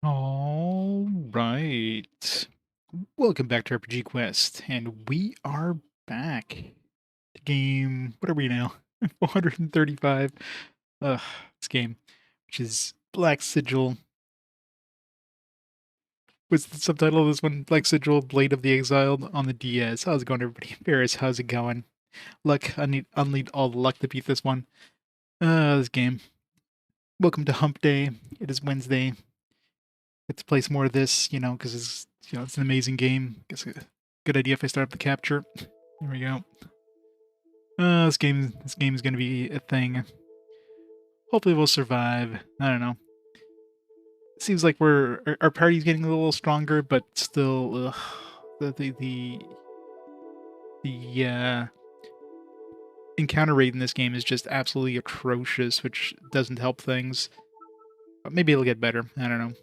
All right. Welcome back to RPG Quest, and we are back. The game, what are we now? 435. This game, which is Black Sigil. What's the subtitle of this one? Black Sigil, Blade of the Exiled on the DS. How's it going, everybody? Ferris, how's it going? Luck, I need all the luck to beat this one. This game. Welcome to Hump Day. It is Wednesday. Get to play some more of this, because it's an amazing game. Guess a good idea if I start up the capture. There we go. This game is gonna be a thing. Hopefully we'll survive. I don't know. It seems like our party's getting a little stronger, but still, the encounter rate in this game is just absolutely atrocious, which doesn't help things. But maybe it'll get better. I don't know.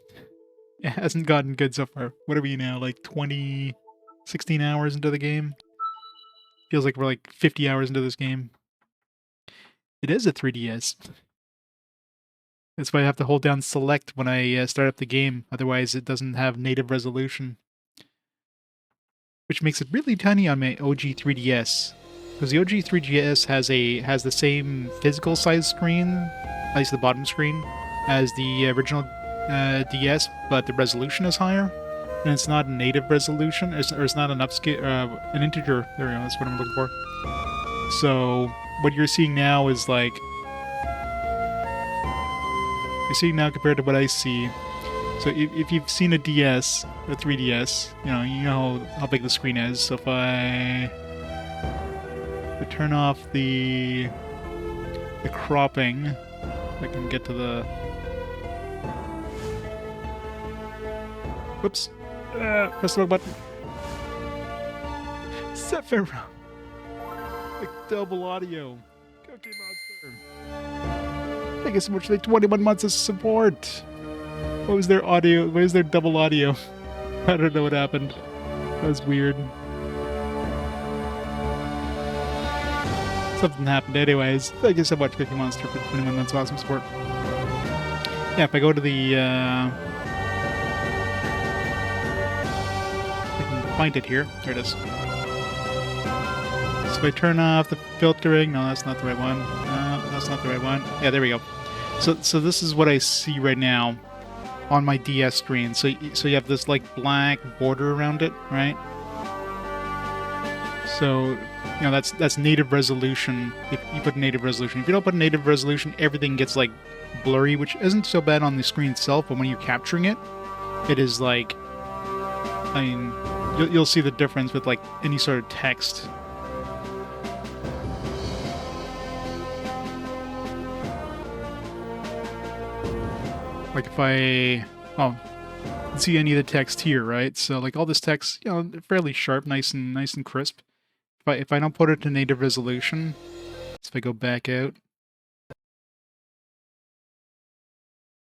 It hasn't gotten good so far. What are we now? Like 16 hours into the game? Feels like we're like 50 hours into this game. It is a 3DS. That's why I have to hold down select when I start up the game. Otherwise, it doesn't have native resolution. Which makes it really tiny on my OG 3DS. Because the OG 3DS has the same physical size screen, at least the bottom screen, as the original DS, but the resolution is higher. And it's not a native resolution, or it's not an upscale, an integer. There we go, that's what I'm looking for. So, what you're seeing now is like, you're seeing now compared to what I see. So if you've seen a DS, a 3DS, you know how big the screen is. So if I turn off the cropping, if I can get to the... Whoops. Press the wrong button. Sephiroth. Like double audio. Cookie Monster. Thank you so much for the 21 months of support. What was their audio? What is their double audio? I don't know what happened. That was weird. Something happened anyways. Thank you so much, Cookie Monster, for 21 months of awesome support. Yeah, if I go to the... I can find it here. There it is. So if I turn off the filtering... No, that's not the right one. No, that's not the right one. Yeah, there we go. So this is what I see right now on my DS screen. So you have this like black border around it, right? So that's native resolution. If you put native resolution, if you don't put native resolution, everything gets like blurry, which isn't so bad on the screen itself. But when you're capturing it, it is like, I mean, you'll see the difference with like any sort of text. Like if I see any of the text here, right? So like all this text, fairly sharp, nice and crisp. If I don't put it to native resolution, so if I go back out,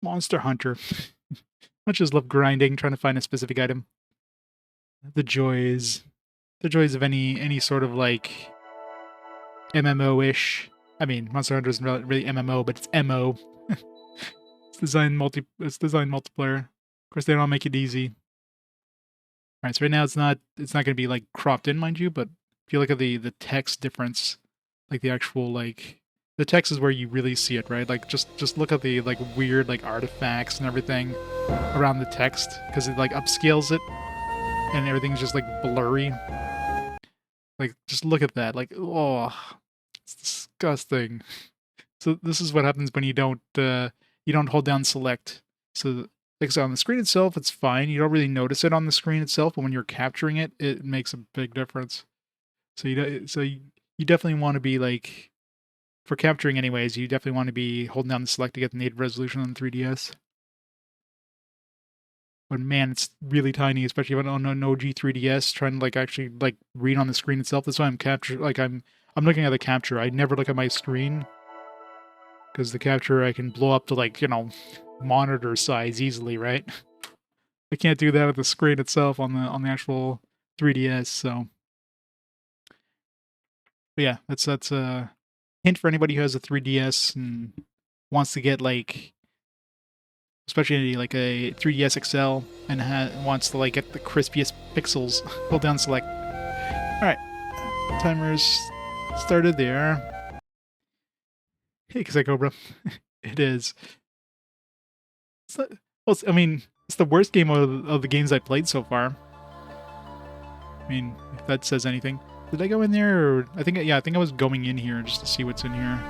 Monster Hunter. I just love grinding, trying to find a specific item. The joys of any sort of like MMO-ish. I mean, Monster Hunter isn't really MMO, but it's MO. It's designed multiplayer. Of course, they don't make it easy. All right, so right now it's not going to be like cropped in, mind you, but if you look at the text difference, like the actual like the text is where you really see it, right? Like just look at the like weird like artifacts and everything around the text because it like upscales it and everything's just like blurry. Like just look at that, like oh, it's disgusting. So this is what happens when you don't hold down select. So like I said, on the screen itself, it's fine. You don't really notice it on the screen itself, but when you're capturing it, it makes a big difference. So you definitely want to be like, for capturing anyways, you definitely want to be holding down the select to get the native resolution on the 3DS. But man, it's really tiny, especially if I don't know an OG 3DS, trying to like actually like read on the screen itself. That's why I'm looking at the capture. I never look at my screen because the capture I can blow up to like, monitor size easily, right? I can't do that with the screen itself on the actual 3DS, so but yeah, that's a hint for anybody who has a 3DS and wants to get like especially like a 3DS XL, and wants to like get the crispiest pixels. Hold down select. All right, timer's started there. Hey, Cobra. It is. I mean, it's the worst game of the games I've played so far. I mean, if that says anything. Did I go in there? Or I think I was going in here just to see what's in here.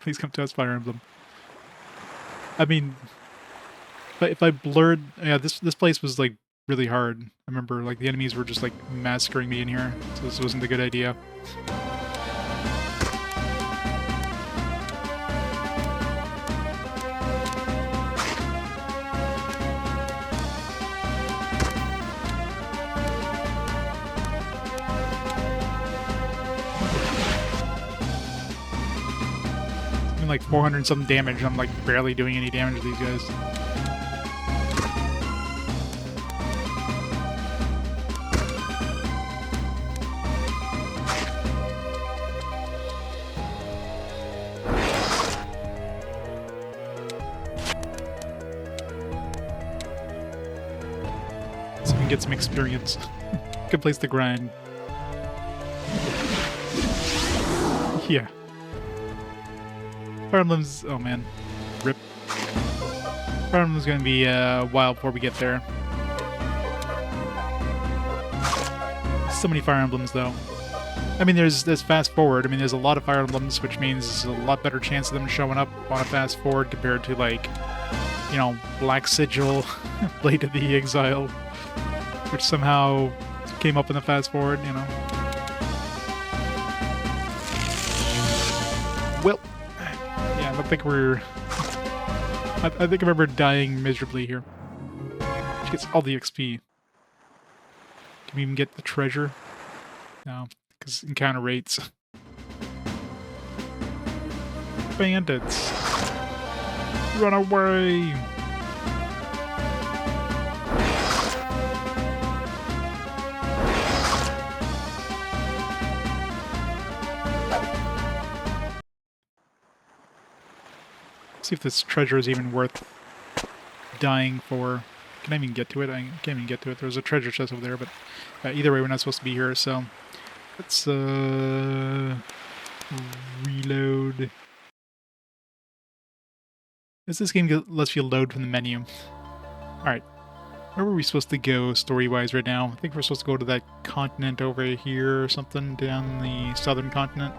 Please come to us, Fire Emblem. I mean, if I blurred... Yeah, this place was, like, really hard. I remember, like, the enemies were just, like, massacring me in here, so this wasn't a good idea. Like 400 something damage, and I'm like barely doing any damage to these guys. So we can get some experience. Good place to grind. Yeah. Fire Emblem's... oh man. Rip. Fire Emblem's gonna be a while before we get there. So many Fire Emblems, though. I mean, there's fast forward. I mean, there's a lot of Fire Emblems, which means there's a lot better chance of them showing up on a fast forward compared to, like, you know, Black Sigil, Blade of the Exiled, which somehow came up in the fast forward, you know. Well... I don't think we're... I think I remember dying miserably here. She gets all the XP. Can we even get the treasure? No, because encounter rates. Bandits! Run away! See if this treasure is even worth dying for. Can I even get to it? I can't even get to it. There's a treasure chest over there, but either way, we're not supposed to be here, so let's reload. This game lets you load from the menu. Alright. Where were we supposed to go story-wise right now? I think we're supposed to go to that continent over here or something down the southern continent.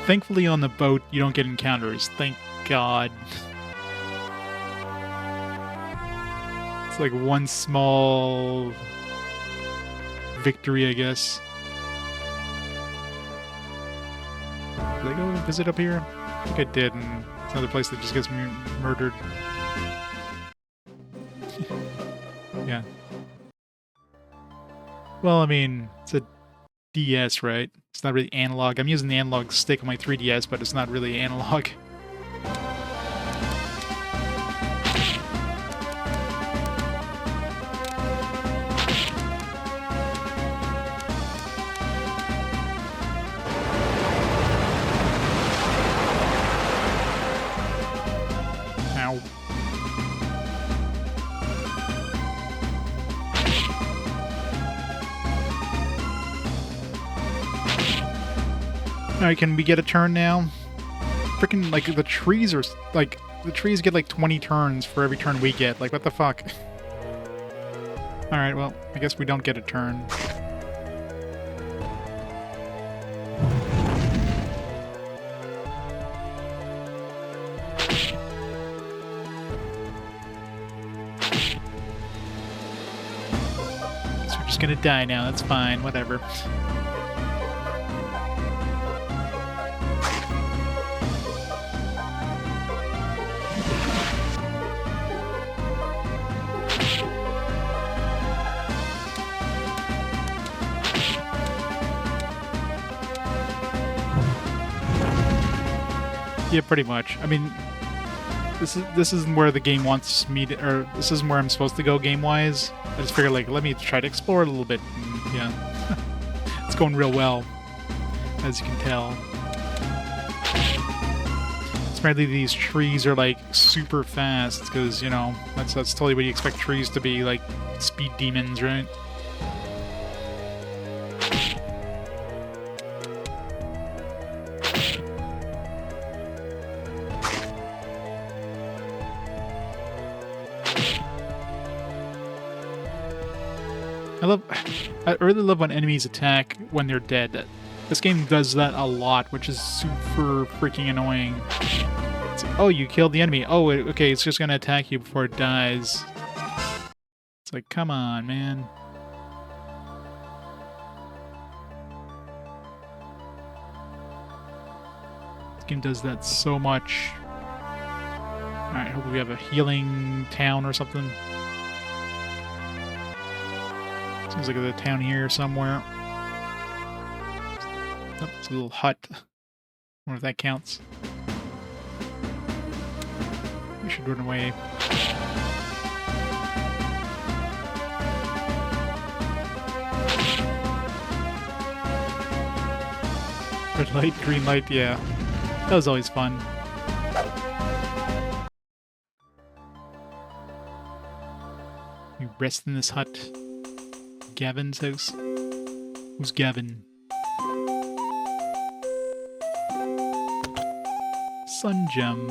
Thankfully on the boat, you don't get encounters. Thank God. It's like one small victory, I guess. Did I go visit up here? I think I did, and it's another place that just gets me murdered. Yeah. Well, I mean, it's a DS, right? It's not really analog. I'm using the analog stick on my 3DS, but it's not really analog. Ow. Alright, can we get a turn now? Freaking, like, the trees are, like, the trees get, like, 20 turns for every turn we get. Like, what the fuck? Alright, well, I guess we don't get a turn. So we're just gonna die now, that's fine, whatever. Yeah, pretty much. I mean, this isn't where the game wants me to, or this isn't where I'm supposed to go game-wise. I just figured, like, let me try to explore it a little bit. And, yeah, it's going real well, as you can tell. Apparently these trees are like super fast because, you know, that's totally what you expect trees to be, like speed demons, right? I really love when enemies attack when they're dead. This game does that a lot, which is super freaking annoying. Oh, you killed the enemy. Oh, okay, it's just gonna attack you before it dies. It's like, come on, man. This game does that so much. Alright, hopefully we have a healing town or something. Seems like there's a town here somewhere. Oh, it's a little hut. I wonder if that counts. We should run away. Red light, green light, yeah. That was always fun. We rest in this hut. Gavin's house. Who's Gavin? Sun gem.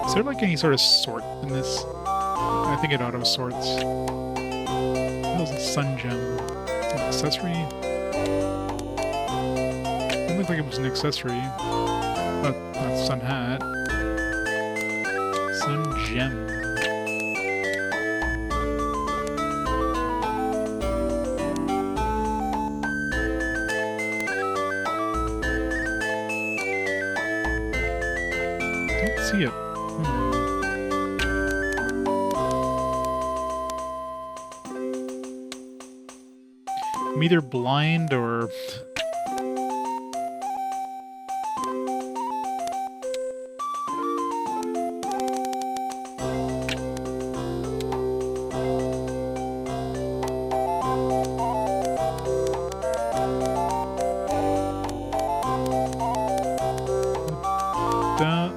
Is there like any sort of sort in this? I think it auto sorts. That was a sun gem. An accessory? It looked like it was an accessory. Oh, not sun hat. Sun gem. Don't see it. I'm either blind or...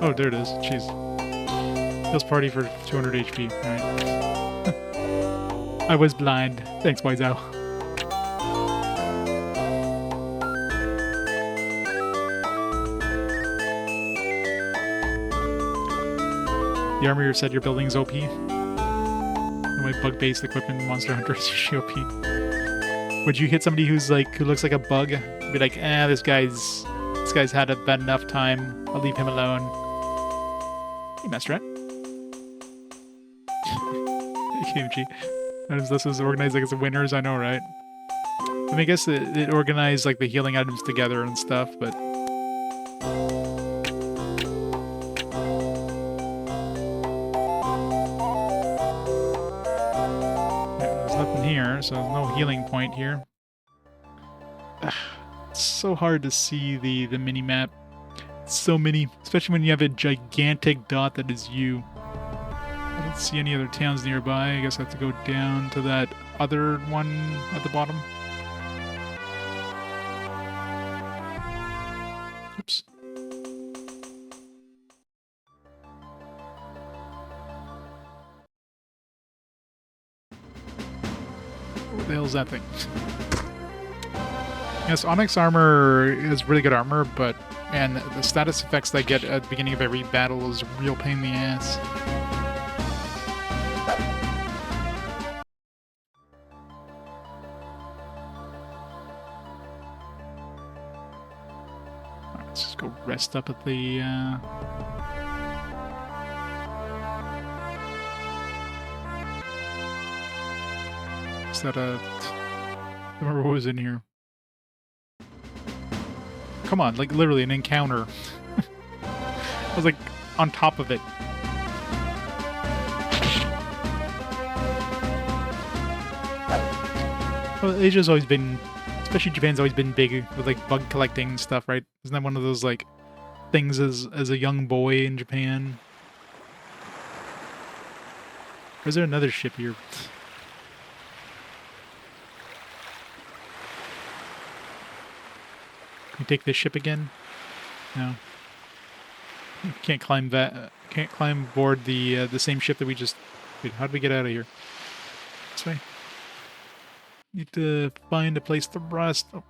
Oh, there it is. Jeez. This party for 200 HP. Alright. I was blind. Thanks, Waizo. The armor said your building's OP. My bug-based equipment Monster Hunter is usually OP. Would you hit somebody who looks like a bug? Be like, this guy's had a bad enough time. I'll leave him alone. Hey, Master Rat. KMG. This was organized like it's a winners, I know, right? I mean, I guess it organized like the healing items together and stuff, but... here, so there's no healing point here. It's so hard to see the mini-map. So many, especially when you have a gigantic dot that is you. I don't see any other towns nearby. I guess I have to go down to that other one at the bottom. Oops. What the hell is that thing? Yes, Onyx armor is really good armor, but man, the status effects they get at the beginning of every battle is a real pain in the ass. Alright, let's just go rest up at the Is that a... I don't remember what was in here. Come on, like literally an encounter. I was like on top of it. Well, Asia's always been, especially Japan's always been big with like bug collecting and stuff, right? Isn't that one of those like things as a young boy in Japan? Or is there another ship here? Can we take this ship again? No. Can't climb that. Can't climb aboard the same ship that we just. Wait, how did we get out of here? This way. Need to find a place to rest. Oh.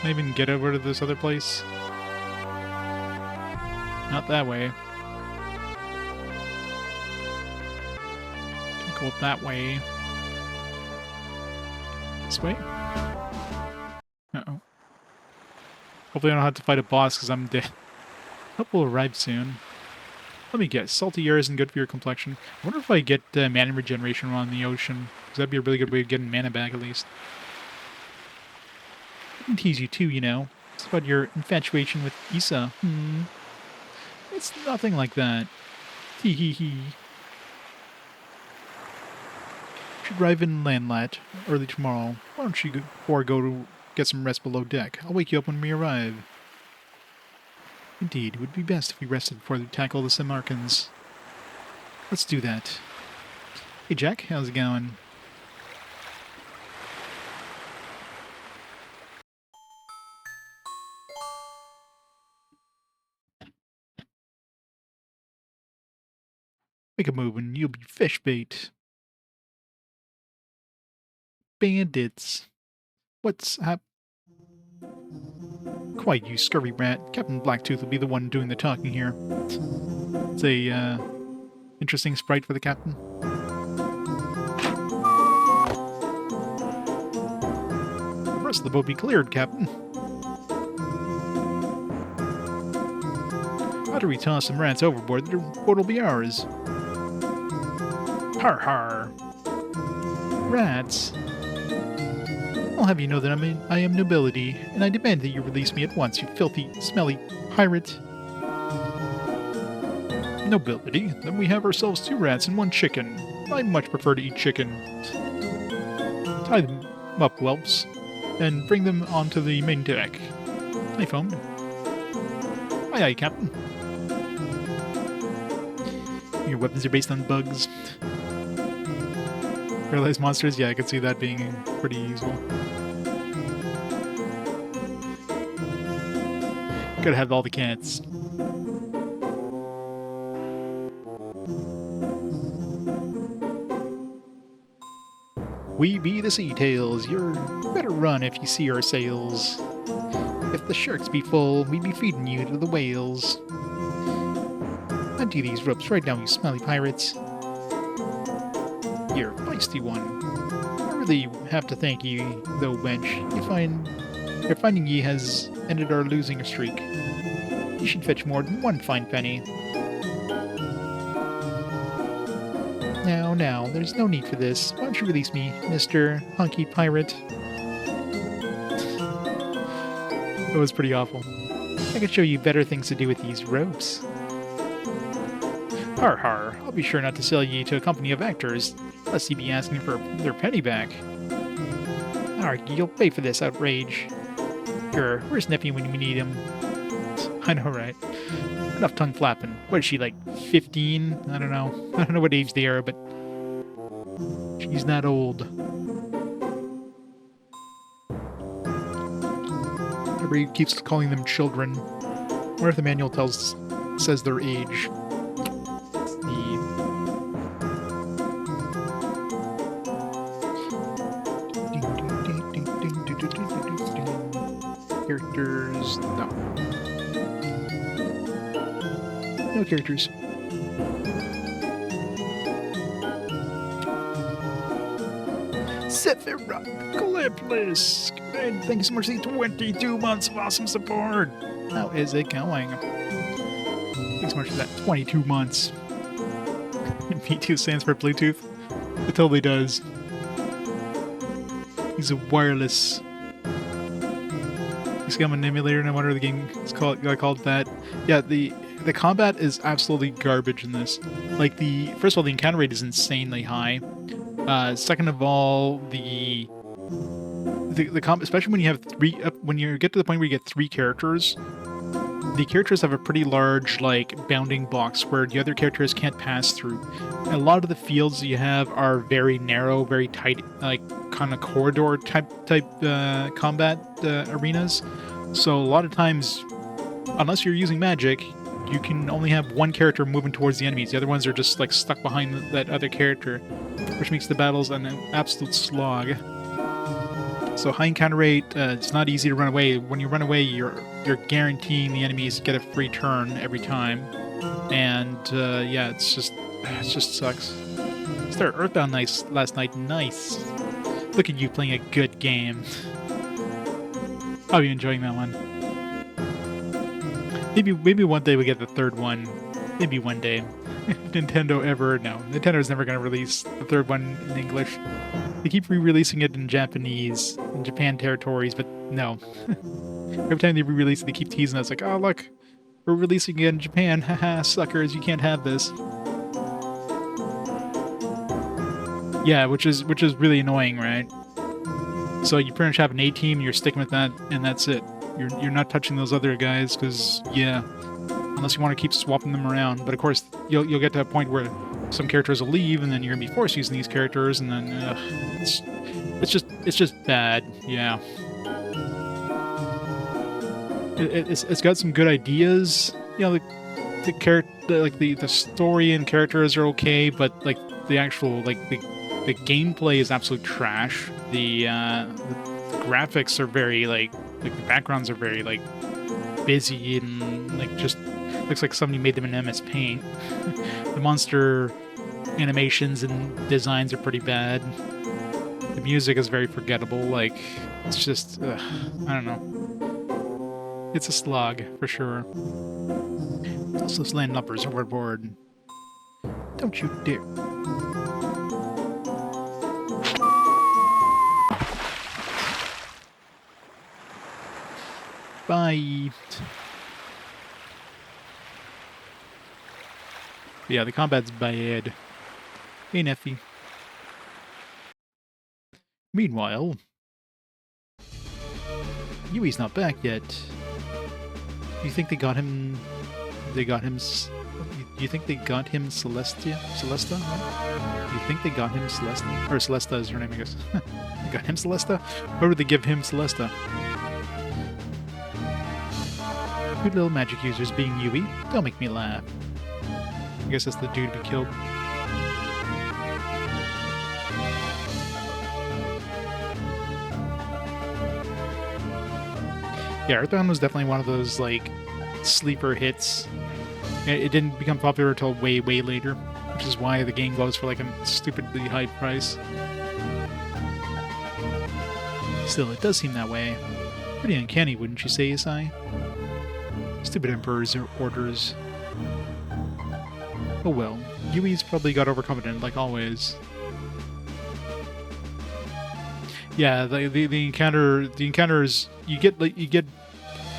Can I even get over to this other place? Not that way. Can't go up that way. This way? Uh-oh. Hopefully I don't have to fight a boss because I'm dead. Hope we'll arrive soon. Let me guess. Salty air isn't good for your complexion. I wonder if I get mana regeneration while in the ocean. Because that'd be a really good way of getting mana back at least. I can tease you too, you know. It's about your infatuation with Issa. It's nothing like that. Tee hee hee. Should arrive in Landlat early tomorrow. Why don't you go to get some rest below deck? I'll wake you up when we arrive. Indeed, it would be best if we rested before we tackle the Samarkans. Let's do that. Hey Jack, how's it going? Make a move and you'll be fish bait. Bandits. What's hap... Quite, you scurvy rat. Captain Blacktooth will be the one doing the talking here. It's a, interesting sprite for the captain. The rest of the boat be cleared, Captain. After we toss some rats overboard, the boat will be ours. Har har. Rats. I'll have you know that I am nobility, and I demand that you release me at once, you filthy, smelly pirate. Nobility? Then we have ourselves 2 rats and 1 chicken. I much prefer to eat chicken. Tie them up, whelps, and bring them onto the main deck. I phoned. Aye aye, Captain. Your weapons are based on bugs. Paralyzed monsters? Yeah, I could see that being pretty useful. Gotta have all the cats. We be the sea tails. You're better run if you see our sails. If the sharks be full, we be feeding you to the whales. Undo these ropes right now, you smelly pirates. You're a feisty one. I really have to thank you, though, wench. Your finding ye has ended our losing streak. You should fetch more than 1 fine penny. Now, there's no need for this. Why don't you release me, Mr. Hunky Pirate? That was pretty awful. I could show you better things to do with these ropes. Har har, I'll be sure not to sell ye to a company of actors, lest ye be asking for their penny back. Arg, you'll pay for this outrage. Sure, where's Nephew when we need him? I know, right? Enough tongue flapping. What is she, like 15? I don't know. I don't know what age they are, but she's not old. Everybody keeps calling them children. What if the manual says their age? Characters, no. No characters. Sephiroth, and thank you so much for the 22 months of awesome support. How is it going? Thanks so much for that 22 months. B2 stands for Bluetooth. It totally does. He's a wireless. He's got an emulator, no wonder the game is called that. Yeah, the the combat is absolutely garbage in this. Like first of all, the encounter rate is insanely high. Second of all, the especially when you have when you get to the point where you get 3 characters, the characters have a pretty large like bounding box where the other characters can't pass through. And a lot of the fields you have are very narrow, very tight, like kind of corridor type combat arenas. So a lot of times, unless you're using magic, you can only have one character moving towards the enemies. The other ones are just like stuck behind that other character, which makes the battles an absolute slog. So high encounter rate, it's not easy to run away. When you run away, you're guaranteeing the enemies get a free turn every time. And yeah, it just sucks. Started Earthbound last night. Nice. Look at you playing a good game. I'll be enjoying that one. Maybe one day we get the 3rd one. Maybe one day. Nintendo Nintendo's never going to release the 3rd one in English. They keep re-releasing it in Japanese, in Japan territories, but no. Every time they re-release it, they keep teasing us like, oh look, we're releasing it in Japan. Haha, suckers, you can't have this. Yeah, which is really annoying, right? So you pretty much have an A-team, you're sticking with that, and that's it. You're not touching those other guys, because, yeah, unless you want to keep swapping them around. But of course, you'll get to a point where some characters will leave, and then you're gonna be forced using these characters, and then it's just bad. Yeah, it's got some good ideas. You know, the story and characters are okay, but like the actual the gameplay is absolute trash. The graphics are very the backgrounds are very busy and just looks like somebody made them in MS Paint. The monster animations and designs are pretty bad. The music is very forgettable. It's just, I don't know. It's a slog, for sure. Also, landlubbers overboard. Don't you dare. Bye. Yeah, the combat's bad. Hey, Neffy. Meanwhile, Yui's not back yet. You think they got him? You think they got him Celesta? Right? You think they got him Celesta? Or Celesta is her name, I guess. They got him Celesta? Why would they give him Celesta? Good little magic users being Yui. Don't make me laugh. I guess that's the dude to be killed. Yeah, Earthbound was definitely one of those, sleeper hits. It didn't become popular until way, way later, which is why the game goes for, a stupidly high price. Still, it does seem that way. Pretty uncanny, wouldn't you say, Isai? Stupid Emperor's orders. Oh well, Yui's probably got overconfident, like always. Yeah, the encounters you get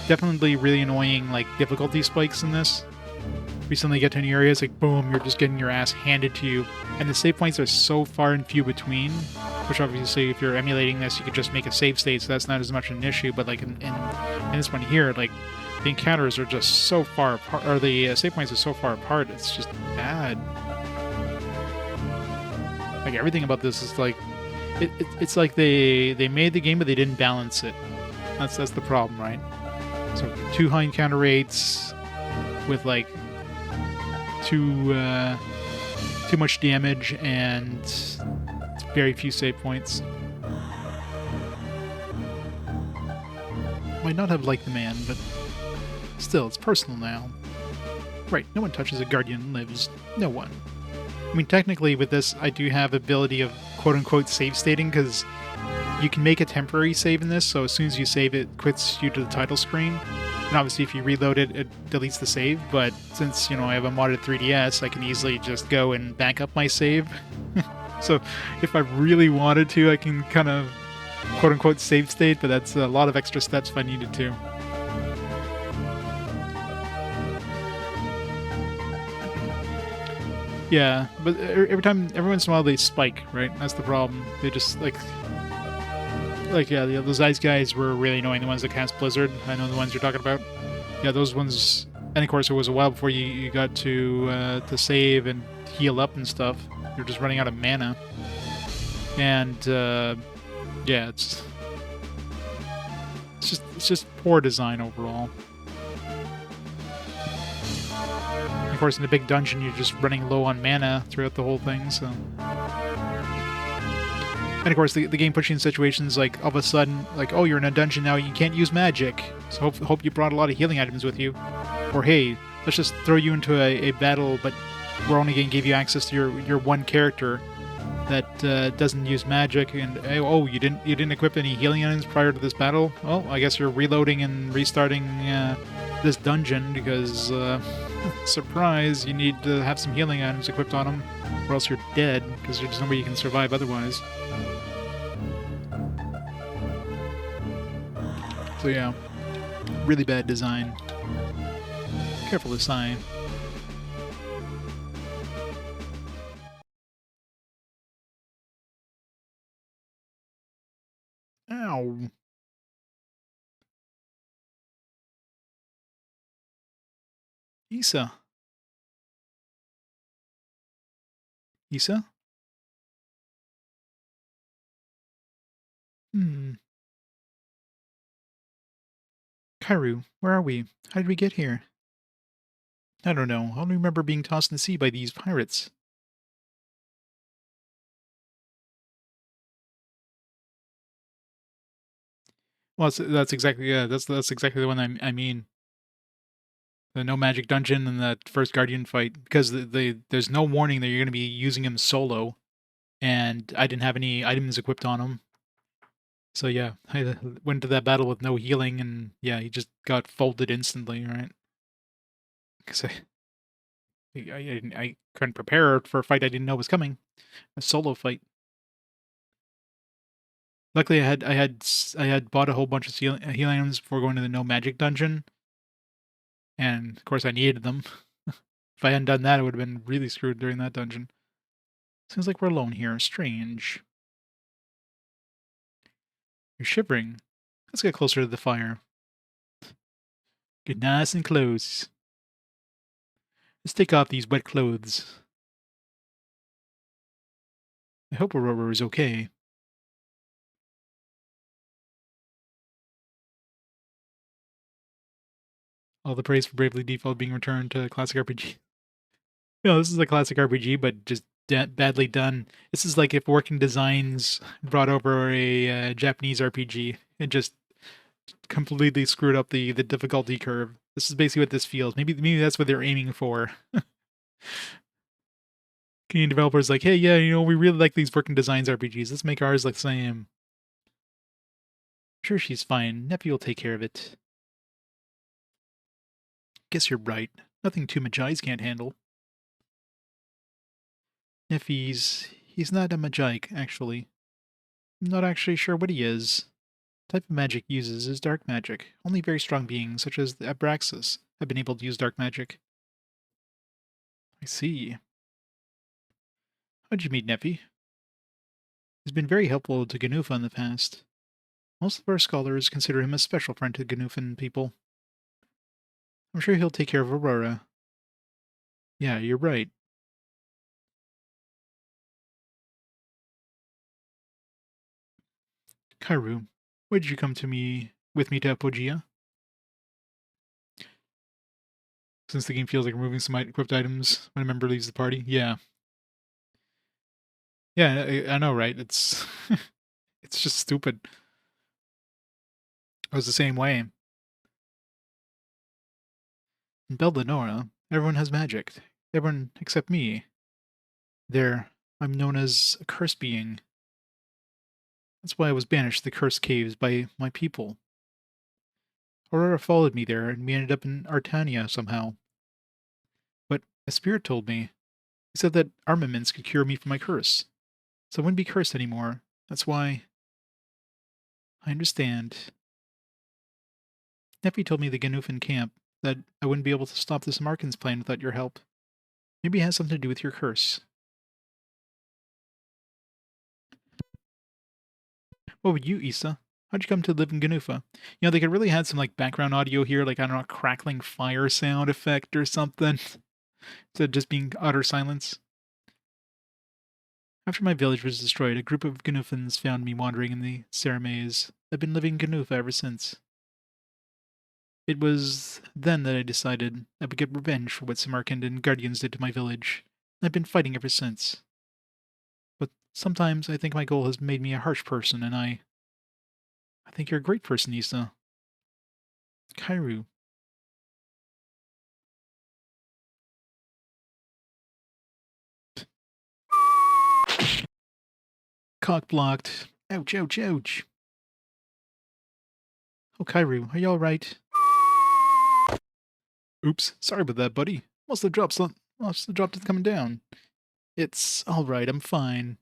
definitely really annoying difficulty spikes in this. We suddenly get to an area, it's boom, you're just getting your ass handed to you, and the save points are so far and few between. Which obviously, if you're emulating this, you could just make a save state, so that's not as much an issue. But in this one here, the encounters are just so far apart, or the save points are so far apart, it's just bad. Everything about this is it's like they made the game, but they didn't balance it. That's the problem, right? So too high encounter rates with too much damage and very few save points. Might not have liked the man, but still, it's personal now. Right, no one touches a guardian and lives. No one. I mean, technically, with this, I do have ability of quote-unquote save stating, because you can make a temporary save in this, so as soon as you save, it quits you to the title screen. And obviously, if you reload it, it deletes the save, but since, I have a modded 3DS, I can easily just go and back up my save. So, if I really wanted to, I can kind of quote-unquote save state, but that's a lot of extra steps if I needed to. Yeah, but every time, every once in a while they spike, right? That's the problem. They just yeah, those ice guys were really annoying. The ones that cast Blizzard, I know the ones you're talking about. Yeah, those ones. And of course, it was a while before you got to save and heal up and stuff. You're just running out of mana, and yeah, it's just poor design overall. Of course, in the big dungeon, you're just running low on mana throughout the whole thing. So, and of course, the game puts you in situations like all of a sudden, like, oh, you're in a dungeon now, you can't use magic. So hope you brought a lot of healing items with you. Or hey, let's just throw you into a battle, but we're only going to give you access to your one character that doesn't use magic. And oh, you didn't equip any healing items prior to this battle. Well, I guess you're reloading and restarting this dungeon because surprise, you need to have some healing items equipped on them, or else you're dead because there's no way you can survive otherwise. So yeah, really bad design. Careful this sign. Ow. Isa. Isa? Hmm. Kairu, where are we? How did we get here? I don't know. I only remember being tossed in the sea by these pirates. Well, that's exactly, yeah, that's exactly the one I mean. The no magic dungeon and that first guardian fight, because there's no warning that you're going to be using him solo, and I didn't have any items equipped on him. So yeah, I went to that battle with no healing, and yeah, he just got folded instantly, right? Because I couldn't prepare for a fight I didn't know was coming, a solo fight. Luckily, I had bought a whole bunch of healing items before going to the no magic dungeon, and of course I needed them. If I hadn't done that, I would have been really screwed during that dungeon. Seems like we're alone here. Strange. You're shivering. Let's get closer to the fire. Get nice and close. Let's take off these wet clothes. I hope Aurora is okay. All the praise for Bravely Default being returned to classic RPG. No, this is a classic RPG, but just badly done. This is like if Working Designs brought over a Japanese RPG and just completely screwed up the difficulty curve. This is basically what this feels. Maybe that's what they're aiming for. Canadian developers like, hey, yeah, we really like these Working Designs RPGs. Let's make ours like the same. Sure, she's fine. Nephew will take care of it. Guess you're right. Nothing two Magi's can't handle. He's not a Magic, actually. I'm not actually sure what he is. The type of magic he uses is dark magic. Only very strong beings, such as the Abraxas, have been able to use dark magic. I see. How'd you meet Nefi? He's been very helpful to Ganufa in the past. Most of our scholars consider him a special friend to Ganufan people. I'm sure he'll take care of Aurora. Yeah, you're right. Kairu, why did you come with me to Apogea? Since the game feels like removing some equipped items when a member leaves the party. Yeah. Yeah, I know, right? It's it's just stupid. I was the same way. In Bel Lenora, everyone has magic. Everyone except me. There, I'm known as a curse being. That's why I was banished to the cursed caves by my people. Aurora followed me there, and we ended up in Artania somehow. But a spirit told me. He said that armaments could cure me from my curse. So I wouldn't be cursed anymore. That's why... I understand. Nefi told me the Ganufan camp that I wouldn't be able to stop this Markins plan without your help. Maybe it has something to do with your curse. What would you, Issa? How'd you come to live in Ganufa? You know, they could really have some, like, background audio here, like, I don't know, a crackling fire sound effect or something, instead of just being utter silence. After my village was destroyed, a group of Ganufans found me wandering in the Seramaze. I've been living in Ganufa ever since. It was then that I decided I would get revenge for what Samarkand and Guardians did to my village. I've been fighting ever since. But sometimes I think my goal has made me a harsh person, and I think you're a great person, Issa. Kairu. Cock blocked. Ouch, ouch, ouch. Oh, Kairu, are you alright? Oops, sorry about that, buddy. Must have dropped it coming down. It's alright, I'm fine.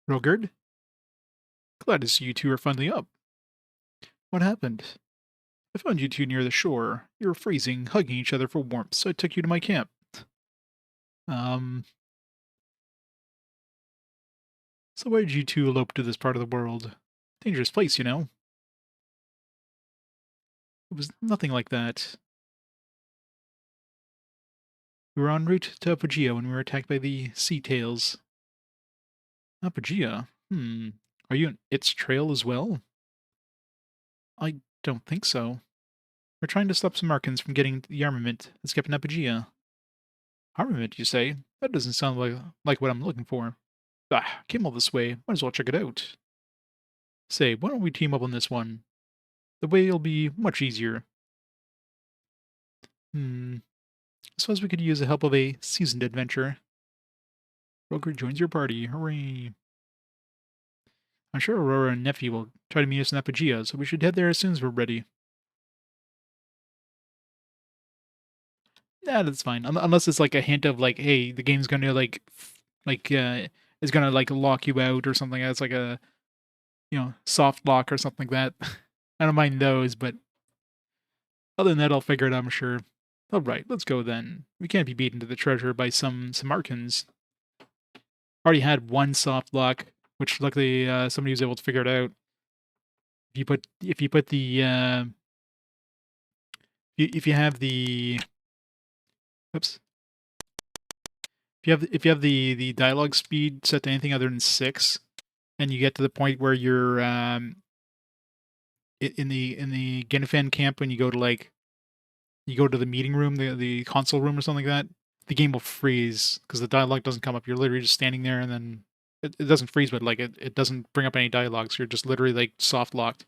Rogard? Glad to see you two are finally up. What happened? I found you two near the shore. You were freezing, hugging each other for warmth, so I took you to my camp. Um, so why did you two elope to this part of the world? Dangerous place, you know. It was nothing like that. We were en route to Apogea when we were attacked by the sea tails. Apogea? Are you on its trail as well? I don't think so. We're trying to stop some Markans from getting the armament that's kept in Apogea. Armament, you say? That doesn't sound like what I'm looking for. Ah, came all this way. Might as well check it out. Say, why don't we team up on this one? The way will be much easier. I suppose we could use the help of a seasoned adventurer. Roger joins your party. Hooray. I'm sure Aurora and Nephi will try to meet us in Apogea, so we should head there as soon as we're ready. Nah, that's fine. Unless it's like a hint of like, hey, the game's gonna is gonna like lock you out or something. That's like a soft lock or something like that. I don't mind those, but other than that, I'll figure it out, I'm sure. All right, let's go then. We can't be beaten to the treasure by some Arcans. Already had one soft lock, which luckily somebody was able to figure it out. If you put the if you have the oops if you have the dialogue speed set to anything other than 6, and you get to the point where you're in the Genfan camp, when you go to the meeting room, the console room or something like that, the game will freeze because the dialogue doesn't come up. You're literally just standing there, and then it doesn't freeze, but like it doesn't bring up any dialogue, so you're just literally like soft locked.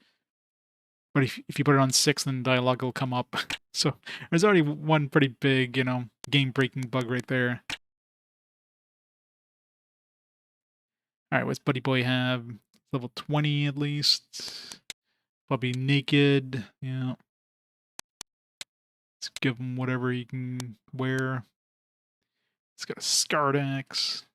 But if you put it on 6, then dialogue will come up. So there's already one pretty big, game breaking bug right there. All right, what's Buddy Boy have? Level 20 at least. Probably naked. Yeah. Let's give him whatever he can wear. It's got a scarred axe.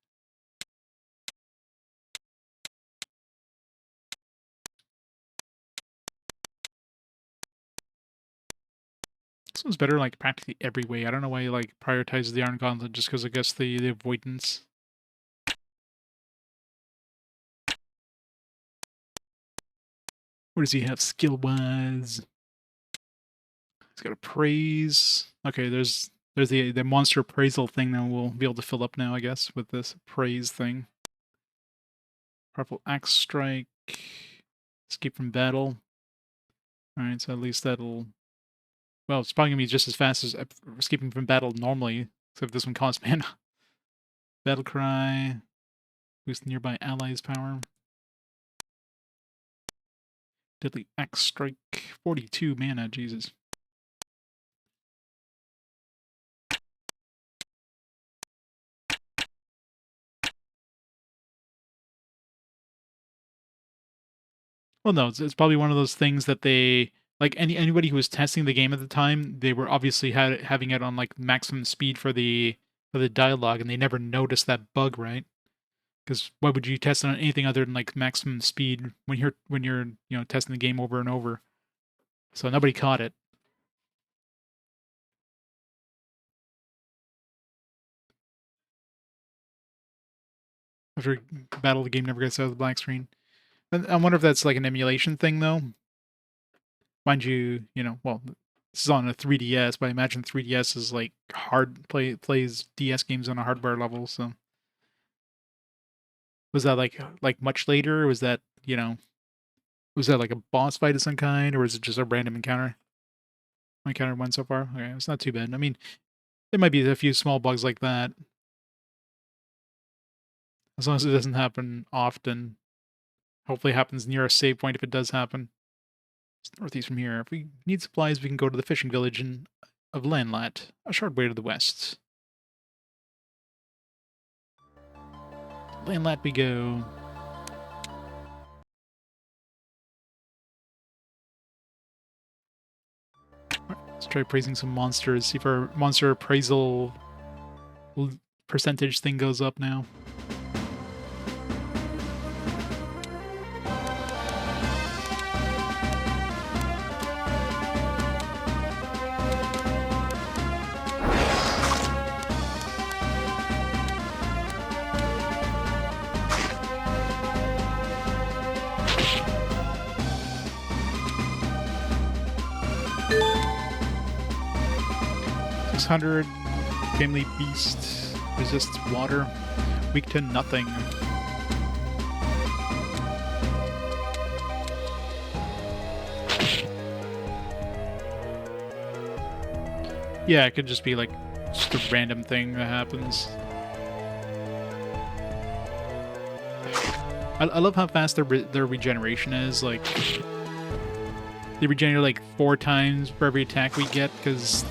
This one's better like practically every way. I don't know why he like prioritizes the Iron Gauntlet, just because I guess the avoidance. What does he have skill wise? He's got a praise. Okay, there's the monster appraisal thing that we'll be able to fill up now, I guess, with this praise thing. Powerful axe strike. Escape from battle. Alright, so at least that'll... Well, it's probably going to be just as fast as escaping from battle normally, except this one costs mana. Battle cry. Boost nearby allies' power. Deadly axe strike. 42 mana, Jesus. Well, no, it's probably one of those things that they... Like, anybody who was testing the game at the time, they were obviously having it on, like, maximum speed for the dialogue, and they never noticed that bug, right? Because why would you test on anything other than, like, maximum speed when you're testing the game over and over? So nobody caught it. After battle, the game never gets out of the black screen. And I wonder if that's like an emulation thing, though. Mind you, well, this is on a 3DS, but I imagine 3DS is like plays DS games on a hardware level. So was that like much later? Or was that was that like a boss fight of some kind, or was it just a random encounter? I encountered one so far. Okay, it's not too bad. I mean, there might be a few small bugs like that, as long as it doesn't happen often. Hopefully, it happens near a save point if it does happen. It's northeast from here. If we need supplies, we can go to the fishing village of Landlat, a short way to the west. Landlat we go. Let's try praising some monsters, see if our monster appraisal percentage thing goes up now. Family beast, resists water, weak to nothing. Yeah, it could just be like just a random thing that happens. I love how fast their regeneration is. Like, they regenerate like 4 times for every attack we get, because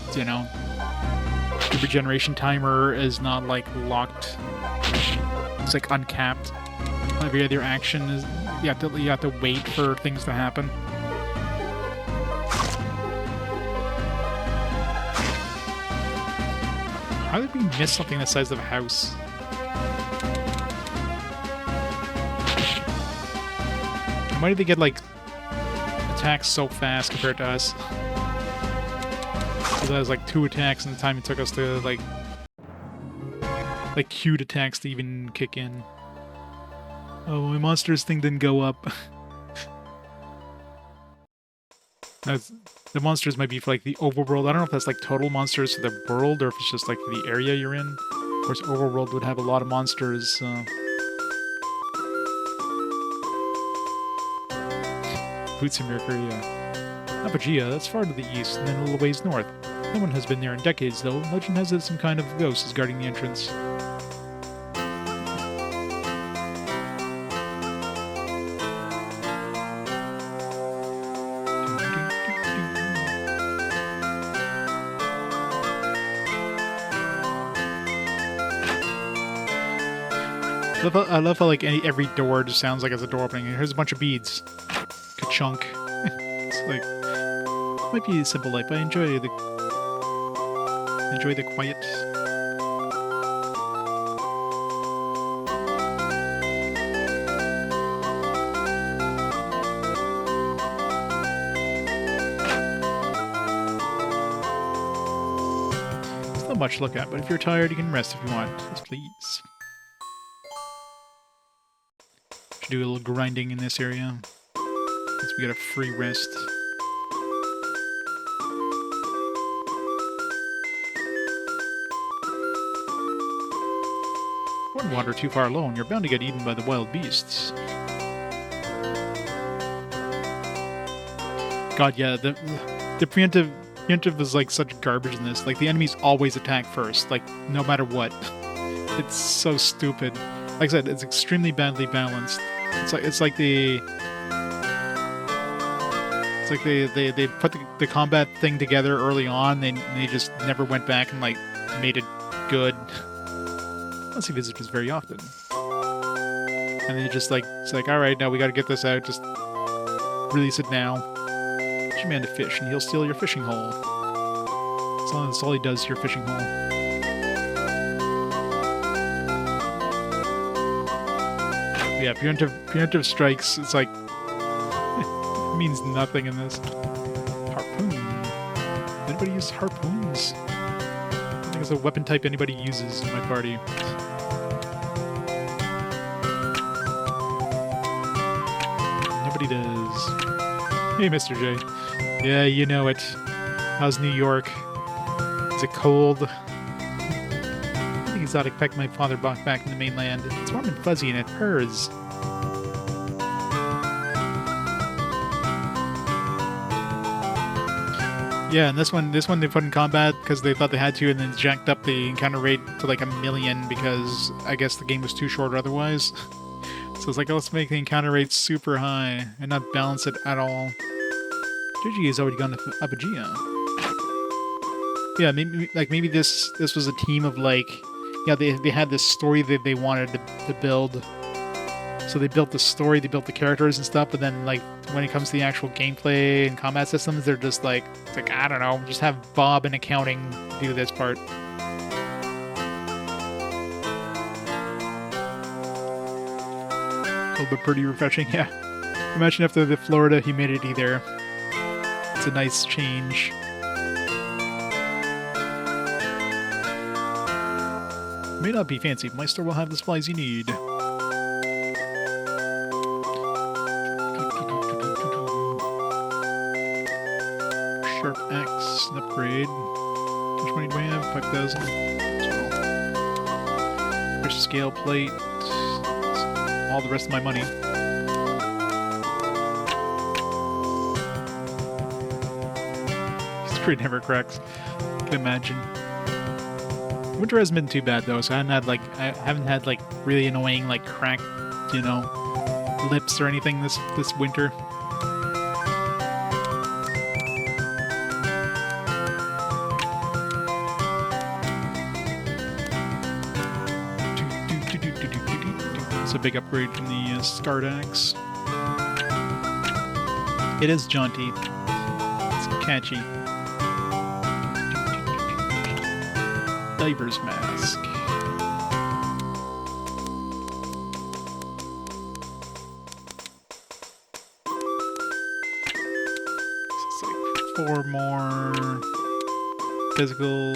the regeneration timer is not like locked. It's like uncapped. Every other action is you have to wait for things to happen. How did we miss something the size of a house? Why did they get like attacks so fast compared to us? So that was like 2 attacks in the time it took us to like queued attacks to even kick in. Oh, my monsters thing didn't go up. The monsters might be for like the overworld. I don't know if that's like total monsters for the world or if it's just like the area you're in. Of course, overworld would have a lot of monsters. Boots and Mercury, Apogea, that's far to the east, and then a little ways north. No one has been there in decades, though. Legend has that some kind of ghost is guarding the entrance. I love how like every door just sounds like it's a door opening. Here's a bunch of beads. Ka-chunk. It's like, it might be a simple life, but I enjoy the quiet. It's not much to look at, but if you're tired, you can rest if you want. Yes, please. Should do a little grinding in this area. Since we get a free rest. Wouldn't wander too far alone. You're bound to get eaten by the wild beasts. God, yeah, the preemptive is like such garbage in this. Like, the enemies always attack first, like, no matter what. It's so stupid. Like I said, it's extremely badly balanced. It's like they put the combat thing together early on, and they just never went back and like made it good. I don't see visitors very often. And they just like, it's like, all right, now we got to get this out. Just release it now. Teach a man to fish, and he'll steal your fishing hole. As long as that's all he does, your fishing hole. Yeah, preemptive strikes. It's like it means nothing in this. Harpoon. Anybody use harpoons? I think it's a weapon type anybody uses in my party. Nobody does. Hey, Mr. J. Yeah, you know it. How's New York? Is it cold? I think exotic packed my father back in the mainland. It's warm and fuzzy and it purrs. Yeah, and this one they put in combat because they thought they had to, and then jacked up the encounter rate to like 1,000,000 because I guess the game was too short otherwise. So it's like, oh, let's make the encounter rate super high and not balance it at all. Gigi has already gone to Apogea. Yeah, maybe this was a team of like, yeah, they had this story that they wanted to build. So they built the story, they built the characters and stuff, but then like when it comes to the actual gameplay and combat systems, they're just like, it's like, I don't know, just have Bob in accounting do this part. Cool, but pretty refreshing, yeah. Imagine after the Florida humidity there. It's a nice change. May not be fancy, but my store will have the supplies you need. Sharp axe, an upgrade. How much money do I have? 5,000. Fish scale plate. All the rest of my money. Screen never cracks. I can imagine. Winter hasn't been too bad though, so I haven't had like really annoying like cracked, you know, lips or anything this winter. It's a big upgrade from the Scarred Axe. It is jaunty. It's catchy. Diver's Mask. It's like 4 more physical.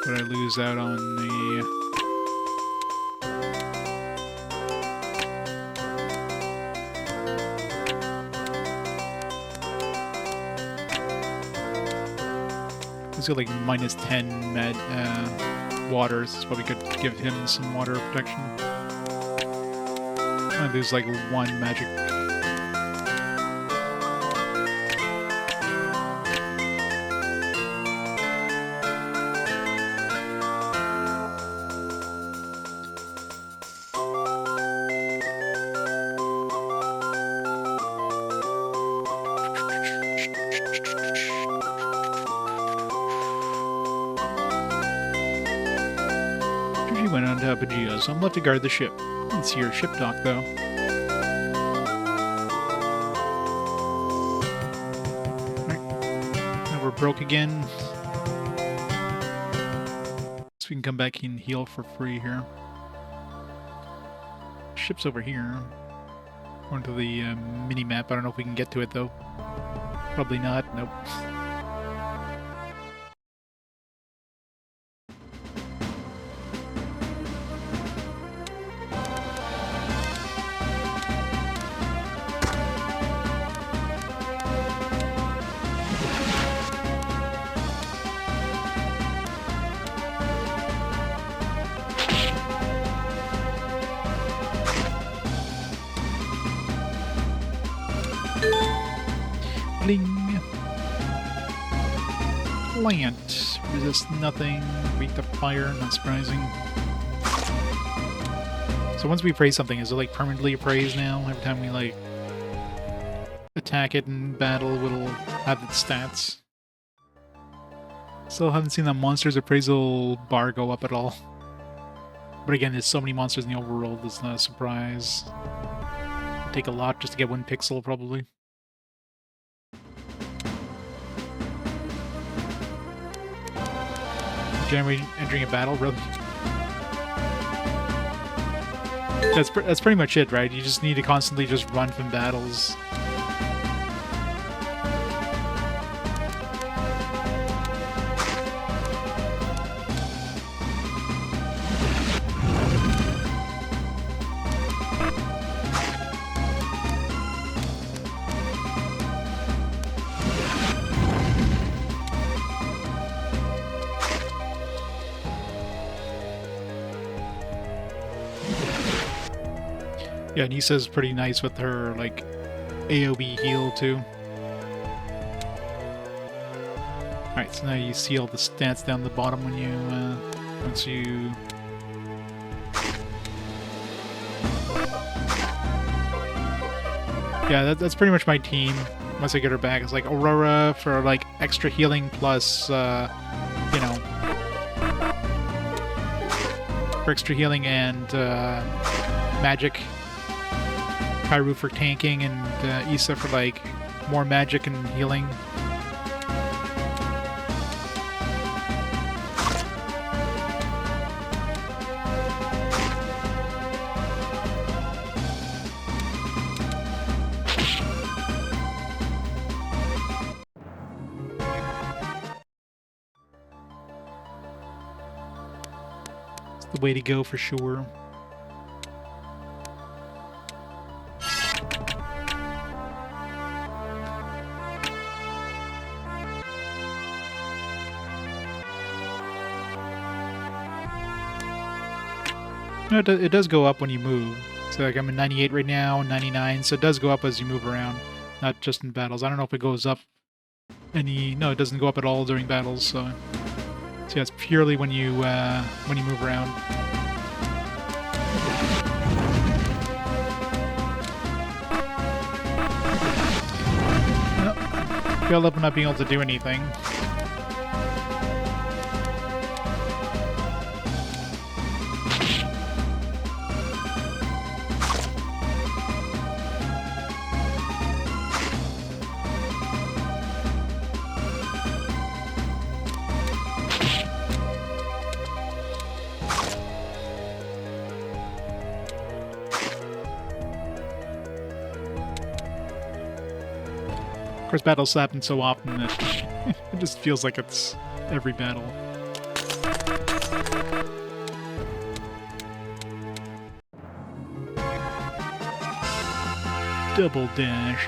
But I lose out on the... He's got like minus 10 med water, so we could give him some water protection. I lose like 1 magic. Went on to Apogea, so I'm left to guard the ship. Let's see your ship dock, though. Right. Now we're broke again. So we can come back and heal for free here. Ship's over here. Going to the mini-map. I don't know if we can get to it, though. Probably not. Nope. Plant. Resist nothing. Weak to fire. Not surprising. So once we praise something, is it like permanently appraised now? Every time we like attack it in battle, it'll have its stats. Still haven't seen that monster's appraisal bar go up at all. But again, there's so many monsters in the overworld, it's not a surprise. It'll take a lot just to get 1 pixel, probably. Generally entering a battle, really. That's pretty much it, right? You just need to constantly just run from battles. Yeah, Nisa's pretty nice with her, like, AoE heal, too. Alright, so now you see all the stats down the bottom when you, once you... Yeah, that's pretty much my team, once I get her back. It's like Aurora for, like, extra healing plus, you know... For extra healing and, magic. Kairu for tanking, and Issa for, like, more magic and healing. It's the way to go for sure. No, it does go up when you move. So like I'm in 98 right now, 99, so it does go up as you move around, not just in battles. I don't know if it goes up any... No, it doesn't go up at all during battles, so yeah, it's purely when you move around. Nope. Feel up not being able to do anything. Of course, battles happen so often that it just feels like it's every battle. Double dash.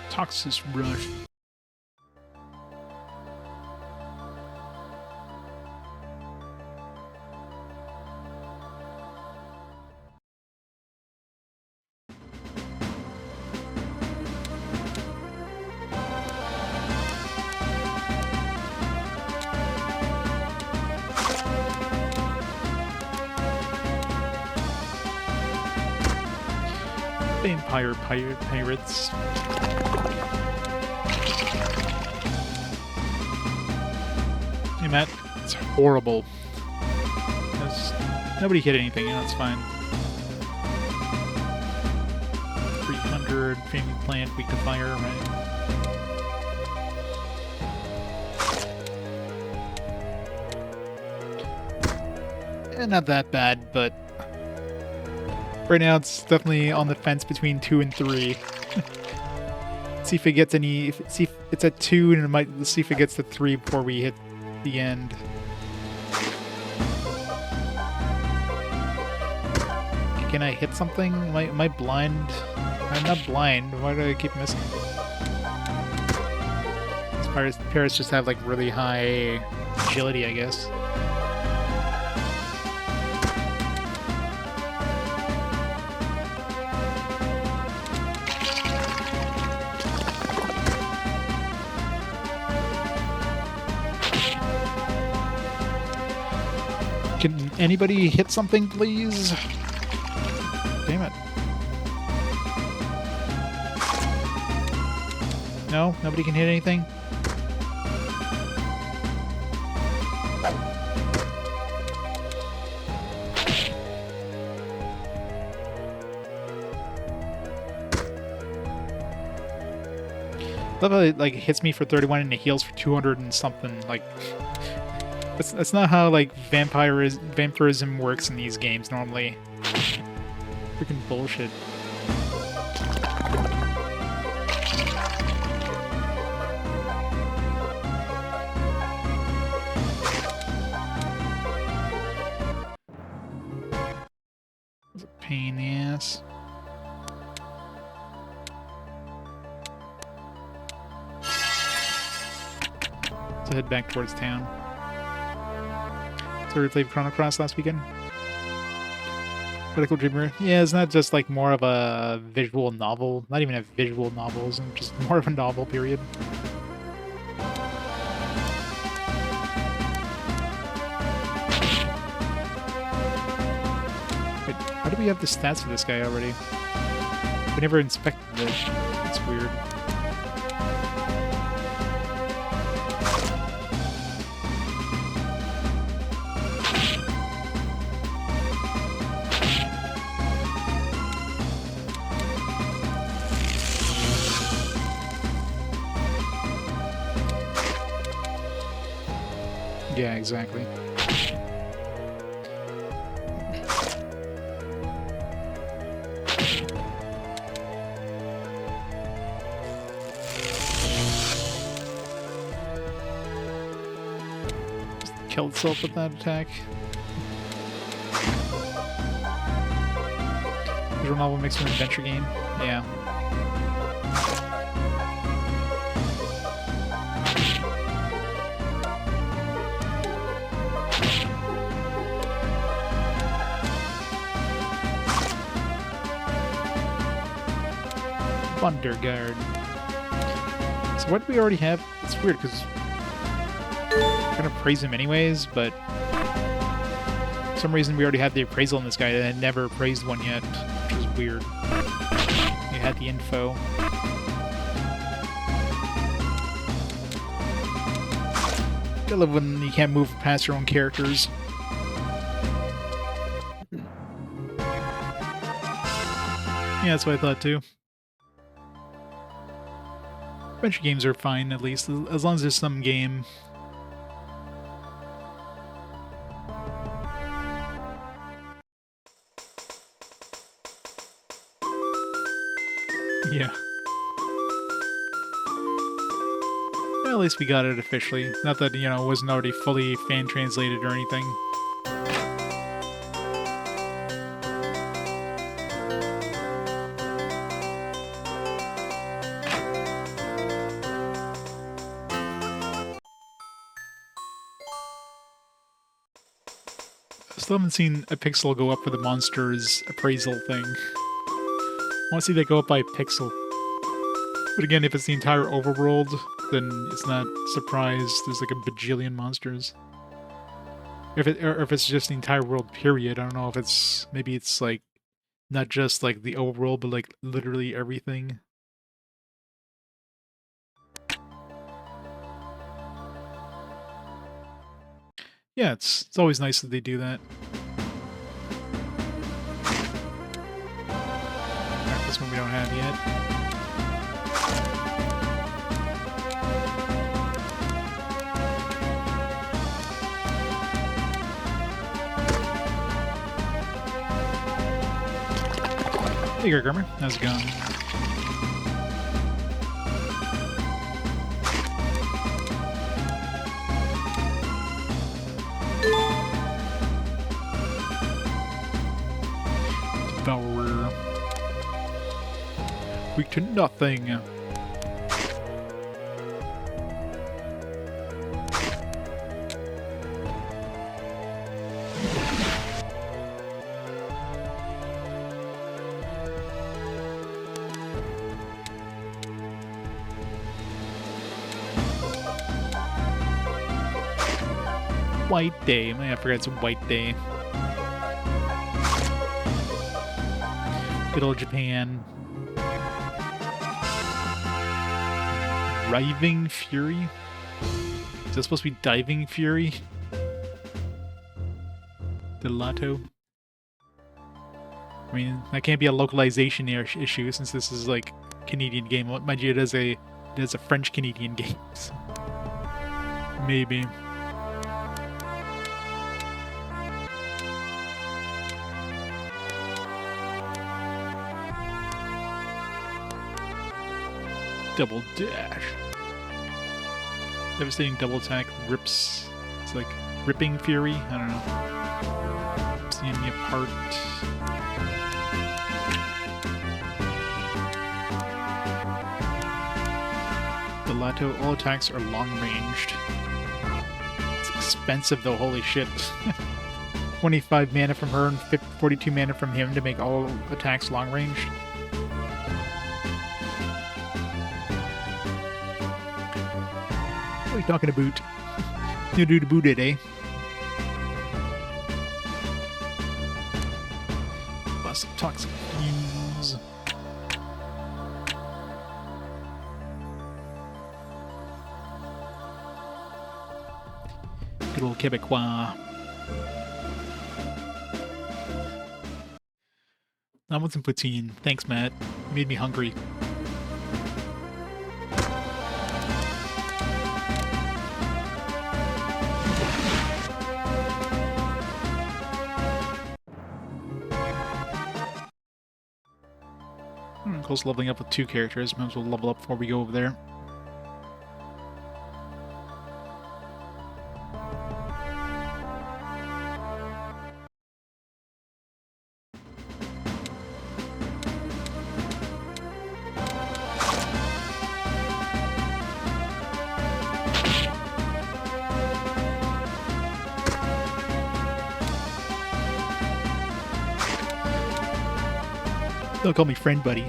Toxis rush. Vampire pirates. Hey Matt, it's horrible. Nobody hit anything, that's fine. 300, flaming plant, weak to fire, right? Not that bad, but right now it's definitely on the fence between 2 and 3. See if it gets any... see if it's at 2 and let's see if it gets to 3 before we hit the end. Can I hit something? Am I blind? I'm not blind. Why do I keep missing? Pirates just have like really high agility, I guess. Can anybody hit something, please? Damn it. No? Nobody can hit anything? Love how it like hits me for 31 and it heals for 200 and something. Like, that's not how like vampirism works in these games normally. Freaking bullshit. It's a pain in the ass. So head back towards town. So we played Chrono Cross last weekend. Critical Dreamer. Yeah, it's not just like more of a visual novel. Not even a visual novel, it's just more of a novel, period. Wait, how do we have the stats for this guy already? We never inspected it. That's weird. Yeah, exactly. Just kill itself with that attack. Visual novel makes an adventure game. Yeah. Thunder Guard. So what do we already have? It's weird because we're gonna praise him anyways, but for some reason we already had the appraisal on this guy and I never praised one yet, which is weird. We had the info. I love when you can't move past your own characters. Yeah, that's what I thought too. Adventure games are fine, at least, as long as there's some game. Yeah. Well, at least we got it officially. Not that, you know, it wasn't already fully fan-translated or anything. Still haven't seen a pixel go up for the monsters appraisal thing. I want to see that go up by a pixel. But again, if it's the entire overworld, then it's not surprised there's like a bajillion monsters. Or if it's just the entire world, period. I don't know if it's... Maybe it's like... Not just like the overworld, but like literally everything. Yeah, it's always nice that they do that. Alright, this one we don't have yet. Hey, Grimmer. How's it going? Devourer. Weak to nothing. White Day. I forgot it's a White Day. Good old Japan. Riving Fury? Is that supposed to be Diving Fury? Delato? I mean, that can't be a localization issue since this is like Canadian game. Mind you, it is a French-Canadian game. So maybe. Double dash. Devastating double attack rips. It's like ripping fury. I don't know. Rips the enemy apart. The Lato, all attacks are long ranged. It's expensive though, holy shit. 25 mana from her and 42 mana from him to make all attacks long ranged. What are you talking about? You do the boot it, eh? Plus toxic fumes. Good old Quebecois. I want some poutine. Thanks, Matt. You made me hungry. Close to leveling up with 2 characters. Might as well level up before we go over there. They'll call me friend buddy.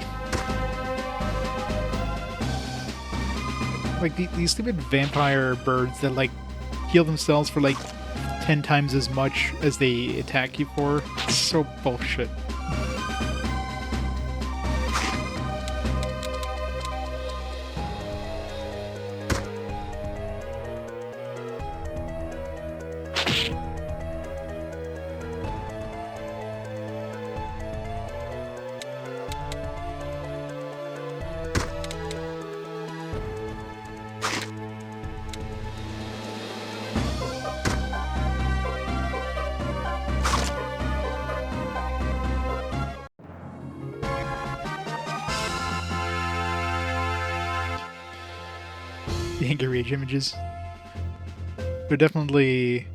Like these stupid vampire birds that like heal themselves for like 10 times as much as they attack you for. It's so bullshit. The Angry Rage images. They're definitely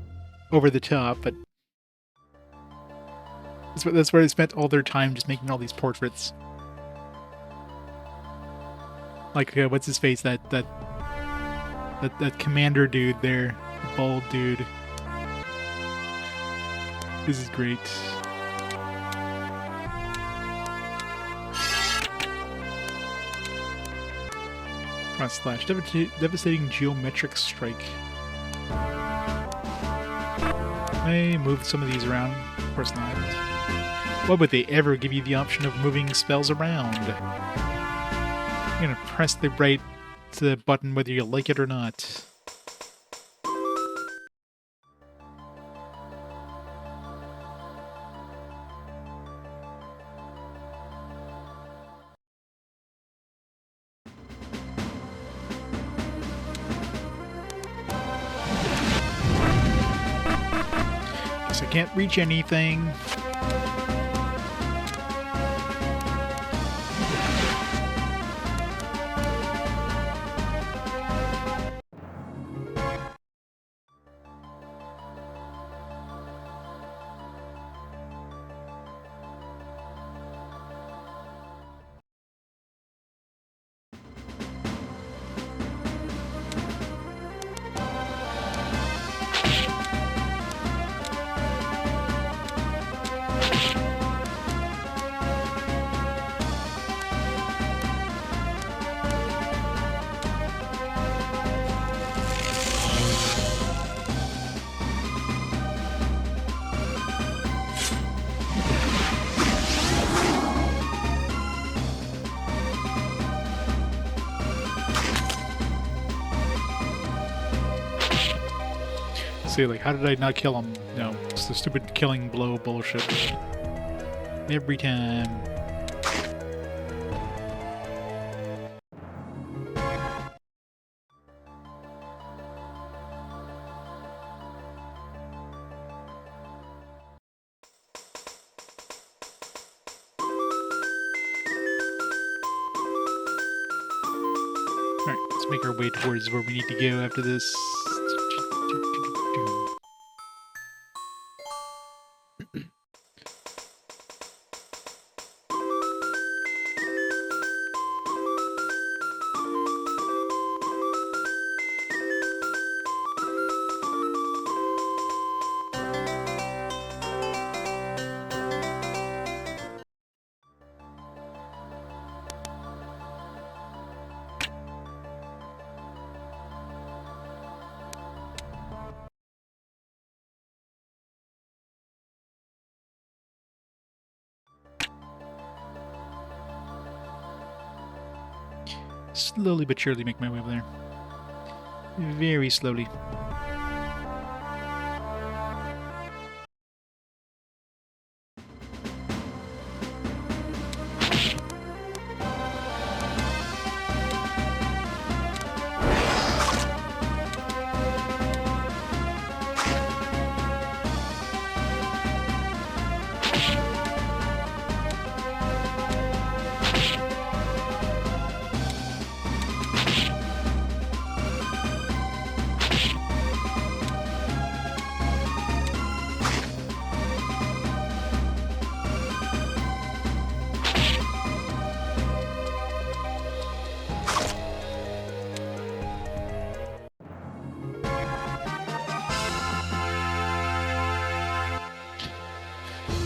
over the top, but that's where they spent all their time just making all these portraits. Like, what's his face? That commander dude there, the bald dude. This is great. / devastating geometric strike. I moved some of these around. Of course not. Why would they ever give you the option of moving spells around? You're gonna press the right button whether you like it or not. I can't reach anything. Like, how did I not kill him? No, it's the stupid killing blow bullshit. Every time. Alright, let's make our way towards where we need to go after this. Slowly but surely make my way over there. Very slowly.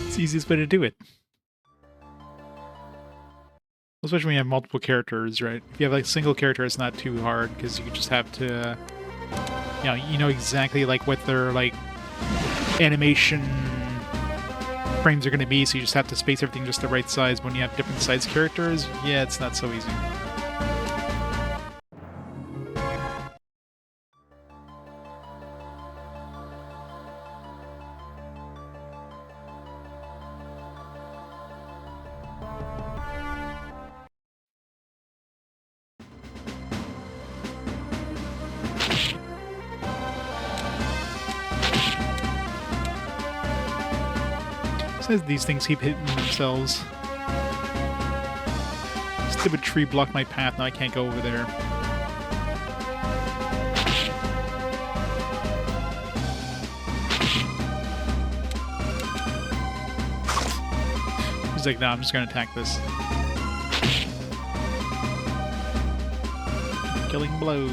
It's the easiest way to do it. Especially when you have multiple characters, right? If you have like a single character, it's not too hard because you just have to, you know exactly like what their like animation frames are going to be, so you just have to space everything just the right size. When you have different size characters, yeah, it's not so easy. Says these things keep hitting themselves. Stupid tree blocked my path, now I can't go over there. He's like, no, I'm just gonna attack this. Killing blow.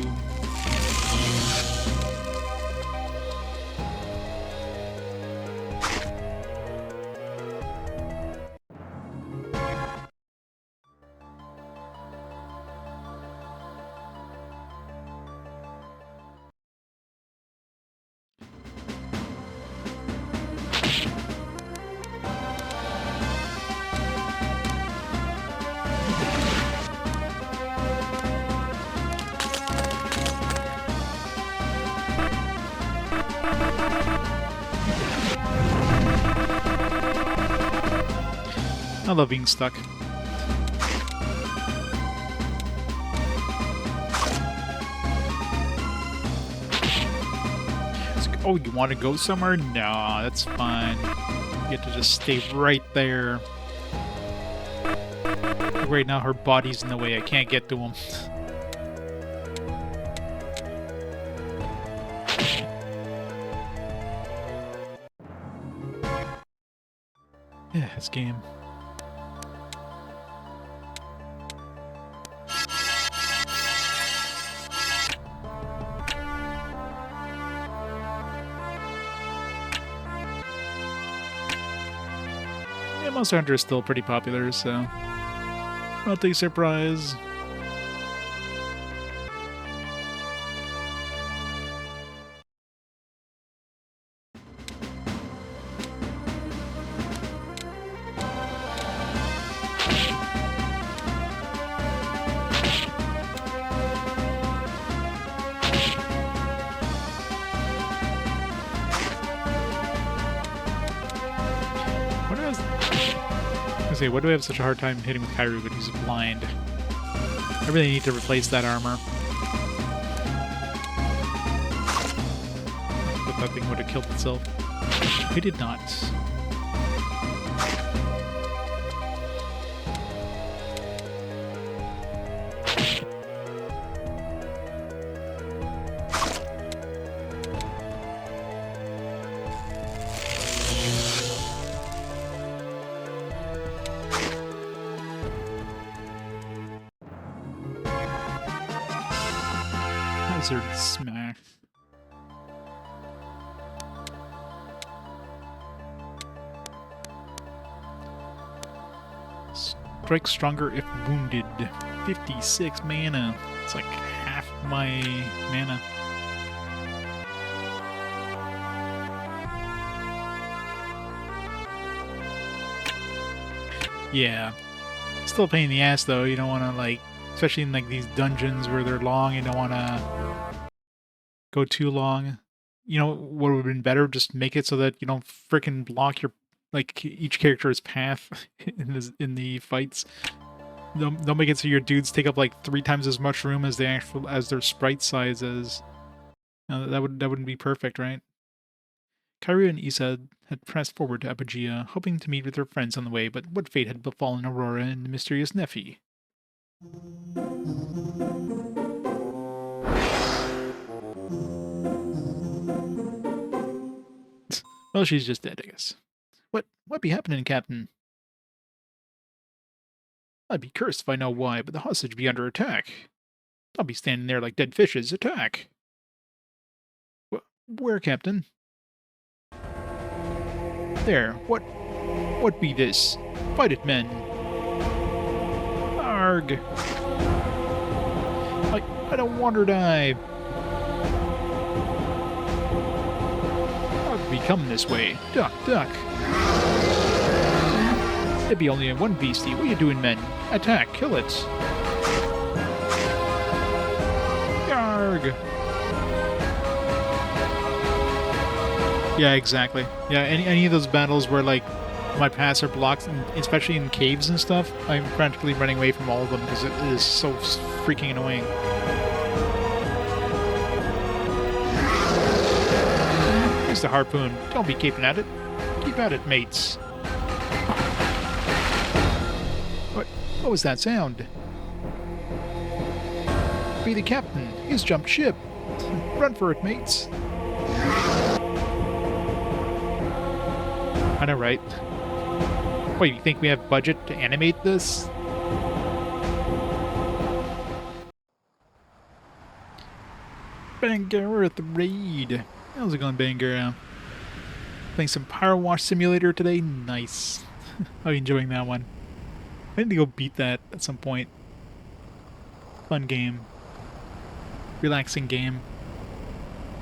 I love being stuck. Oh, you want to go somewhere? No, that's fine. You get to just stay right there. Right now, her body's in the way. I can't get to him. Yeah, this game. Monster Hunter is still pretty popular, so not a surprise. What do I have such a hard time hitting with Kairu, but he's blind? I really need to replace that armor. But that thing would have killed itself. It did not. Hazard smack. Strike stronger if wounded. 56 mana. It's like half my mana. Yeah. Still a pain in the ass though. You don't want to like Especially in like these dungeons where they're long and don't want to go too long. You know what would have been better? Just make it so that you don't freaking block your like each character's path in the fights. Don't make it so your dudes take up like 3 times as much room as their sprite sizes. That wouldn't be perfect, right? Kairu and Isa had pressed forward to Apogea, hoping to meet with their friends on the way, but what fate had befallen Aurora and the mysterious Nephi? Well, she's just dead, I guess. What be happening, Captain? I'd be cursed if I know why, but the hostage be under attack. I'll be standing there like dead fishes. Attack! Where, Captain? There. What be this? Fight it, men. Arg! I don't want her to die. I'll be coming this way. Duck, duck. It be only one beastie. What are you doing, men? Attack, kill it. Yarg! Yeah, exactly. Yeah, any of those battles where, like, my paths are blocked, especially in caves and stuff, I'm practically running away from all of them because it is so freaking annoying. Here's the harpoon. Don't be keeping at it. Keep at it, mates. What was that sound? Be the captain. He's jumped ship. Run for it, mates. I know, right? Wait, you think we have budget to animate this? Bangara at the raid. How's it going, Bangara? Playing some Power Wash Simulator today? Nice. I'm enjoying that one. I need to go beat that at some point. Fun game. Relaxing game.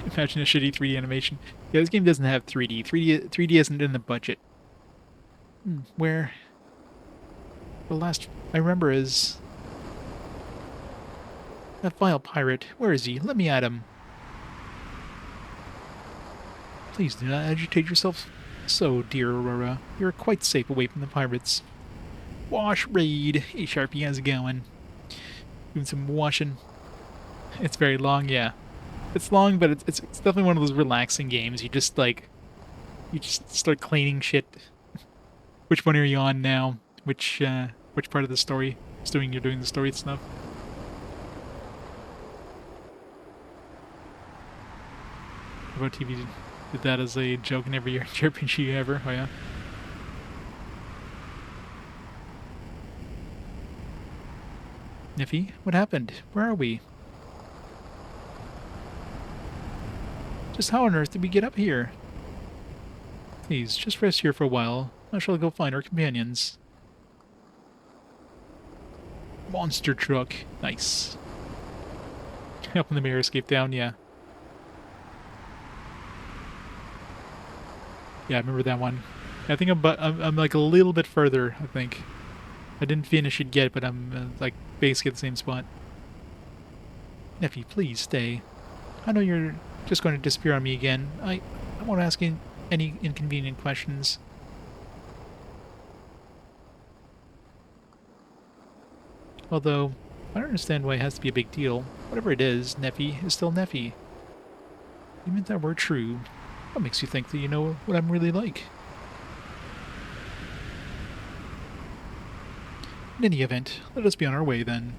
Imagine a shitty 3D animation. Yeah, this game doesn't have 3D. 3D isn't in the budget. Where? The last I remember is... that vile pirate. Where is he? Let me at him. Please do not agitate yourself so, dear Aurora. You're quite safe away from the pirates. Wash raid. Hey, Sharpie, how's it going? Doing some washing. It's very long, yeah. It's long, but it's definitely one of those relaxing games. You just start cleaning shit. Which one are you on now? Which part of the story? You're doing the story stuff. About TV did that as a joke in every JRPG ever. Oh yeah. Niffy, what happened? Where are we? Just how on earth did we get up here? Please, just rest here for a while. I shall go find our companions. Monster truck. Nice. Helping the mayor escape down, yeah. Yeah, I remember that one. I think I'm like a little bit further, I think. I didn't finish it yet, but I'm like basically at the same spot. Neffy, please stay. I know you're just going to disappear on me again. I won't ask any inconvenient questions. Although, I don't understand why it has to be a big deal. Whatever it is, Neffy is still Neffy. Even if that were true, what makes you think that you know what I'm really like? In any event, let us be on our way then.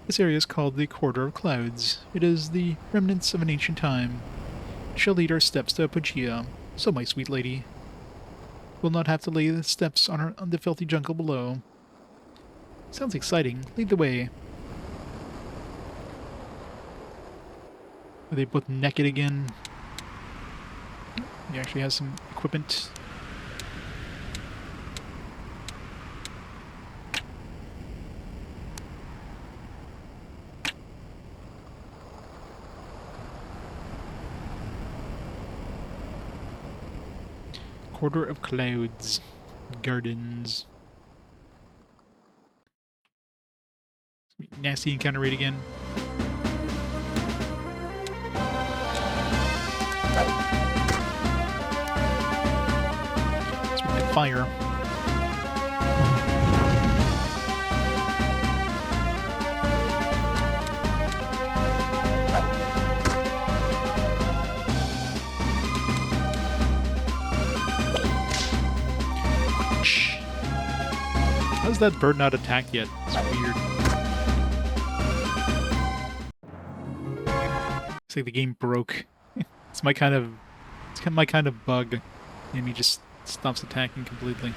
This area is called the Corridor of Clouds. It is the remnants of an ancient time. It shall lead our steps to Apogea. So, my sweet lady, we'll not have to lay the steps on the filthy jungle below. Sounds exciting. Lead the way. Are they both naked again? He actually has some equipment. Corridor of Clouds. Gardens. Nasty encounter rate again. Let's make fire. How's that bird not attacked yet? It's weird. It's like the game broke. It's my kind of bug. And he just stops attacking completely.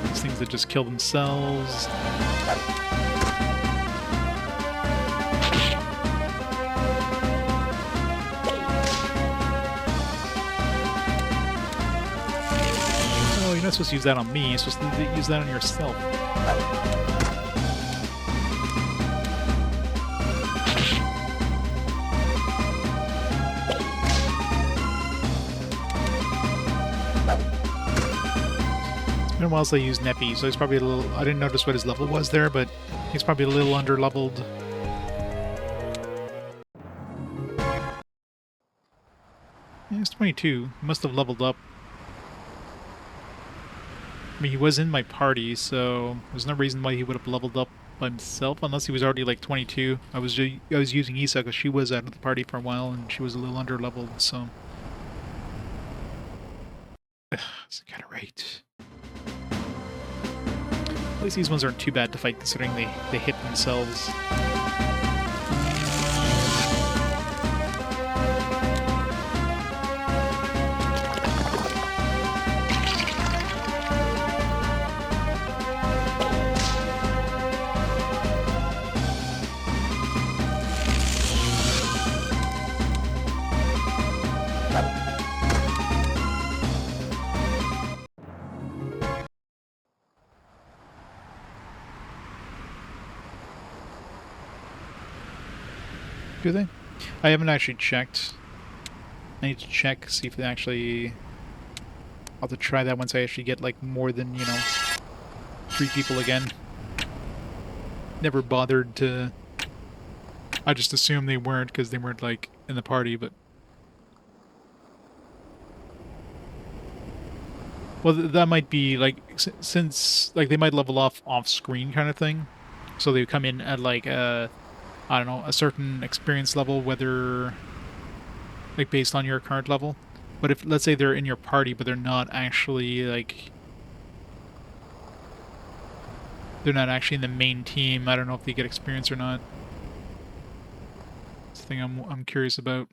These things that just kill themselves. You're not supposed to use that on me, you're supposed to use that on yourself. It's been a while since I used Neppy, so he's probably a little... I didn't notice what his level was there, but he's probably a little under-leveled. Yeah, he's 22. He must have leveled up. I mean, he was in my party, so there's no reason why he would have leveled up by himself, unless he was already like 22. I was using Isa because she was out of the party for a while, and she was a little under-leveled, so... It's kind of right. At least these ones aren't too bad to fight, considering they hit themselves. Do they? I haven't actually checked. I need to check, see if they actually... I'll have to try that once I actually get, like, more than, 3 people again. Never bothered to... I just assumed they weren't, because they weren't, like, in the party, but... Well, that might be, like, since, like, they might level off-screen kind of thing. So they come in at, like, I don't know, a certain experience level, whether, like, based on your current level. But if, let's say they're in your party, but they're not actually, like, they're not actually in the main team, I don't know if they get experience or not. It's the thing I'm curious about.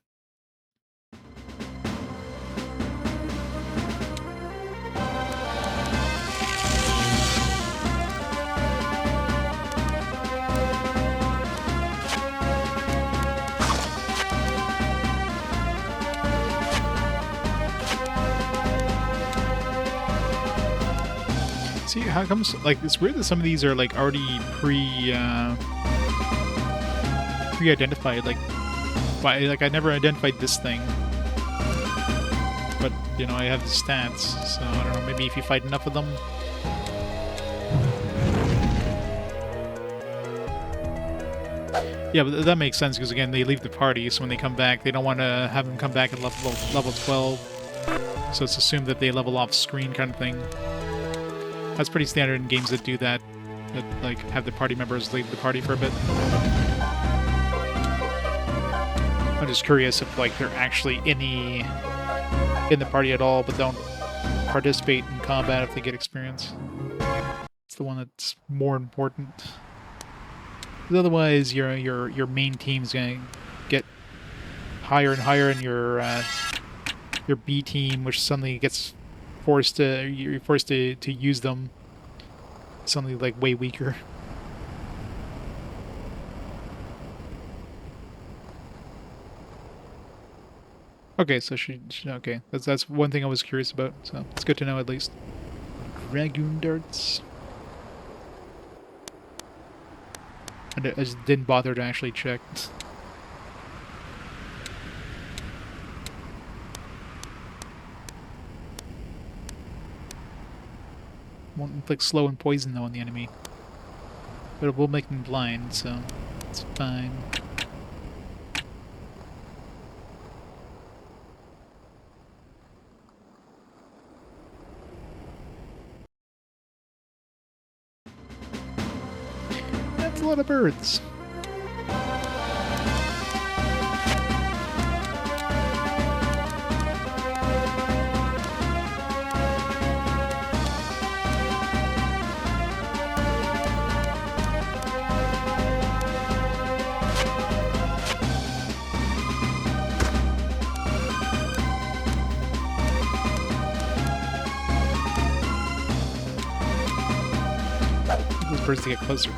See, how comes, like, it's weird that some of these are, like, already pre-identified, like, I never identified this thing. But, I have the stats, so I don't know, maybe if you fight enough of them. Yeah, but that makes sense, because again, they leave the party, so when they come back, they don't want to have them come back at level 12. So it's assumed that they level off screen kind of thing. That's pretty standard in games that do that, like, have the party members leave the party for a bit. I'm just curious if, like, they're actually in the party at all, but don't participate in combat if they get experience. It's the one that's more important. Because otherwise, your main team's gonna get higher and higher, and your B team, which suddenly gets you're forced to use them, suddenly, like, way weaker. Okay, so okay, that's one thing I was curious about, so it's good to know at least. Dragoon darts. I just didn't bother to actually check. won't inflict slow and poison, though, on the enemy. But it will make them blind, so it's fine. That's a lot of birds. Birds to get closer.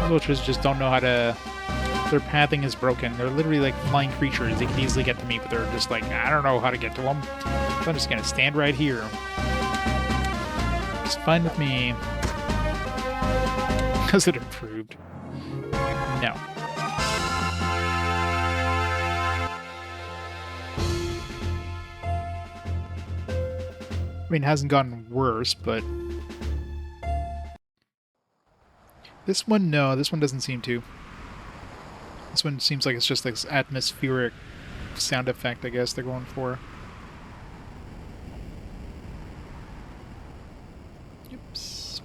Vultures just don't know how to... Their pathing is broken. They're literally like flying creatures. They can easily get to me, but they're just like, I don't know how to get to them. So I'm just gonna stand right here. It's fine with me. Because it improved. No. I mean, it hasn't gotten worse, but... This one, no. This one doesn't seem to. This one seems like it's just like this atmospheric sound effect, I guess, they're going for. Oops.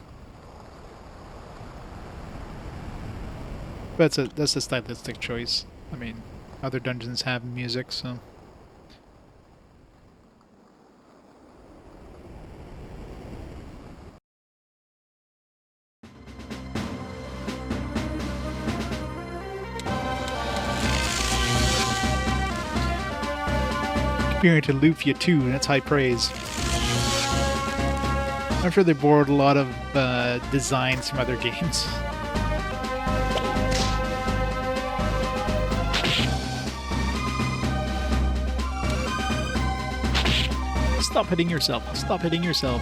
But that's a stylistic choice. I mean, other dungeons have music, so... Comparing to Lufia 2, and that's high praise. I'm sure they borrowed a lot of designs from other games. Stop hitting yourself. Stop hitting yourself.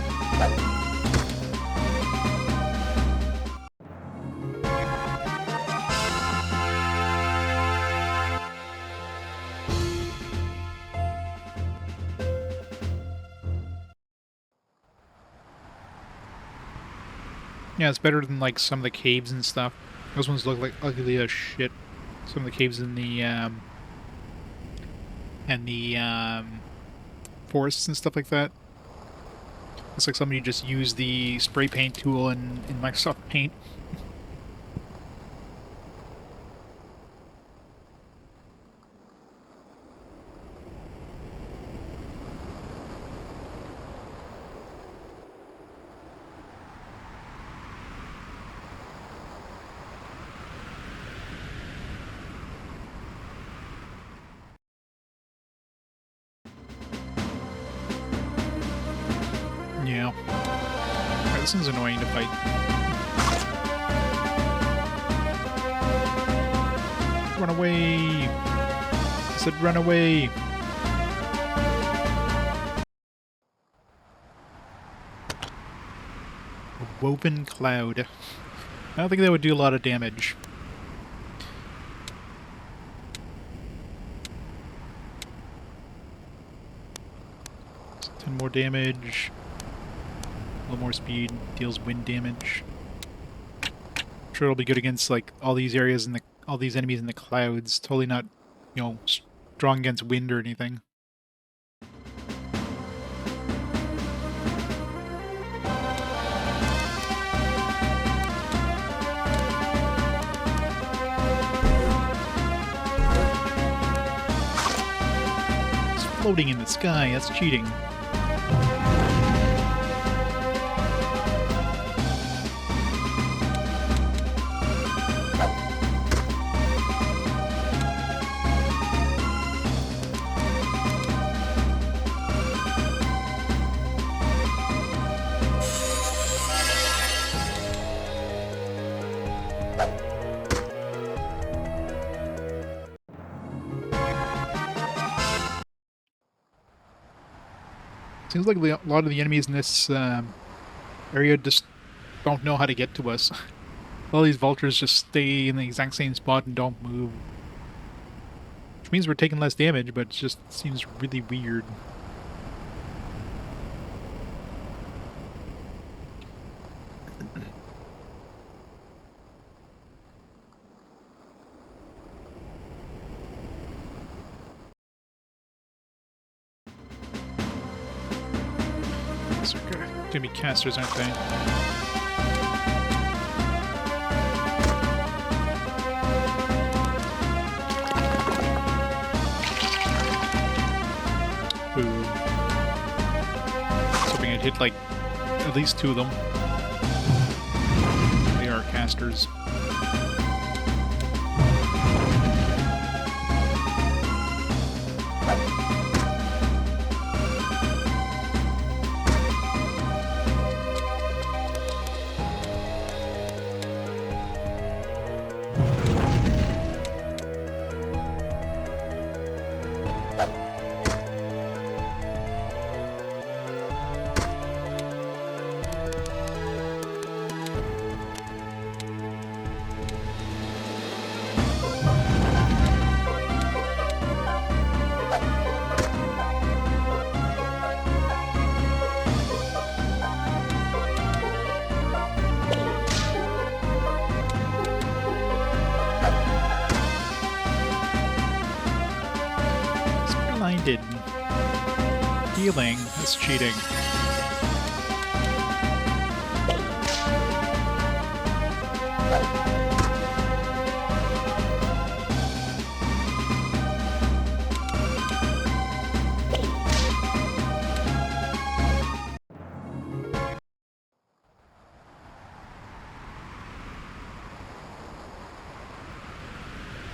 Yeah, it's better than like some of the caves and stuff. Those ones look like ugly as shit. Some of the caves in the forests and stuff like that. Looks like somebody just used the spray paint tool in Microsoft Paint. Yeah. Right, this one's annoying to fight. Run away! I said run away! A woven cloud. I don't think that would do a lot of damage. So 10 more damage. A little more speed, deals wind damage. I'm sure it'll be good against like all these areas and all these enemies in the clouds. Totally not, you know, strong against wind or anything. It's floating in the sky. That's cheating. Seems like a lot of the enemies in this area just don't know how to get to us. All these vultures just stay in the exact same spot and don't move. Which means we're taking less damage, but it just seems really weird. These are gonna be casters, aren't they? Ooh. Hoping I'd hit like at least 2 of them. They are casters. Blinded. Healing is cheating.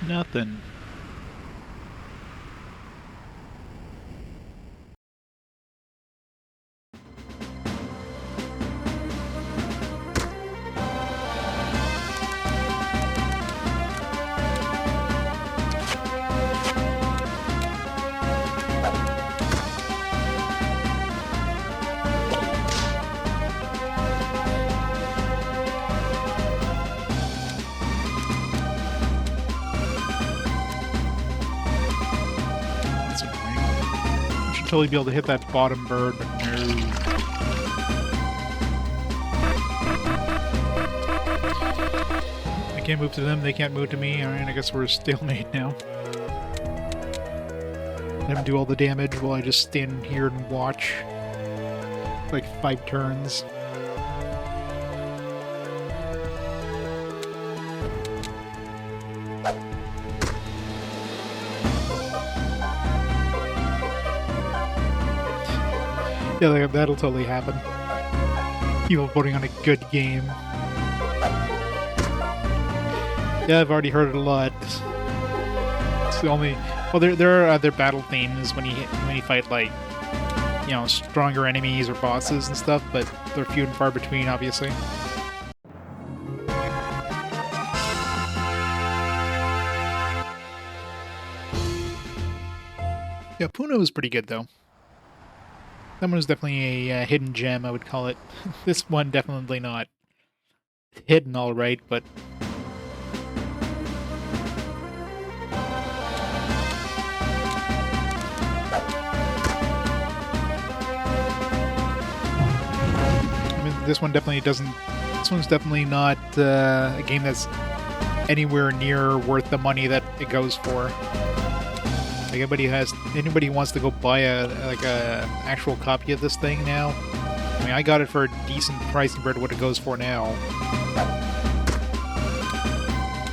Nothing. Totally be able to hit that bottom bird, but no. I can't move to them, they can't move to me. Alright, I guess we're a stalemate now. Let them do all the damage while I just stand here and watch. Like 5 turns. Yeah, that'll totally happen. People voting on a good game. Yeah, I've already heard it a lot. It's the only... Well, there are other battle themes when you fight, like, you know, stronger enemies or bosses and stuff, but they're few and far between, obviously. Yeah, Puno is pretty good, though. That one was definitely a hidden gem, I would call it. This one definitely not hidden all right, but... I mean, this one definitely doesn't... This one's definitely not a game that's anywhere near worth the money that it goes for. Like anybody who wants to go buy a actual copy of this thing now. I mean, I got it for a decent price compared to what it goes for now.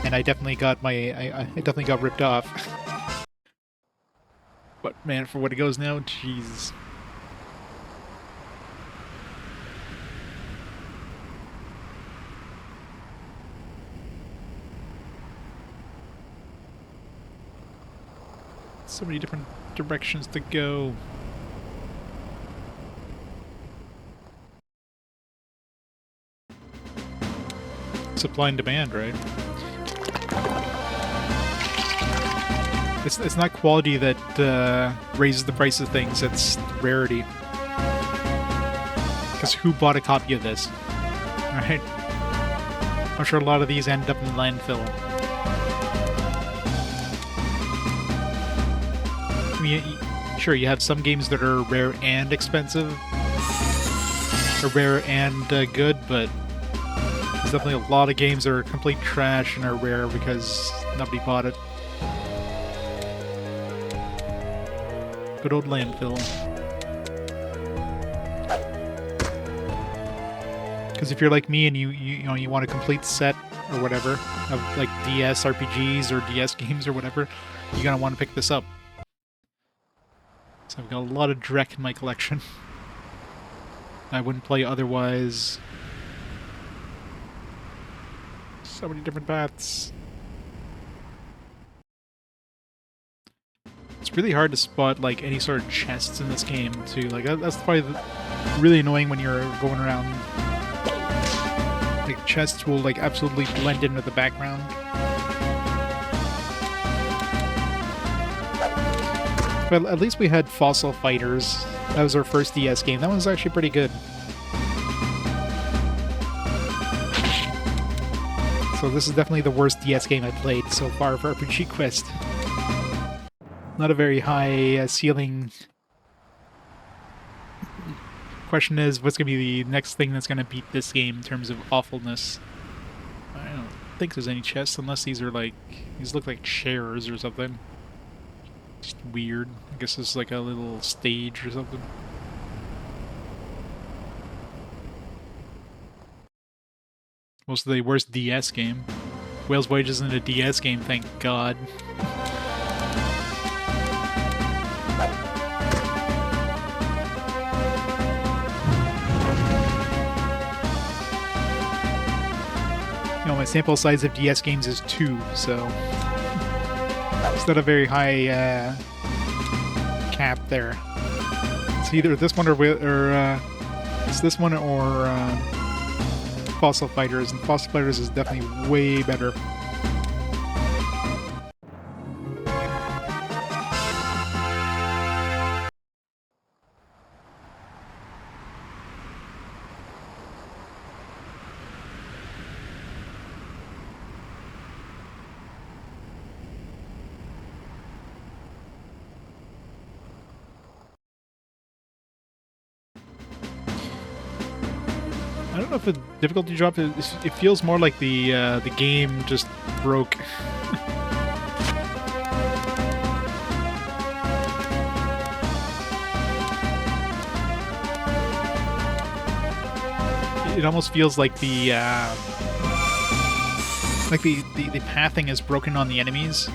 And I definitely got I definitely got ripped off. But man, for what it goes now, jeez. So many different directions to go. Supply and demand, right? It's not quality that raises the price of things, it's rarity. Because who bought a copy of this? Alright? I'm sure a lot of these end up in the landfill. I mean, sure, you have some games that are rare and expensive, or rare and good, but there's definitely a lot of games that are complete trash and are rare because nobody bought it. Good old landfill. Because if you're like me and you know you want a complete set or whatever of like DS RPGs or DS games or whatever, you're gonna want to pick this up. So I've got a lot of Drek in my collection. I wouldn't play otherwise. So many different paths. It's really hard to spot like any sort of chests in this game too. Like that's probably really annoying when you're going around. Like chests will like absolutely blend in with the background. But at least we had Fossil Fighters. That was our first DS game. That one was actually pretty good. So this is definitely the worst DS game I played so far for RPG Quest. Not a very high ceiling. Question is, what's going to be the next thing that's going to beat this game in terms of awfulness? I don't think there's any chests, unless these are like... These look like chairs or something. Just weird. I guess it's like a little stage or something. Most of the worst DS game. Whale's Voyage isn't a DS game, thank God. You know, my sample size of DS games is 2, so... It's not a very high cap there. It's either this one or it's this one or Fossil Fighters, and Fossil Fighters is definitely way better. I don't know if the difficulty drop is, it feels more like the game just broke. It almost feels like the pathing is broken on the enemies.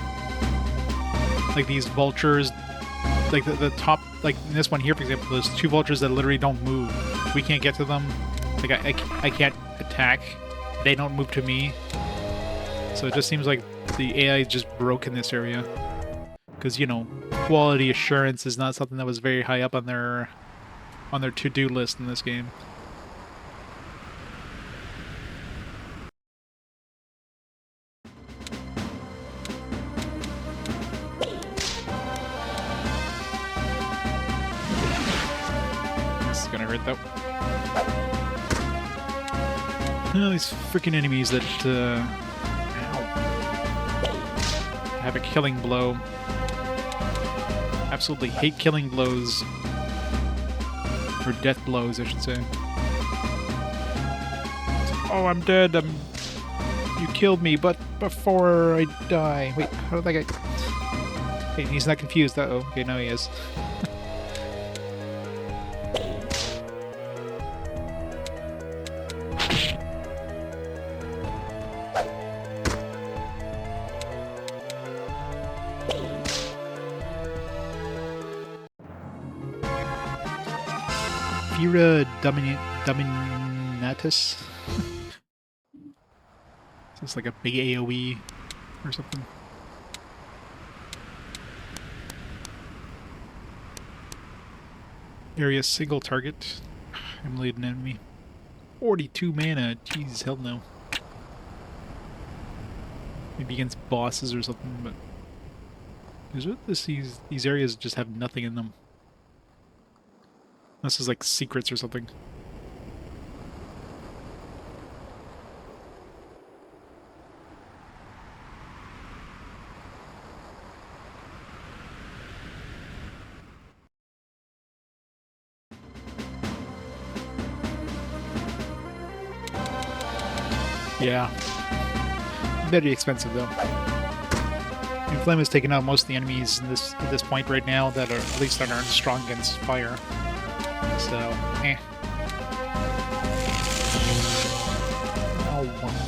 Like these vultures, like the top, like in this one here, for example, there's 2 vultures that literally don't move. We can't get to them. Like, I can't attack. They don't move to me. So it just seems like the AI just broke in this area. Because, you know, quality assurance is not something that was very high up on their to-do list in this game. This is gonna hurt though. Oh, these freaking enemies that have a killing blow. Absolutely hate killing blows. Or death blows, I should say. Oh, I'm dead. You killed me, but before I die. Wait, how did that get... Okay, he's not confused. Uh-oh. Okay, now he is. Fira Dominatus. Is this like a big AoE or something? Area single target. Emulate an enemy. 42 mana. Jeez, hell no. Maybe against bosses or something, but these areas just have nothing in them. This is like secrets or something. Yeah. Very expensive, though. Flame has taken out most of the enemies in at this point right now that are at least that aren't strong against fire. So, eh. Oh.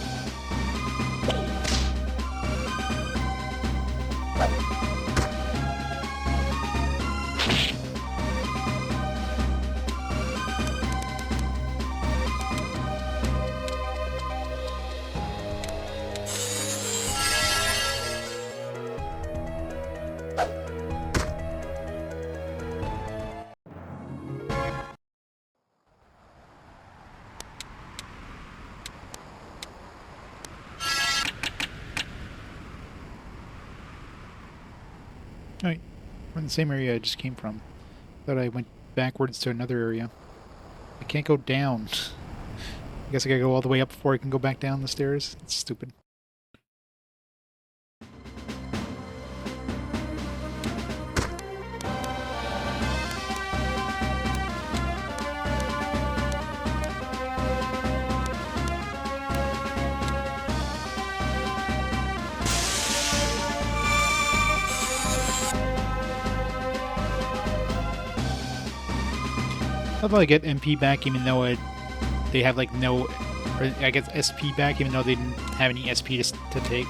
Alright, we're in the same area I just came from. Thought I went backwards to another area. I can't go down. I guess I gotta go all the way up before I can go back down the stairs. It's stupid. How about I get MP back even though they have like no... Or I get SP back even though they didn't have any SP to take.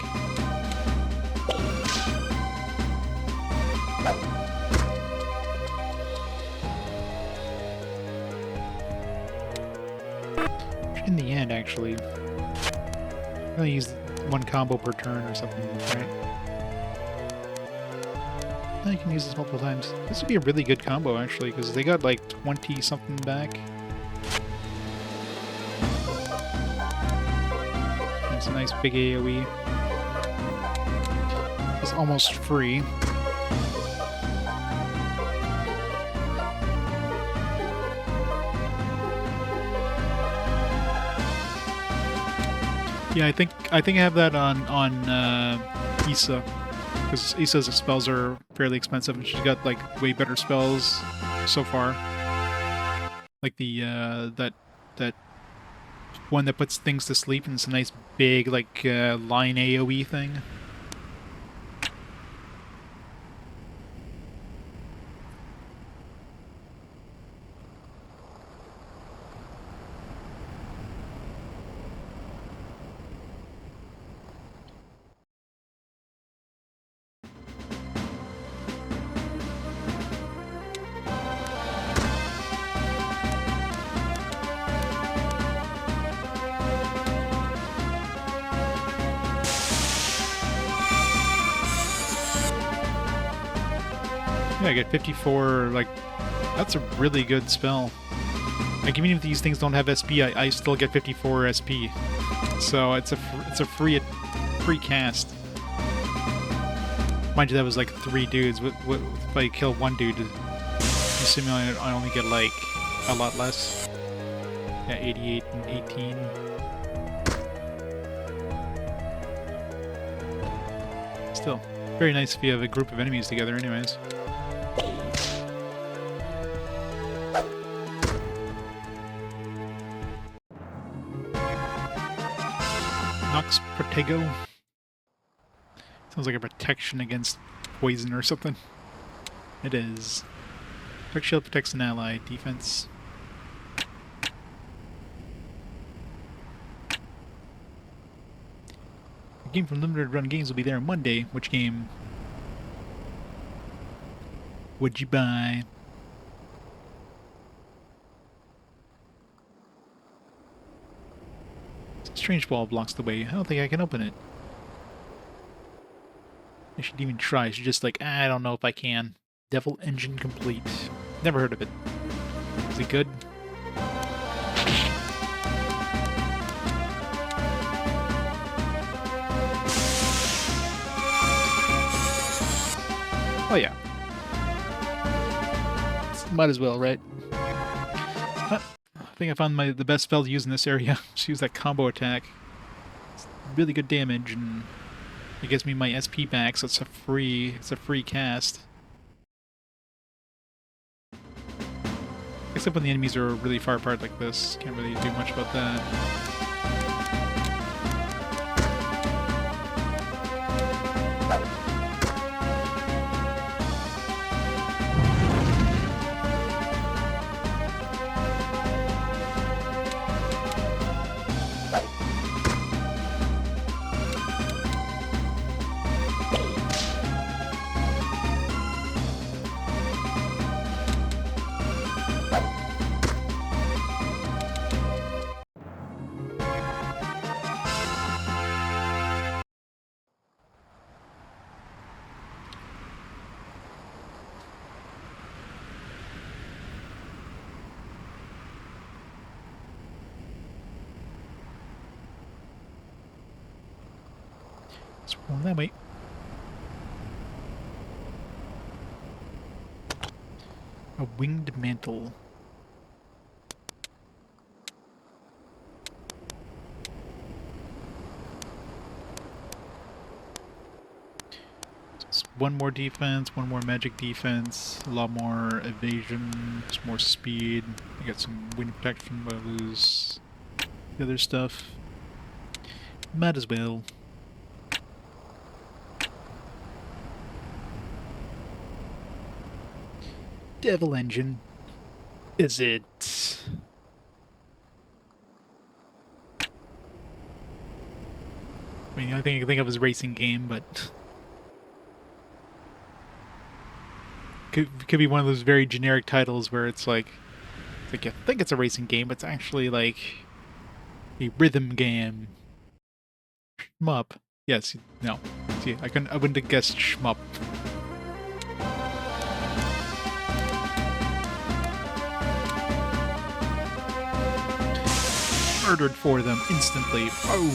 In the end, actually. I'm gonna use one combo per turn or something, right? I can use this multiple times. This would be a really good combo, actually, because they got like 20-something back. It's a nice big AoE. It's almost free. Yeah, I think I have that on Issa. Because Issa's spells are fairly expensive, and she's got like way better spells so far. Like the that one that puts things to sleep, and it's a nice big like line AoE thing. Yeah, I get 54, like, that's a really good spell. Like, even if these things don't have SP, I still get 54 SP. So it's a free cast. Mind you, that was like 3 dudes. If I kill one dude, assuming I only get like a lot less. Yeah, 88 and 18. Still, very nice if you have a group of enemies together anyways. Nox Protego. Sounds like a protection against poison or something. It is. Dark Shield protects an ally. Defense. A game from Limited Run Games will be there on Monday. Which game would you buy? Strange wall blocks the way. I don't think I can open it. I should even try. I should just like, I don't know if I can. Devil Engine Complete. Never heard of it. Is it good? Oh yeah. Might as well, right? I think I found the best spell to use in this area. Just use that combo attack. It's really good damage, and it gives me my SP back, so it's a free cast. Except when the enemies are really far apart like this. Can't really do much about that. Let's roll that way. A winged mantle. Just one more defense, one more magic defense, a lot more evasion, just more speed. I got some wind protection, but I lose the other stuff. Might as well. Devil Engine. Is it? I mean, the only thing I can think of is a racing game, but could be one of those very generic titles where it's like you think it's a racing game, but it's actually like a rhythm game. Shmup. Yes. No. See, I wouldn't have guessed shmup. Murdered for them instantly. Boom.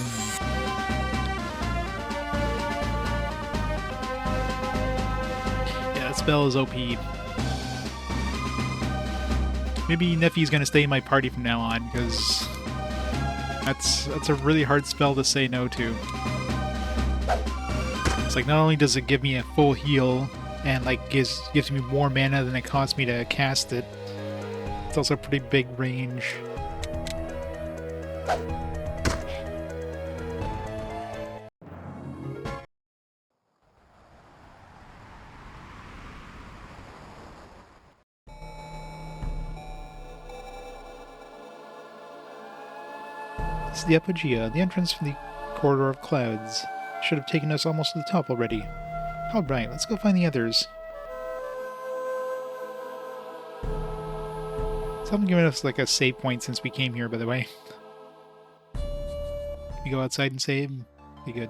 Yeah, that spell is OP. Maybe Neffy's gonna stay in my party from now on, because that's a really hard spell to say no to. It's like, not only does it give me a full heal and like gives me more mana than it costs me to cast it, it's also a pretty big range. This is the Apogea, the entrance from the Corridor of Clouds. Should have taken us almost to the top already. Alright, let's go find the others. Someone giving us like a save point since we came here, by the way. We go outside and save? Be good.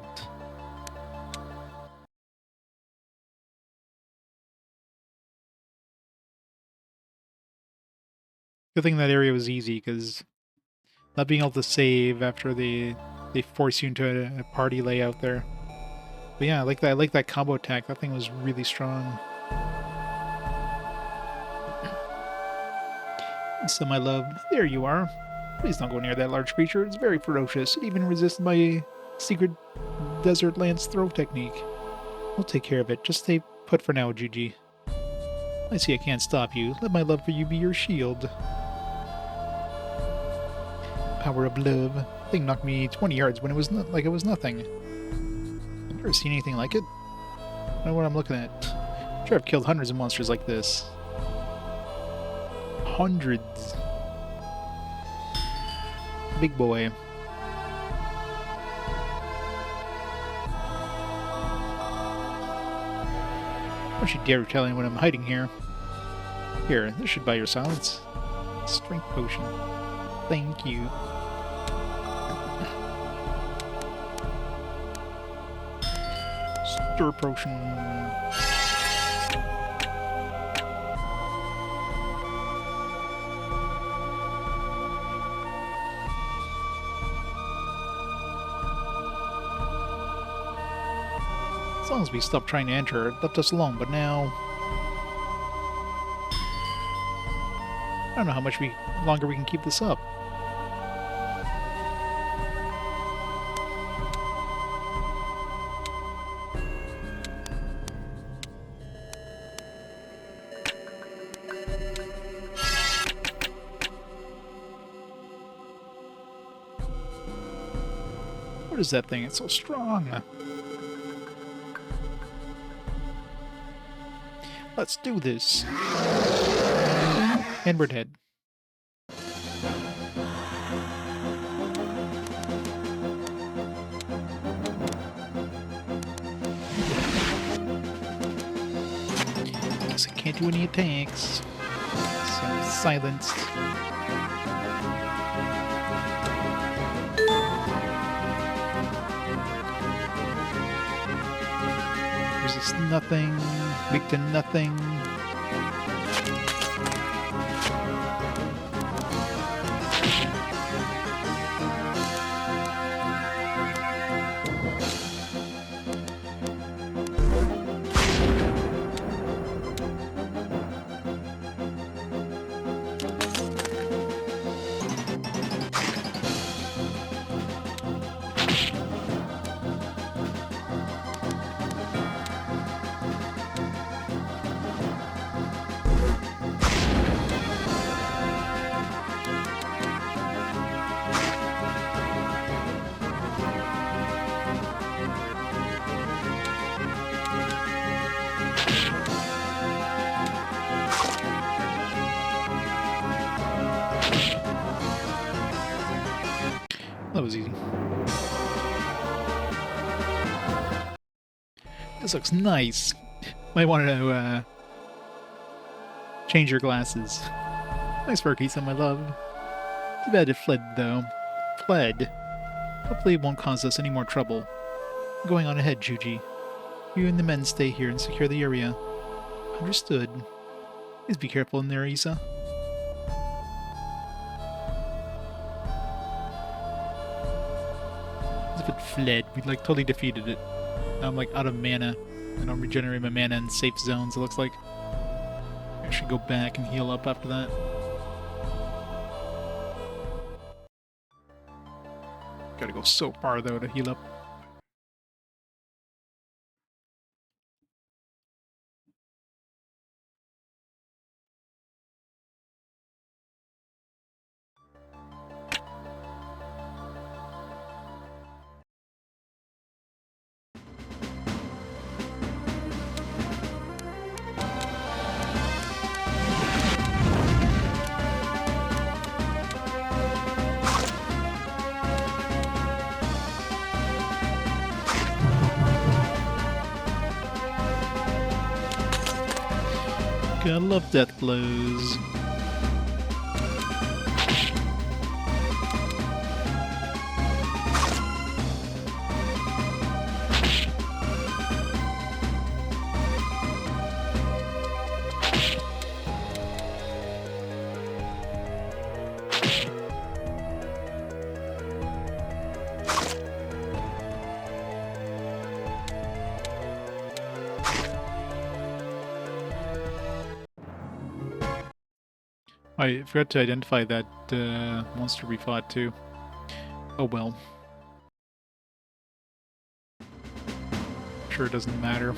Good thing that area was easy, because not being able to save after they force you into a party layout there. But yeah, I like that combo attack. That thing was really strong. So my love, there you are. Please don't go near that large creature. It's very ferocious. It even resists my secret desert lance throw technique. We'll take care of it. Just stay put for now, Gigi. I see I can't stop you. Let my love for you be your shield. Power of love. Thing knocked me 20 yards when it was like it was nothing. I've never seen anything like it. I don't know what I'm looking at. I'm sure I've killed hundreds of monsters like this. Hundreds. Big boy. Don't you dare tell anyone I'm hiding here. Here, this should buy your silence. Strength potion. Thank you. Stir potion. As long as we stopped trying to enter, it left us alone, but now I don't know how much longer we can keep this up. What is that thing? It's so strong. Let's do this. Inward head. Guess I can't do any attacks. So I'm silenced. Resist nothing. Weak to nothing. That was easy. This looks nice. Might want to change your glasses. Nice work, Isa, my love. Too bad it fled, though. Fled. Hopefully it won't cause us any more trouble. I'm going on ahead, Juji. You and the men stay here and secure the area. Understood. Please be careful in there, Isa. As if it fled, we like totally defeated it. Now I'm like out of mana. I don't regenerate my mana in safe zones, it looks like. I should go back and heal up after that. Gotta go so far though to heal up. I love death blows. I forgot to identify that monster we fought too. Oh well. Sure, it doesn't matter.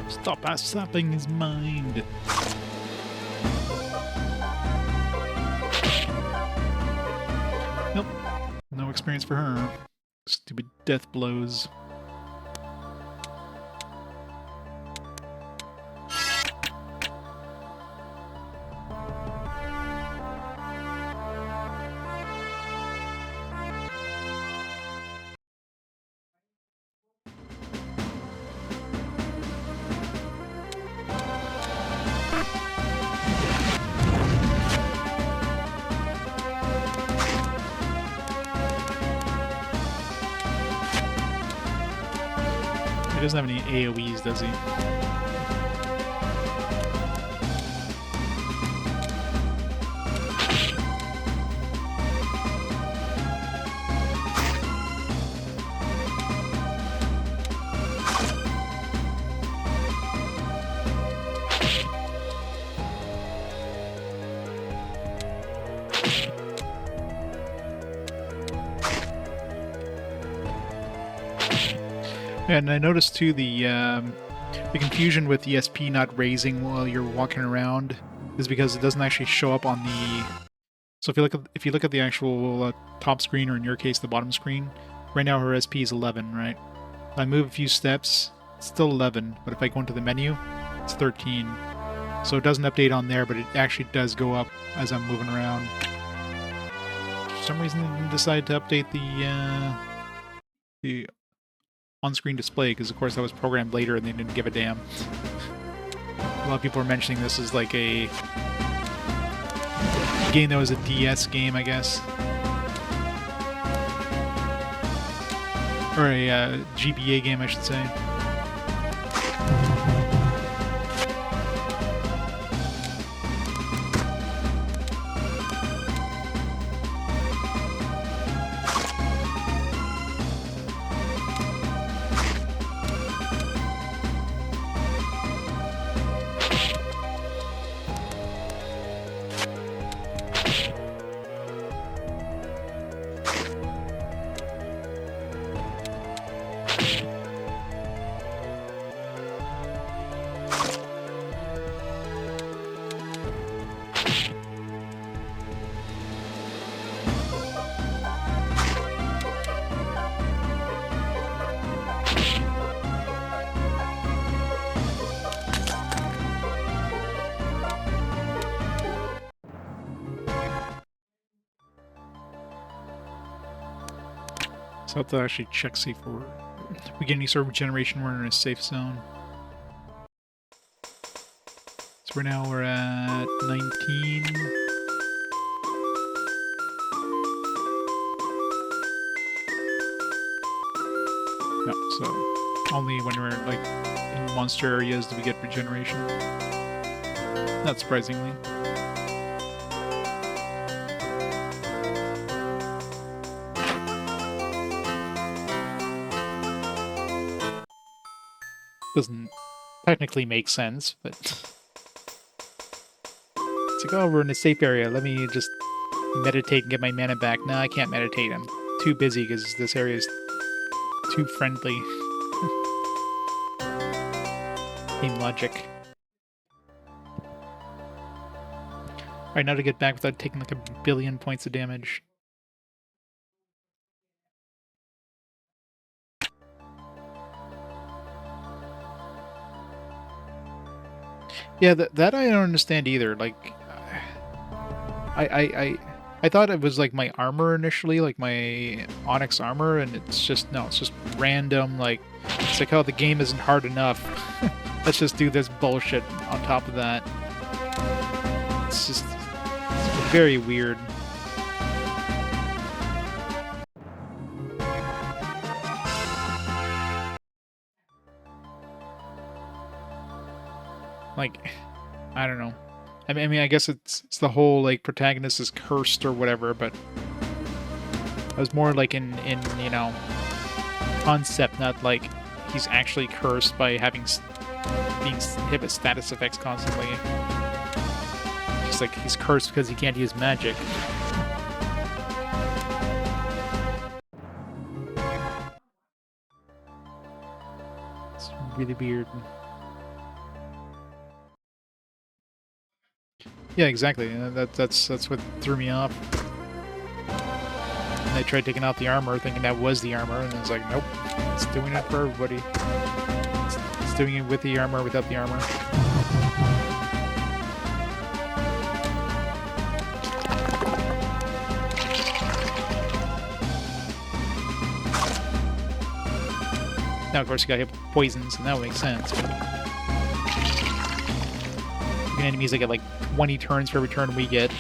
Stop sapping his mind. Nope. No experience for her. Stupid death blows. He doesn't have any AoEs, does he? And I noticed too the confusion with ESP not raising while you're walking around is because it doesn't actually show up on the. So if you look at the actual top screen, or in your case the bottom screen, right now her SP is 11, right? If I move a few steps, it's still 11, but if I go into the menu, it's 13. So it doesn't update on there, but it actually does go up as I'm moving around. For some reason, they didn't decide to update the on-screen display, because of course that was programmed later and they didn't give a damn. A lot of people are mentioning this as like a game that was a DS game, I guess. Or a GBA game, I should say. So I have to actually check see for if we get any sort of regeneration, we're in a safe zone. So right now we're at 19. No, so only when we're like in monster areas do we get regeneration. Not surprisingly. Doesn't technically make sense, but it's like, oh, we're in a safe area. Let me just meditate and get my mana back. No, I can't meditate. I'm too busy because this area is too friendly. Game logic. Alright, now to get back without taking like 1 billion points of damage. Yeah, that I don't understand either. Like, I thought it was like my armor initially, like my Onyx armor, and it's just, no, it's just random, like, it's like, oh, the game isn't hard enough. Let's just do this bullshit on top of that. It's just, it's very weird. Like, I don't know. I mean, I guess it's the whole, like, protagonist is cursed or whatever, but I was more like in you know, concept, not like he's actually cursed by being hit with status effects constantly. Just like he's cursed because he can't use magic. It's really weird. Yeah, exactly. That's what threw me off. And I tried taking out the armor, thinking that was the armor, and it's like, nope, it's doing it for everybody. It's doing it with the armor, without the armor. Now, of course, you got hit with poisons, and that would make sense. Enemies that get like 20 turns for every turn we get.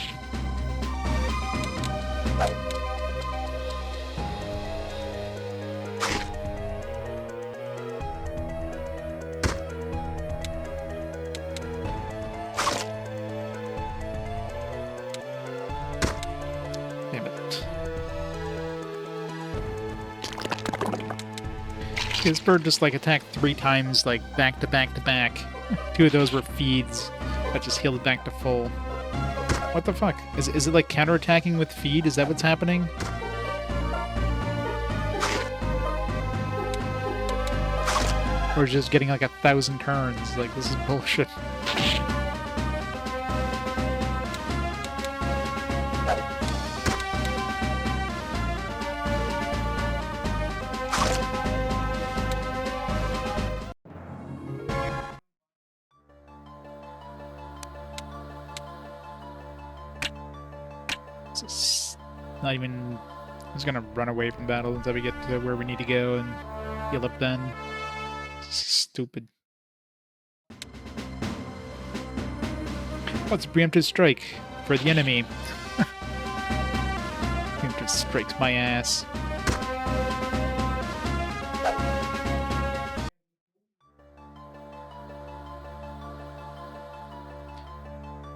Damn it. This bird just like attacked 3 times, like back to back to back. 2 of those were feeds. That just healed it back to full. What the fuck? Is it like counterattacking with feed? Is that what's happening? Or just getting like 1,000 turns? Like, this is bullshit. It's not even... I'm just gonna run away from battle until we get to where we need to go and heal up then. Stupid. What's preemptive strike for the enemy? Preemptive strikes my ass.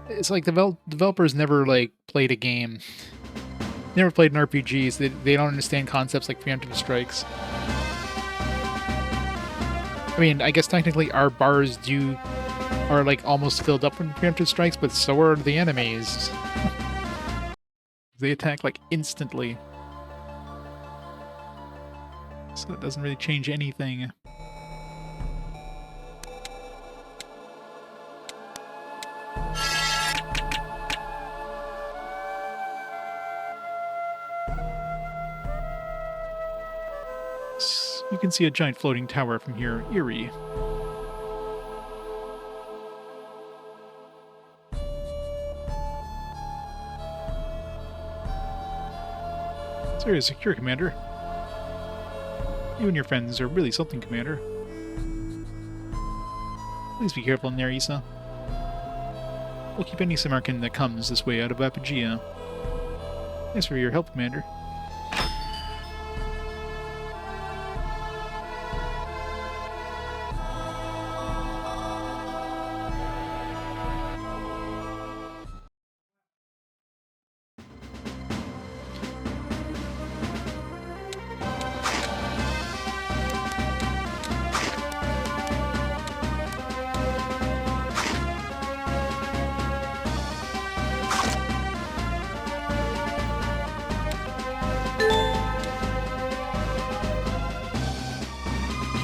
It's like developers never like played a game. Never played an RPGs. They don't understand concepts like preemptive strikes. I mean, I guess technically our bars are like almost filled up with preemptive strikes, but so are the enemies. They attack like instantly. So it doesn't really change anything. You can see a giant floating tower from here, eerie. This area is secure, Commander. You and your friends are really something, Commander. Please be careful in there, Issa. We'll keep any Samarkand that comes this way out of Apogea. Thanks for your help, Commander.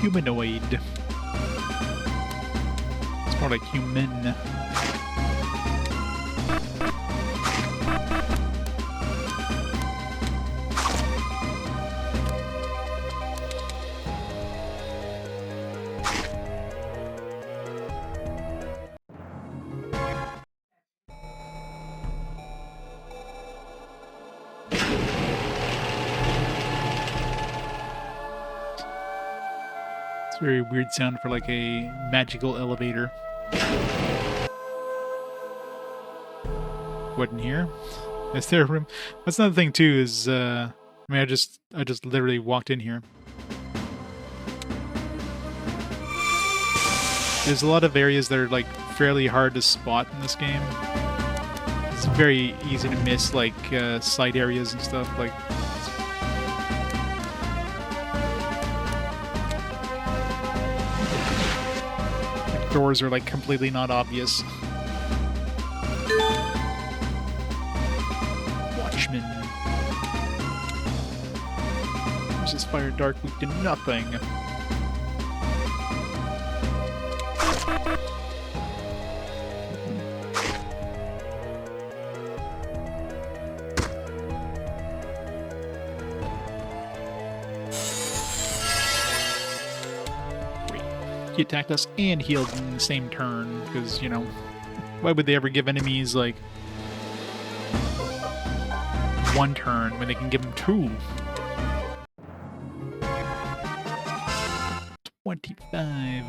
Humanoid. It's more like human. It's a very weird sound for like a magical elevator. What in here? Is there a room? That's another thing too. Is I mean, I just literally walked in here. There's a lot of areas that are like fairly hard to spot in this game. It's very easy to miss like side areas and stuff like. Doors are like completely not obvious. Watchmen. There's this fire dark weak to nothing. He attacked us and healed in the same turn, because, you know, why would they ever give enemies, like, one turn when they can give them two? 25.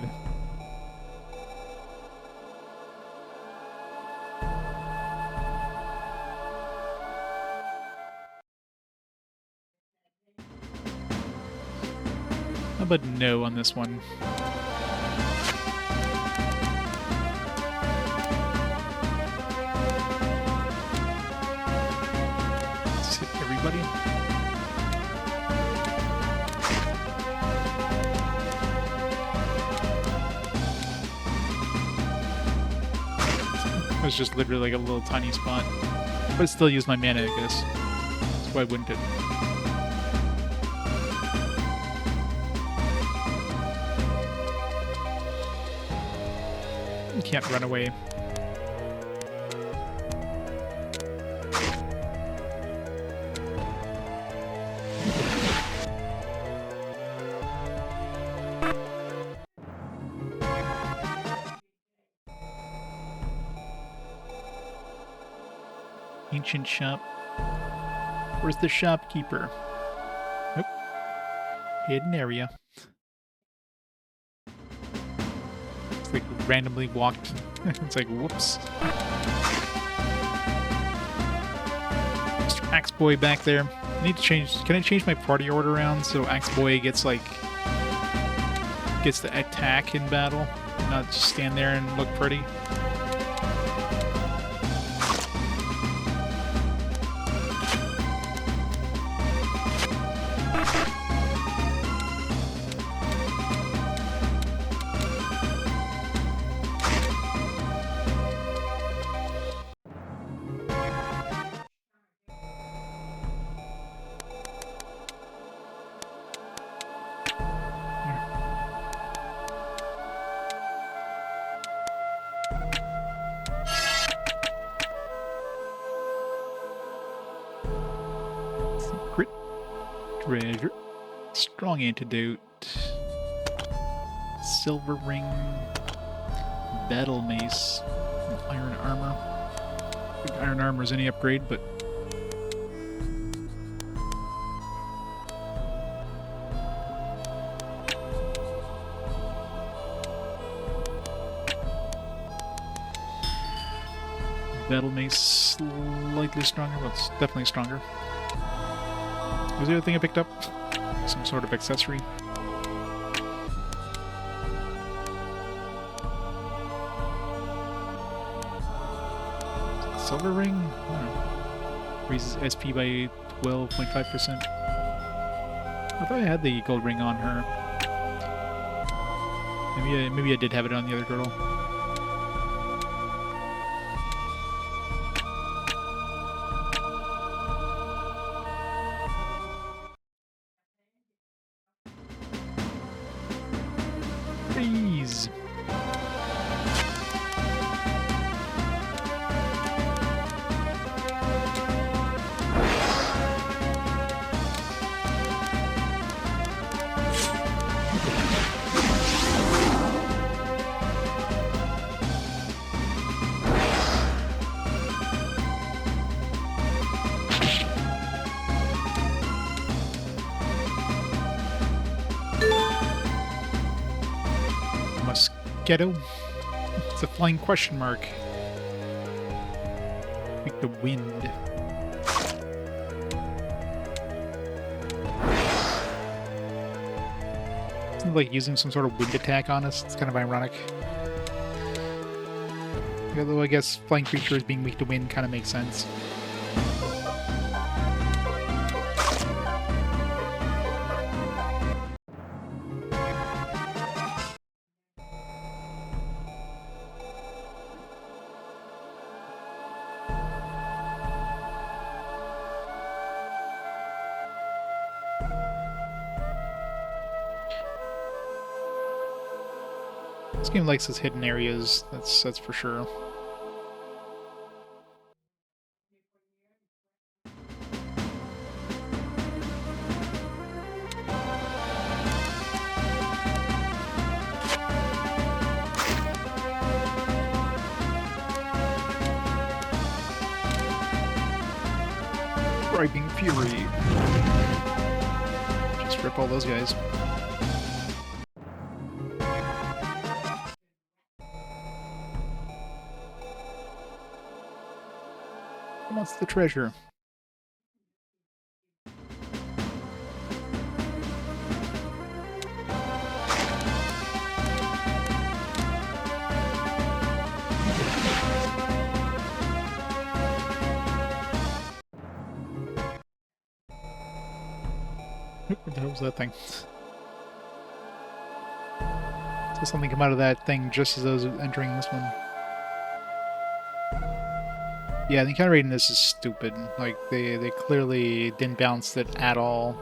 How about no on this one? Everybody. It was just literally like a little tiny spot. But it still used my mana, I guess. So why wouldn't it? You can't run away. Ancient shop. Where's the shopkeeper? Nope. Hidden area. It's like randomly walked. It's like, whoops. Mr. Axe Boy back there. I need to change. Can I change my party order around so Axe Boy gets the attack in battle, and not just stand there and look pretty? Secret treasure. Strong antidote. Silver ring. Battle mace. And iron armor. I think iron armor is any upgrade, but battle mace slightly stronger, but it's definitely stronger. What was the other thing I picked up? Some sort of accessory. Silver ring? I don't know. Raises SP by 12.5%. I thought I had the gold ring on her. Maybe I did have it on the other girl. Freeze! Ghetto. It's a flying question mark. Like the wind. Isn't it like using some sort of wind attack on us? It's kind of ironic. Although I guess flying creatures being weak to wind kind of makes sense. This game likes its hidden areas, that's for sure. Bribing Fury. Just rip all those guys. What's the treasure? What the hell was that thing? So something come out of that thing just as I was entering this one. Yeah, the encounter rating this is stupid. Like, they clearly didn't balance it at all.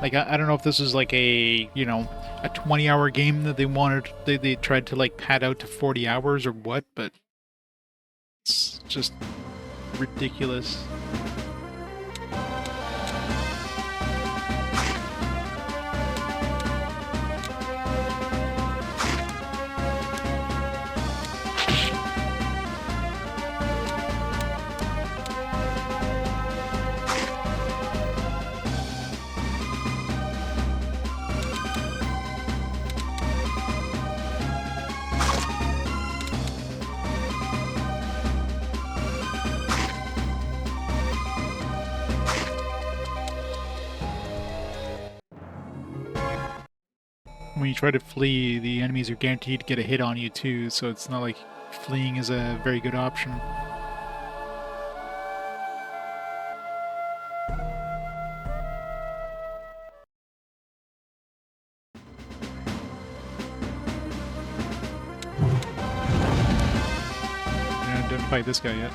Like, I don't know if this is like a, you know, a 20-hour game that they tried to, like, pad out to 40 hours or what, but it's just ridiculous. when you try to flee, the enemies are guaranteed to get a hit on you too, so it's not like fleeing is a very good option. I haven't identified this guy yet.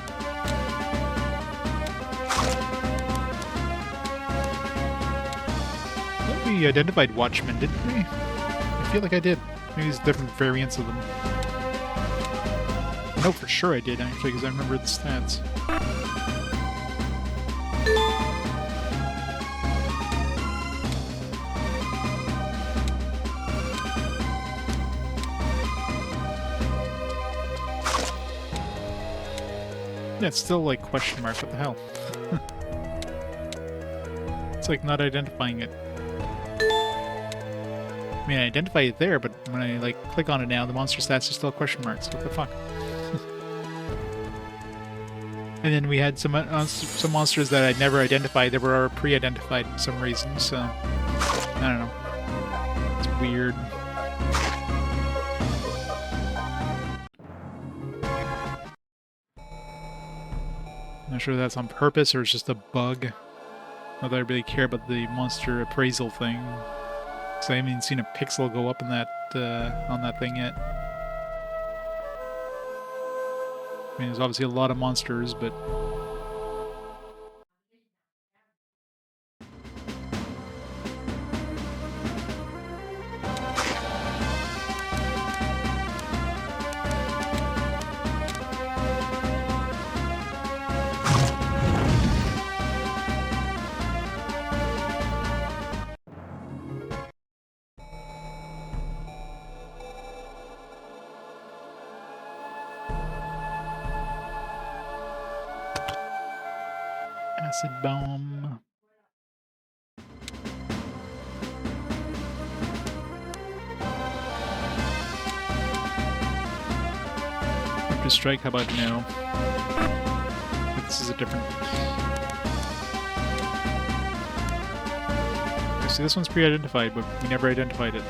I thought we identified Watchmen, didn't we? I feel like I did. Maybe there's different variants of them. I know for sure I did, actually, because I remember the stats. Yeah, it's still like question mark, what the hell? It's like not identifying it. I mean, I identify it there, but when I like click on it now, the monster stats are still question marks. What the fuck? And then we had some monsters that I'd never identified that were pre-identified for some reason, so I don't know. It's weird. Not sure if that's on purpose or it's just a bug. Not that I really care about the monster appraisal thing, because I haven't even seen a pixel go up in that on that thing yet. I mean, there's obviously a lot of monsters, but acid bomb. After strike, how about no? This is a different. See, this one's pre-identified, but we never identified it.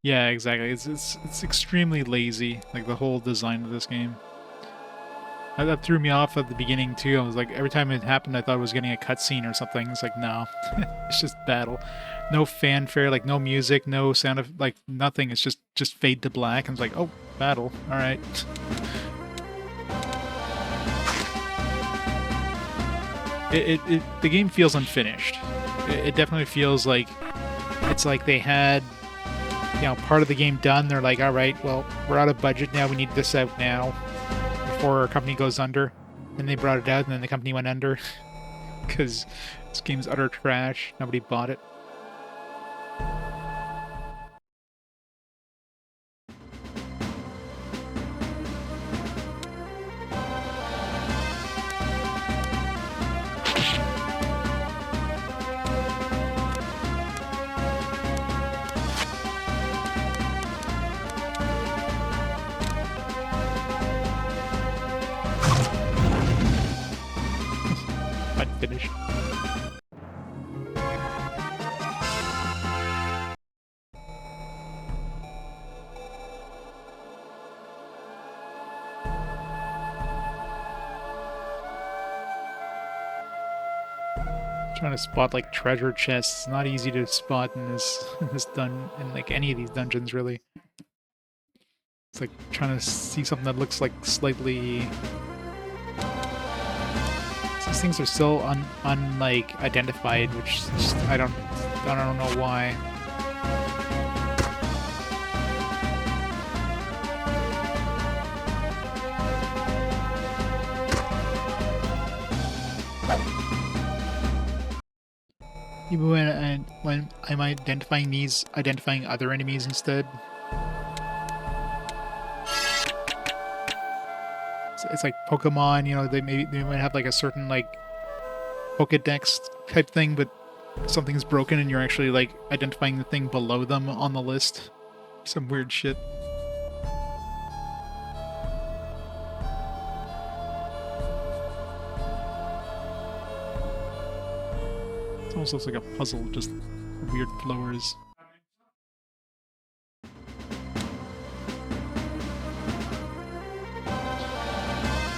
Yeah, exactly. It's extremely lazy, like the whole design of this game. That threw me off at the beginning too. I was like, every time it happened, I thought I was getting a cutscene or something. It's like, no, it's just battle. No fanfare, like no music, no sound of like nothing. It's just fade to black, and it's like, oh, battle. All right. The game feels unfinished. It definitely feels like it's like they had, you know, part of the game done. They're like, all right, well, we're out of budget now. We need this out now before our company goes under. And they brought it out, and then the company went under because this game's utter trash. Nobody bought it. Unfinished. Trying to spot like treasure chests. It's not easy to spot in this in like any of these dungeons really. It's like trying to see something that looks like slightly. These things are still like identified, which just, I don't know why. Even when I'm identifying these, identifying other enemies instead. It's like Pokemon, you know, they might have like a certain like Pokedex type thing, but something's broken and you're actually like identifying the thing below them on the list. Some weird shit. almost looks like a puzzle, just weird flowers.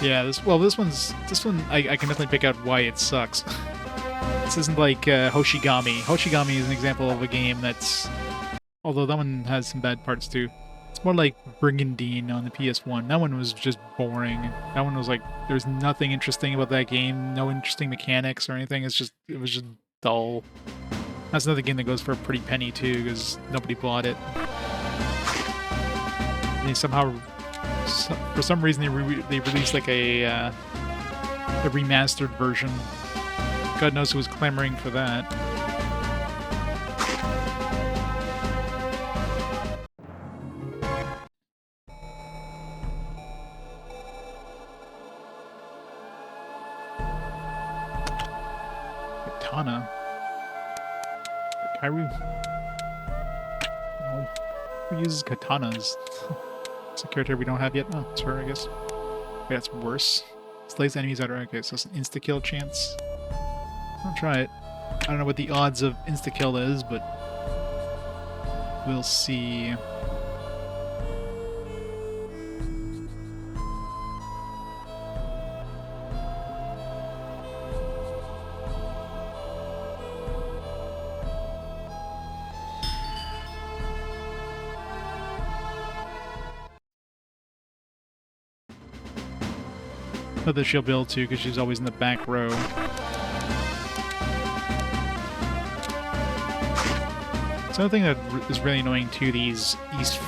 Yeah, this one I can definitely pick out why it sucks. This isn't like Hoshigami. Hoshigami is an example of a game that's, although that one has some bad parts too. It's more like Brigandine on the PS1. That one was just boring. That one was like, there's nothing interesting about that game, no interesting mechanics or anything. It was just dull. That's another game that goes for a pretty penny too, because nobody bought it. And they somehow, for some reason, they released like a remastered version. God knows who was clamoring for that. Katana. Kairu. No. Who uses katanas? It's a character we don't have yet. Oh, it's her, I guess. Okay, that's worse. Slays enemies out. Okay, so it's an insta-kill chance. I'll try it. I don't know what the odds of insta-kill is, but we'll see. Not that she'll be able to, because she's always in the back row. So another thing that is really annoying too, these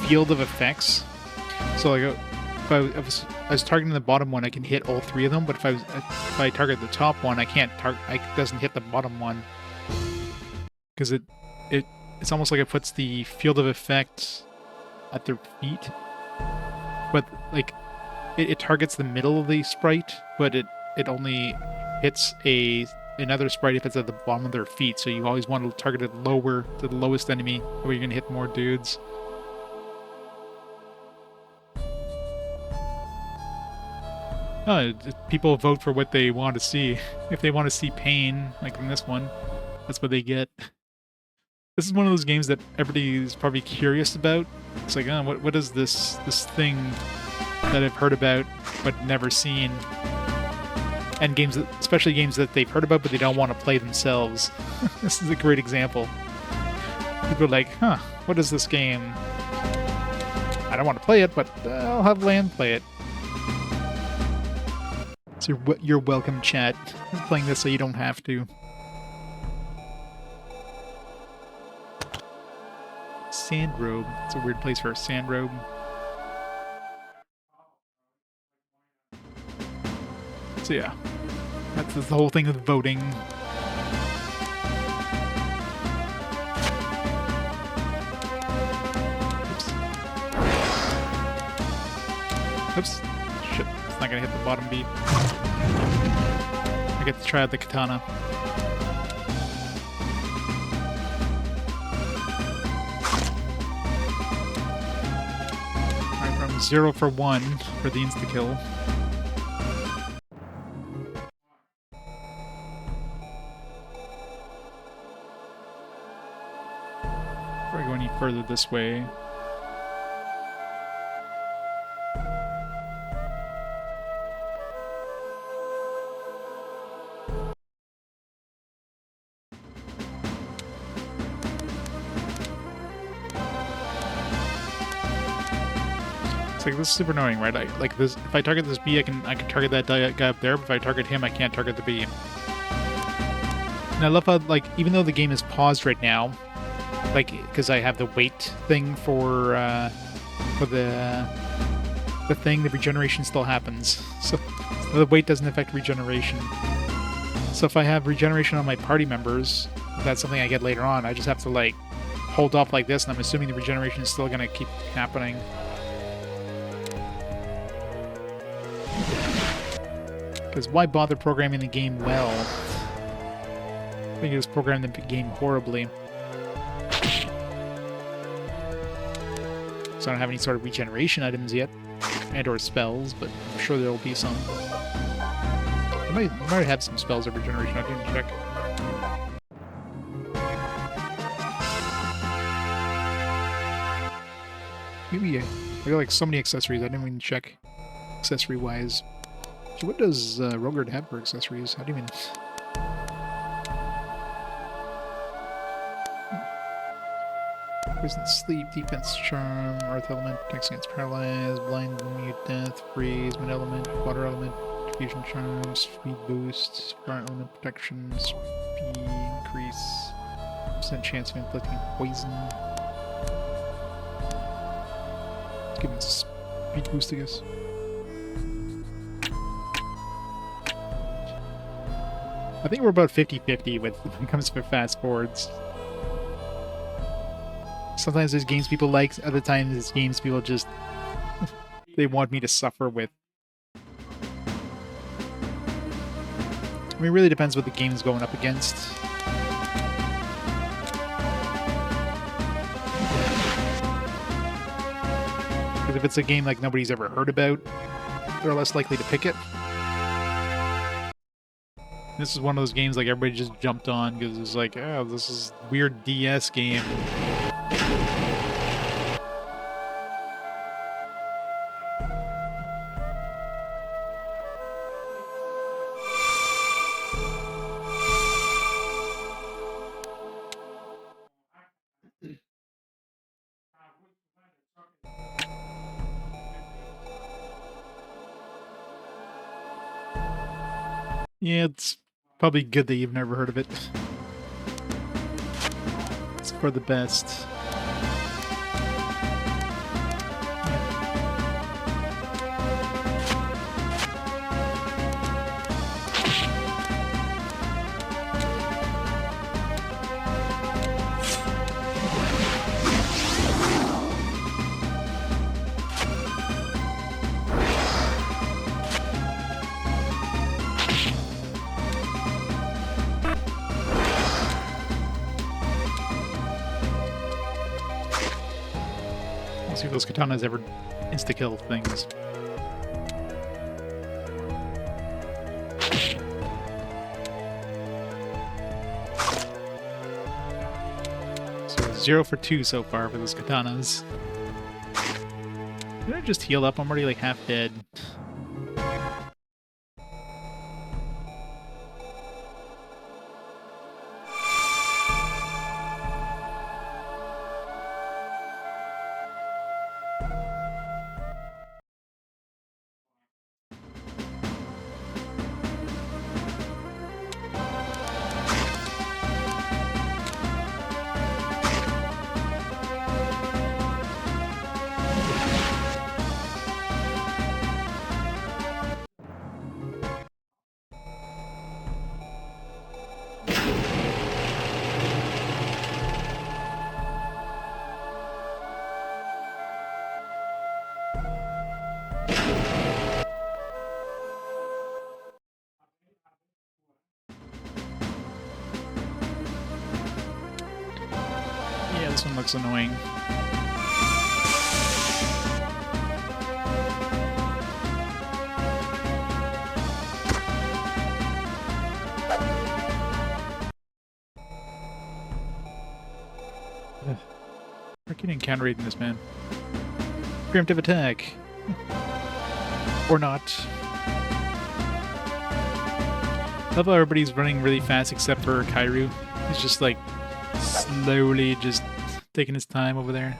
field of effects. So like, if I was targeting the bottom one, I can hit all three of them. But if I target the top one, I can't target. It doesn't hit the bottom one because it's almost like it puts the field of effect at their feet, but like it targets the middle of the sprite, but it only hits another sprite if it's at the bottom of their feet. So you always want to target it lower to the lowest enemy, where you're gonna hit more dudes. People vote for what they want to see. If they want to see pain, like in this one, that's what they get. This is one of those games that everybody is probably curious about. It's like, oh, what is this thing that I've heard about but never seen? And games, especially games that they've heard about but they don't want to play themselves. This is a great example. People are like, huh, what is this game? I don't want to play it, but I'll have Land play it. So you're welcome, chat. I'm playing this so you don't have to. Sandrobe. It's a weird place for a sandrobe. So yeah, that's the whole thing with voting. Oops. Shit, it's not gonna hit the bottom beat. I get to try out the katana. Alright, from 0 for 1 for the insta-kill. Before I go any further this way, it's like, this is super annoying, right? Like this, if I target this bee, I can target that guy up there, but if I target him, I can't target the bee. And I love how, like, even though the game is paused right now, like, because I have the wait thing for the thing, the regeneration still happens. So the wait doesn't affect regeneration. So if I have regeneration on my party members, if that's something I get later on, I just have to, like, hold off like this, and I'm assuming the regeneration is still going to keep happening. Because why bother programming the game well? I think it was programmed the game horribly. So I don't have any sort of regeneration items yet, and or spells, but I'm sure there will be some. I might have some spells of regeneration. I didn't check. Maybe I got like so many accessories. I didn't even check accessory-wise. So what does Rogard have for accessories? I didn't even... Poison sleep, defense charm, earth element, protects against paralyze, blind, mute, death, freeze, wind element, water element, fusion charm, speed boost, fire element protection, speed increase, percent chance of inflicting poison. Let's give it a speed boost, I guess. I think we're about 50-50 when it comes to fast forwards. Sometimes there's games people like, other times there's games people just... they want me to suffer with. I mean, it really depends what the game's going up against. Because if it's a game like nobody's ever heard about, they're less likely to pick it. This is one of those games like everybody just jumped on because it's like, oh, this is a weird DS game. Yeah, it's probably good that you've never heard of it. It's for the best. See if those katanas ever insta-kill things. So 0 for 2 so far for those katanas. Did I just heal up? I'm already like half dead. Yeah, this one looks annoying. Freaking encountering this man. Preemptive attack. Or not. I love how everybody's running really fast except for Kairu. He's just like slowly just taking his time over there.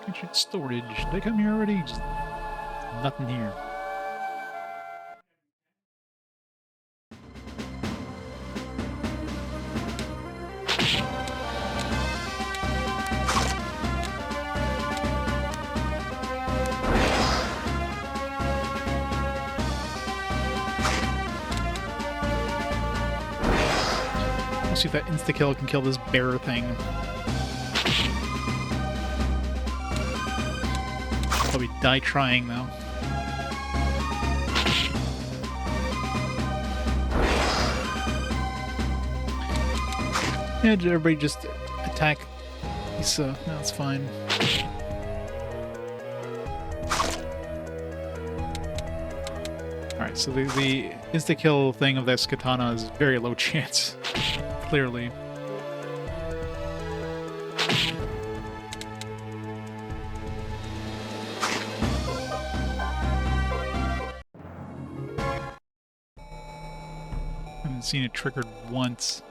Ancient storage. Did I come here already? Just nothing here. Let's see if that insta-kill can kill this bear thing. Probably die trying, though. Yeah, everybody just attack. So that's fine. Alright, so the insta-kill thing of this katana is very low chance. Clearly. I haven't seen it triggered once.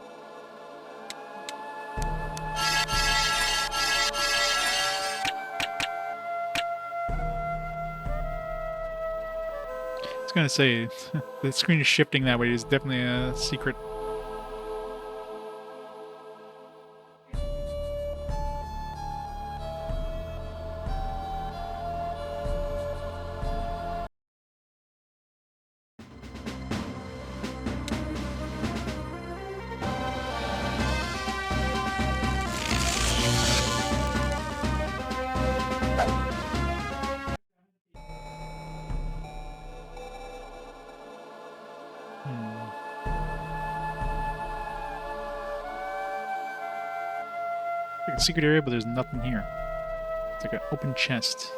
I was gonna say, the screen is shifting that way is definitely a secret. Like a secret area, but there's nothing here. It's like an open chest.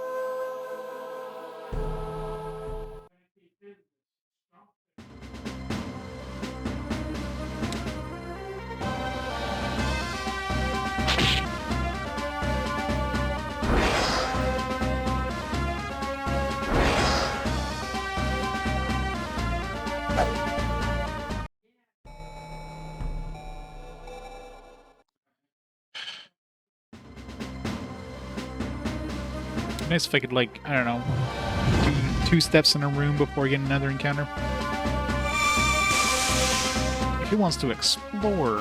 Nice if I could, like, I don't know, do 2 steps in a room before getting another encounter. If he wants to explore.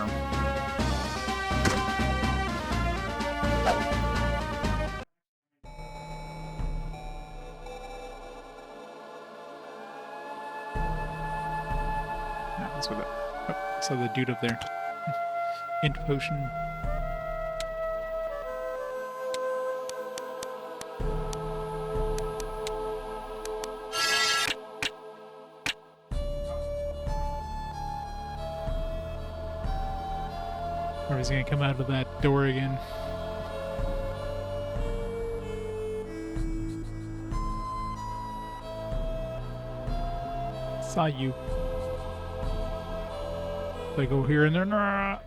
No, that's what I saw the dude up there. Int potion. Or is he gonna come out of that door again? Saw you. They go here and there. Nah.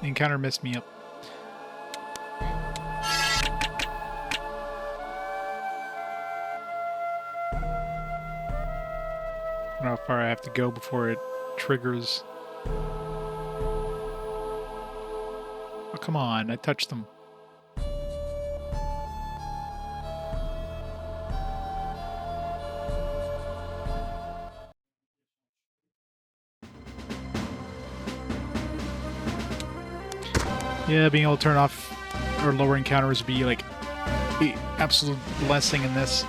Encounter messed me up. I don't know how far I have to go before it triggers. Oh, come on, I touched them. Yeah, being able to turn off or lower encounters would be like the absolute blessing in this.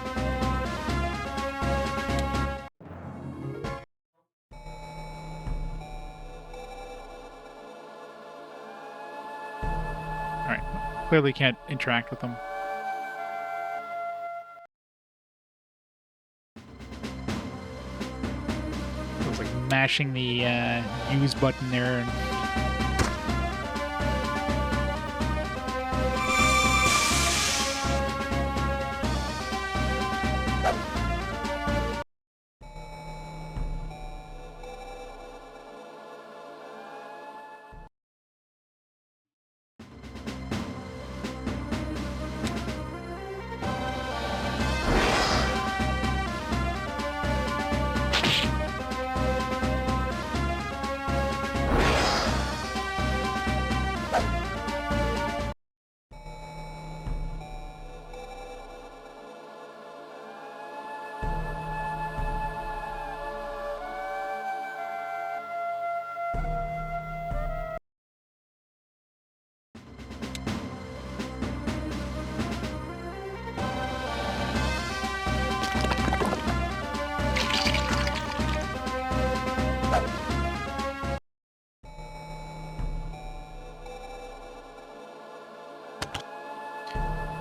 Alright, clearly can't interact with them. It was like mashing the use button there and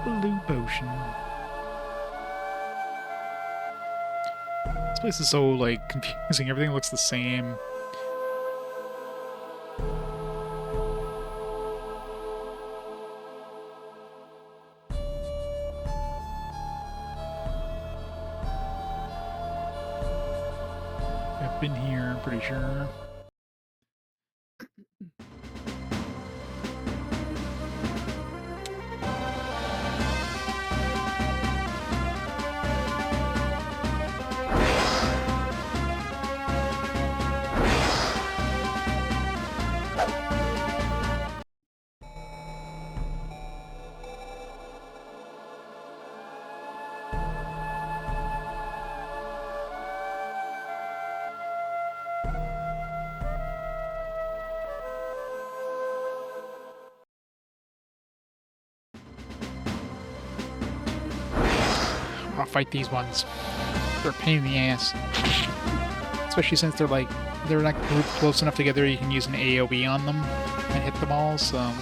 Blue potion. This place is so, like, confusing. Everything looks the same. I've been here, pretty sure. I'll fight these ones. They're a pain in the ass. Especially since they're not grouped close enough together you can use an AoE on them and hit them all, so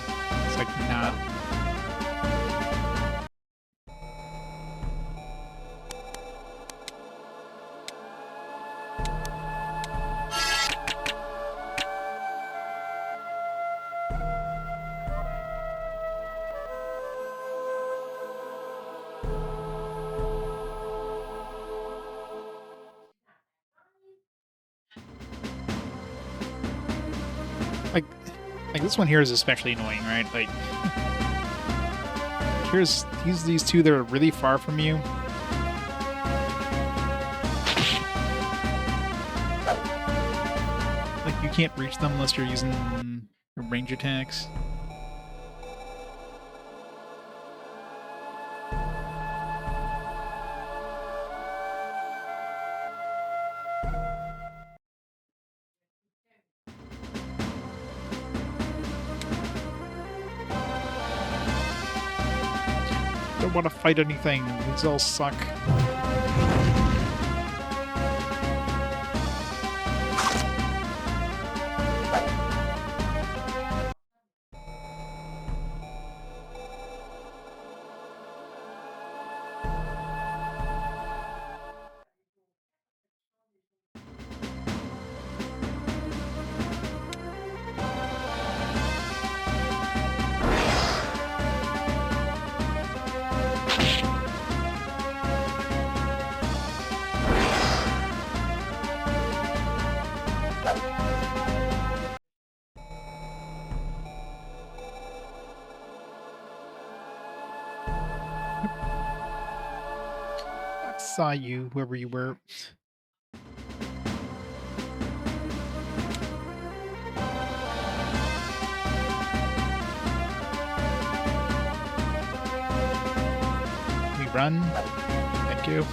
it's like, nah. Like this one here is especially annoying, right? Like, here's these two that are really far from you. Like, you can't reach them unless you're using range attacks. Don't want to fight anything. These all suck. Saw you, wherever you were. We run. Thank you.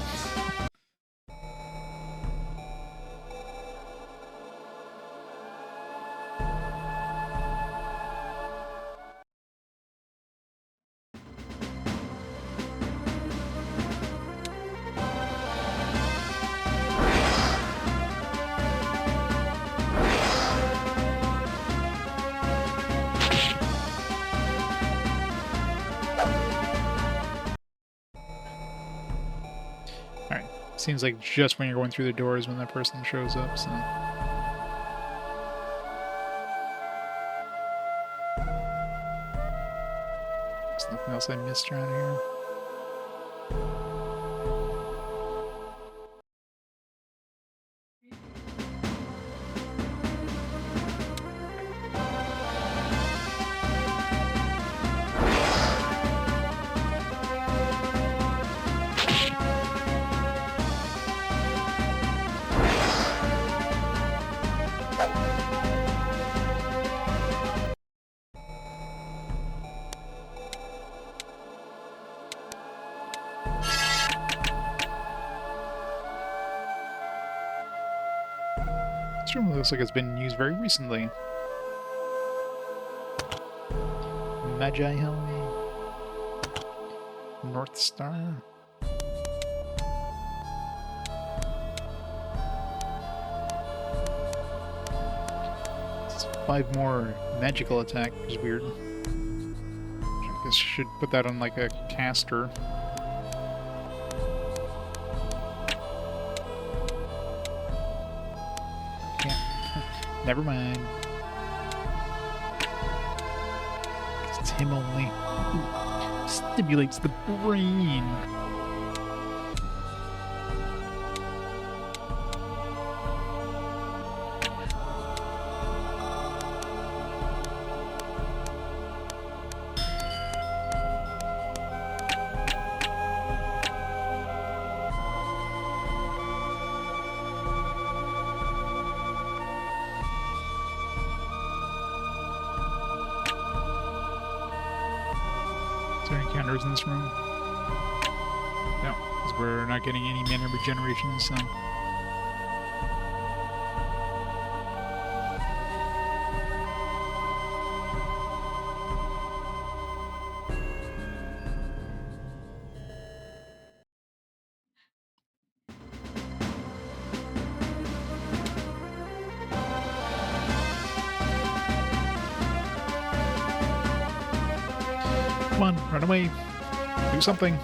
Seems like just when you're going through the doors when that person shows up, so... There's nothing else I missed around here. This room looks like it's been used very recently. Magi Helm. North Star. It's 5 more magical attack, which is weird. Check Guess I should put that on like a caster. Can't. Never mind. It's him only. Ooh. Stimulates the brain. Is there any counters in this room? No, because we're not getting any mana regeneration, so... Come on, run away. Do something.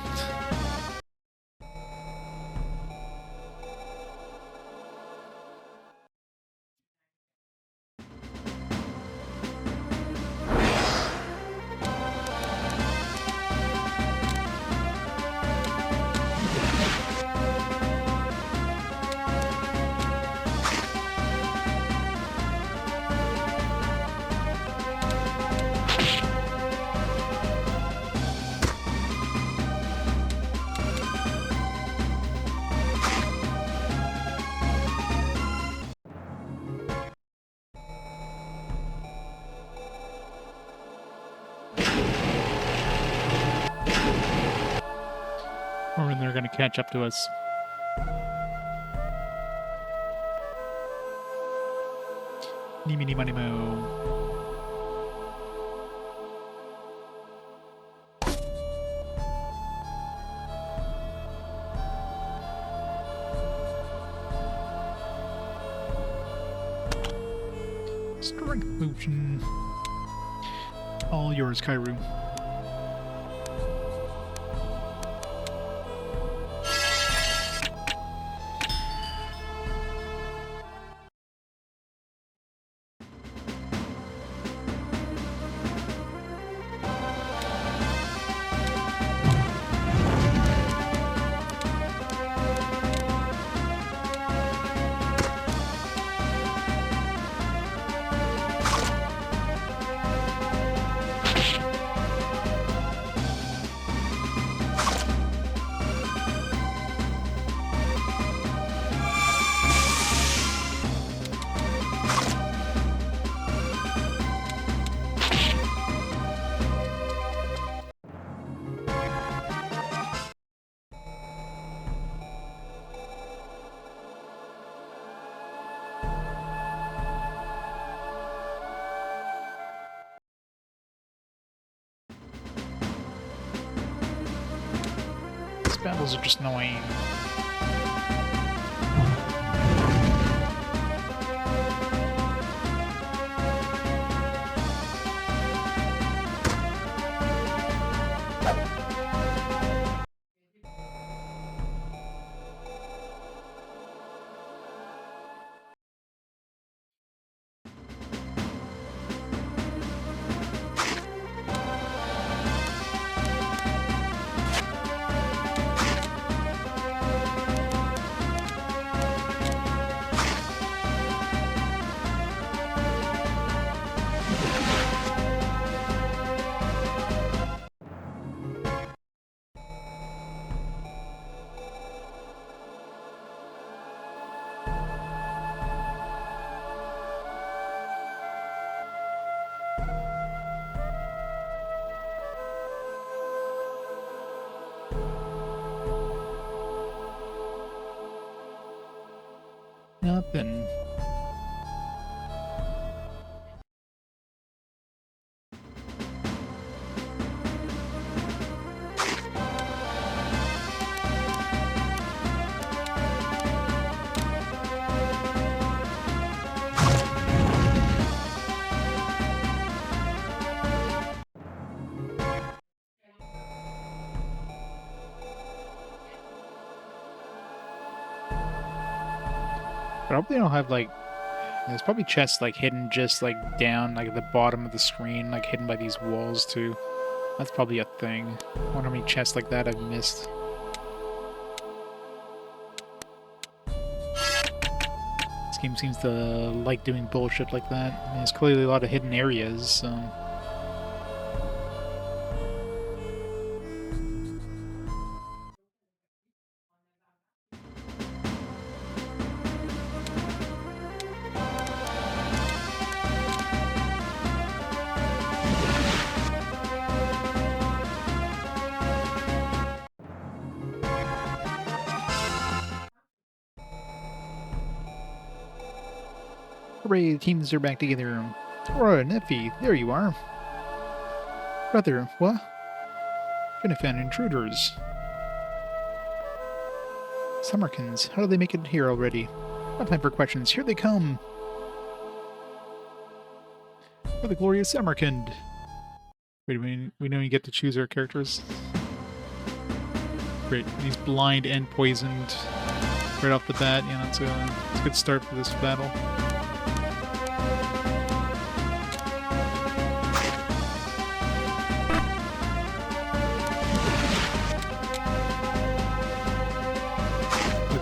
Or when they're gonna catch up to us. Meeny, money, mo. Strength potion. All yours, Kairu. Battles are just annoying. Nothing. Probably don't have like. There's probably chests like hidden just like down like at the bottom of the screen, like hidden by these walls too. That's probably a thing. I wonder how many chests like that I've missed. This game seems to like doing bullshit like that. I mean, there's clearly a lot of hidden areas, so... Hooray, the teams are back together. Aurora, Neffy, there you are. Brother, what? Gonna find intruders. Summerkins, how do they make it here already? No time for questions, here they come! For the glorious Summerkind! Wait, we know you get to choose our characters? Great, he's blind and poisoned right off the bat, you know, it's a good start for this battle.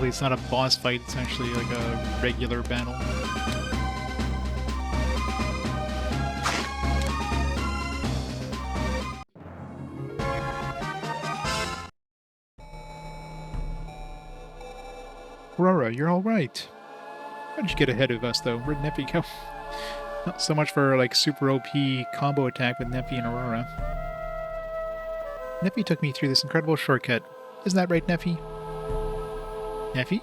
It's not a boss fight, it's actually like a regular battle. Aurora, you're alright. How did you get ahead of us though? Where'd Neffy go? Not so much for like super OP combo attack with Neffy and Aurora. Neffy took me through this incredible shortcut. Isn't that right, Neffy? Neffy?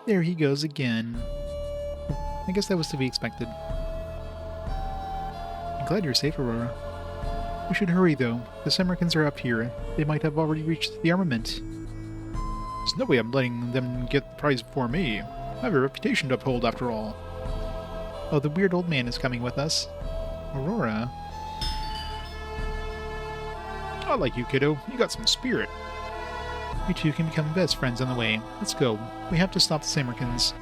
There he goes again. I guess that was to be expected. I'm glad you're safe, Aurora. We should hurry, though. The Samarkans are up here. They might have already reached the armament. There's no way I'm letting them get the prize before me. I have a reputation to uphold, after all. Oh, the weird old man is coming with us. Aurora? I like you, kiddo. You got some spirit. You two can become best friends on the way. Let's go. We have to stop the Samarkans.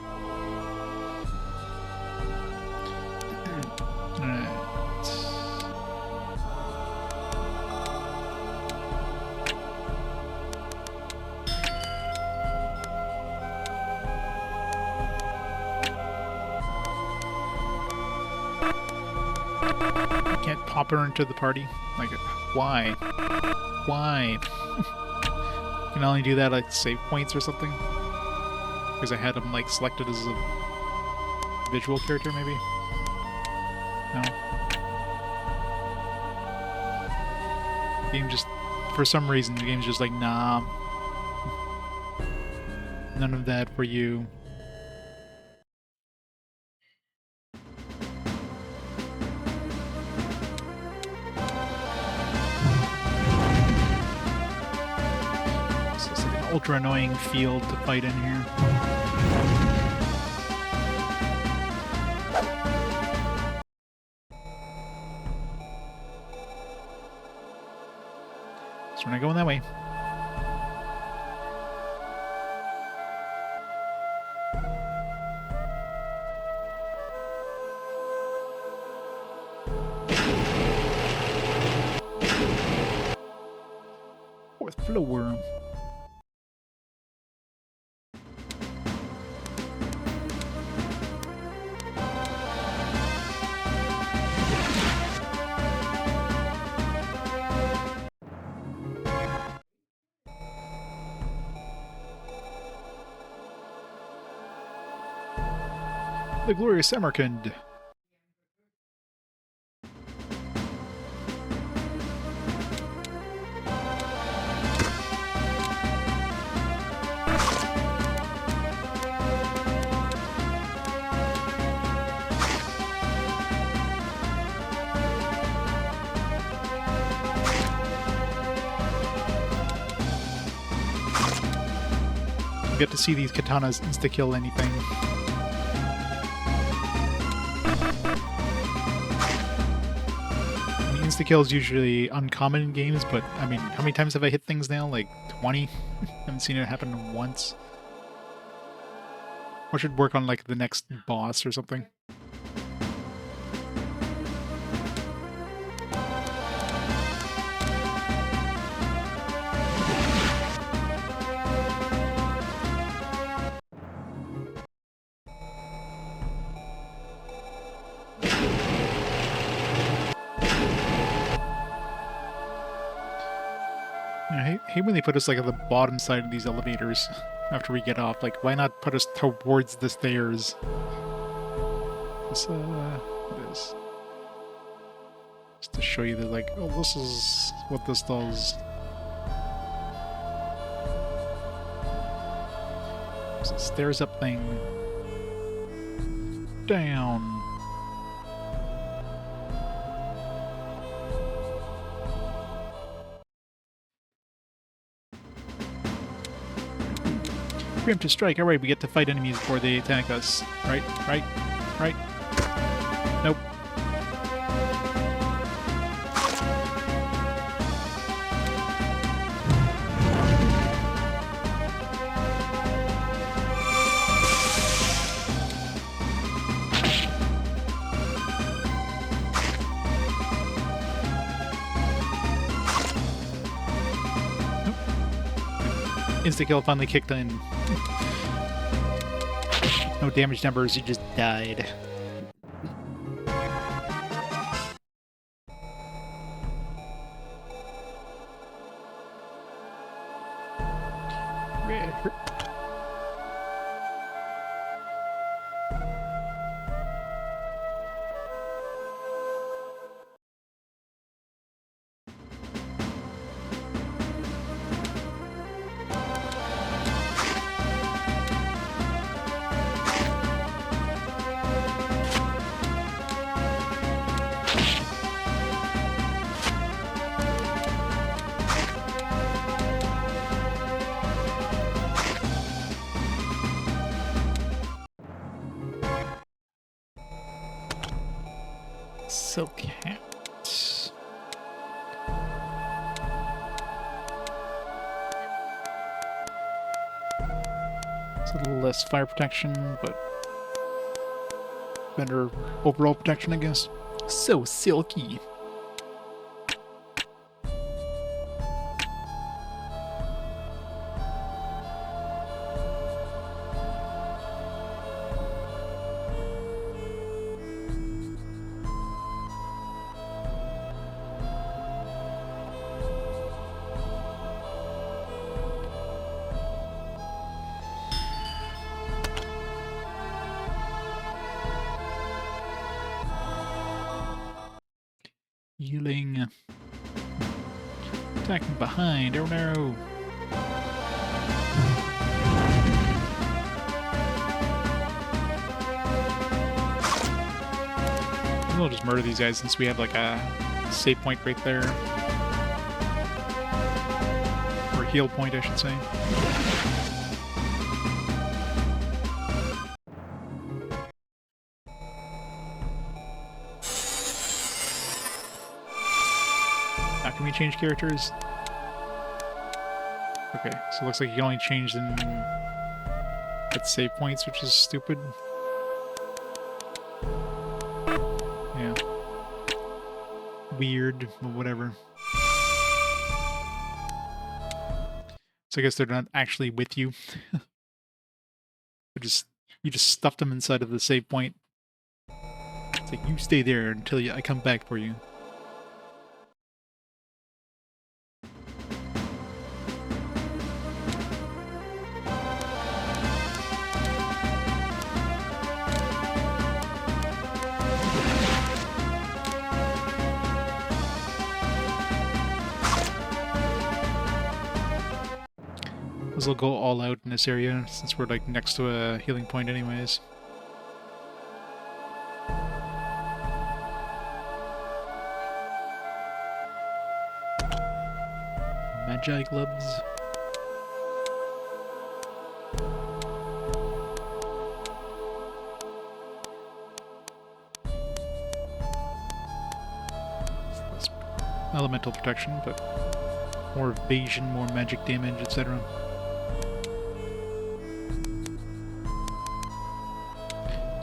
I can't pop her into the party. Like, why? Why? Can I only do that like save points or something? Because I had them like selected as a visual character, maybe? No. Game just, for some reason, the game's just like, nah. None of that for you. Ultra annoying field to fight in here. So we're not going that way. Fourth floor. The glorious Samarkand. You get to see these katanas insta-kill anything. Insta-kill is usually uncommon in games, but I mean, how many times have I hit things now? Like 20? Haven't seen it happen once. Or should work on like the next boss or something. I hate when they put us like at the bottom side of these elevators after we get off. Like, why not put us towards the stairs? This, just to show you that, like, oh, this is what this does. It's a stairs up thing. Down. Preemptive strike. Alright, we get to fight enemies before they attack us. Right? Nope. Insta-kill finally kicked in. No damage numbers, you just died. Silk hat. It's a little less fire protection, but better overall protection, I guess. So silky. Healing. Attacking behind. Oh no. We'll just murder these guys since we have like a save point right there. Or heal point, I should say. Can we change characters? Okay, so it looks like you can only change them at save points, which is stupid. Yeah. Weird, but whatever. So I guess they're not actually with you. You just stuffed them inside of the save point. It's like, you stay there until I come back for you. We'll go all out in this area since we're like next to a healing point anyways. Magi gloves. That's elemental protection, but more evasion, more magic damage, etc.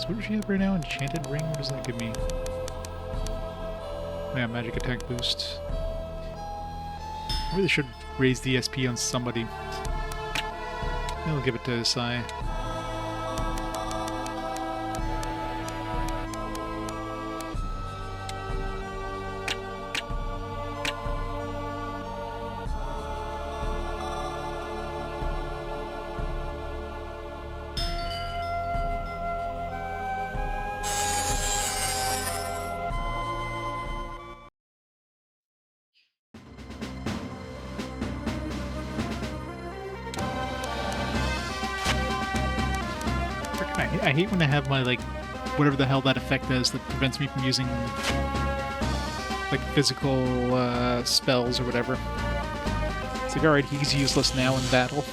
So what does she have right now? Enchanted Ring? What does that give me? Yeah, magic attack boost. I really should raise the SP on somebody. Maybe I'll give it to Sai. I hate when I have my, like, whatever the hell that effect is that prevents me from using, like, physical spells or whatever. It's like, alright, he's useless now in battle.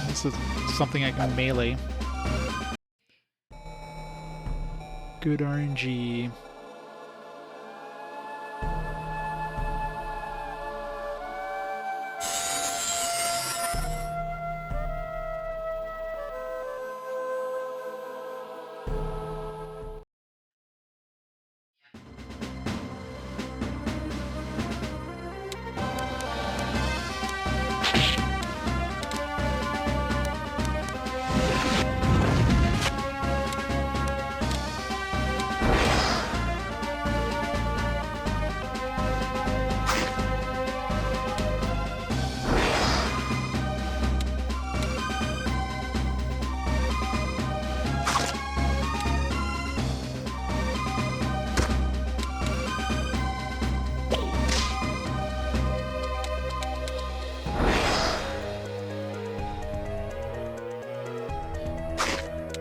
This is something I can melee. Good RNG.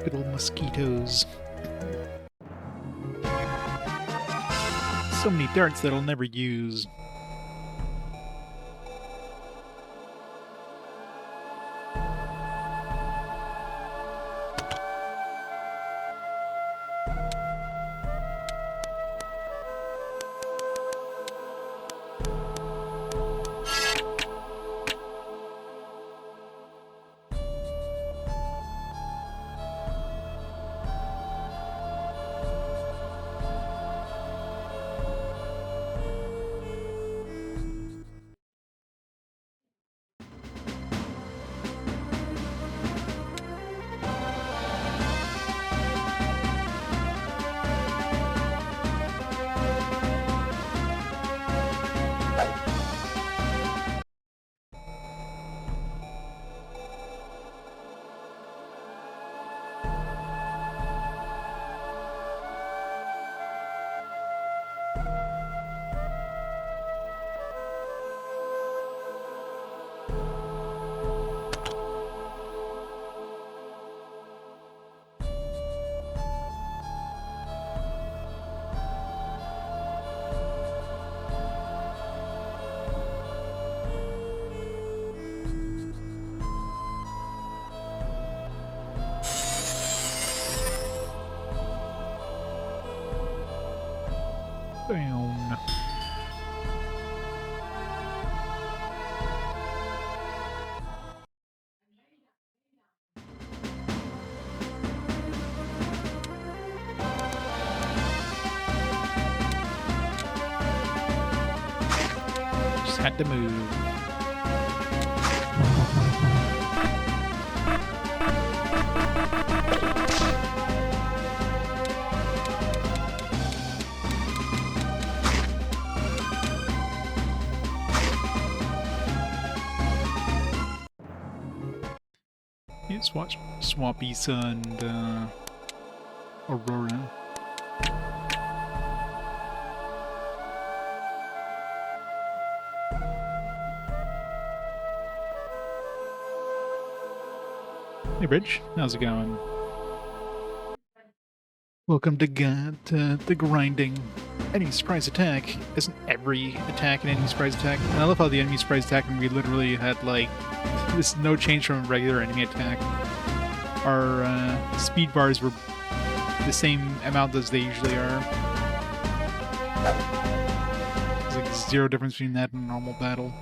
Good old mosquitoes. So many darts that I'll never use. Down. Just had to move. Let's watch Swampy and Aurora. Hey, Bridge, how's it going? Welcome to the grinding. Enemy surprise attack. Isn't every attack an enemy surprise attack? And I love how the enemy surprise attack, and we literally had like this no change from a regular enemy attack. Our speed bars were the same amount as they usually are. There's like zero difference between that and a normal battle.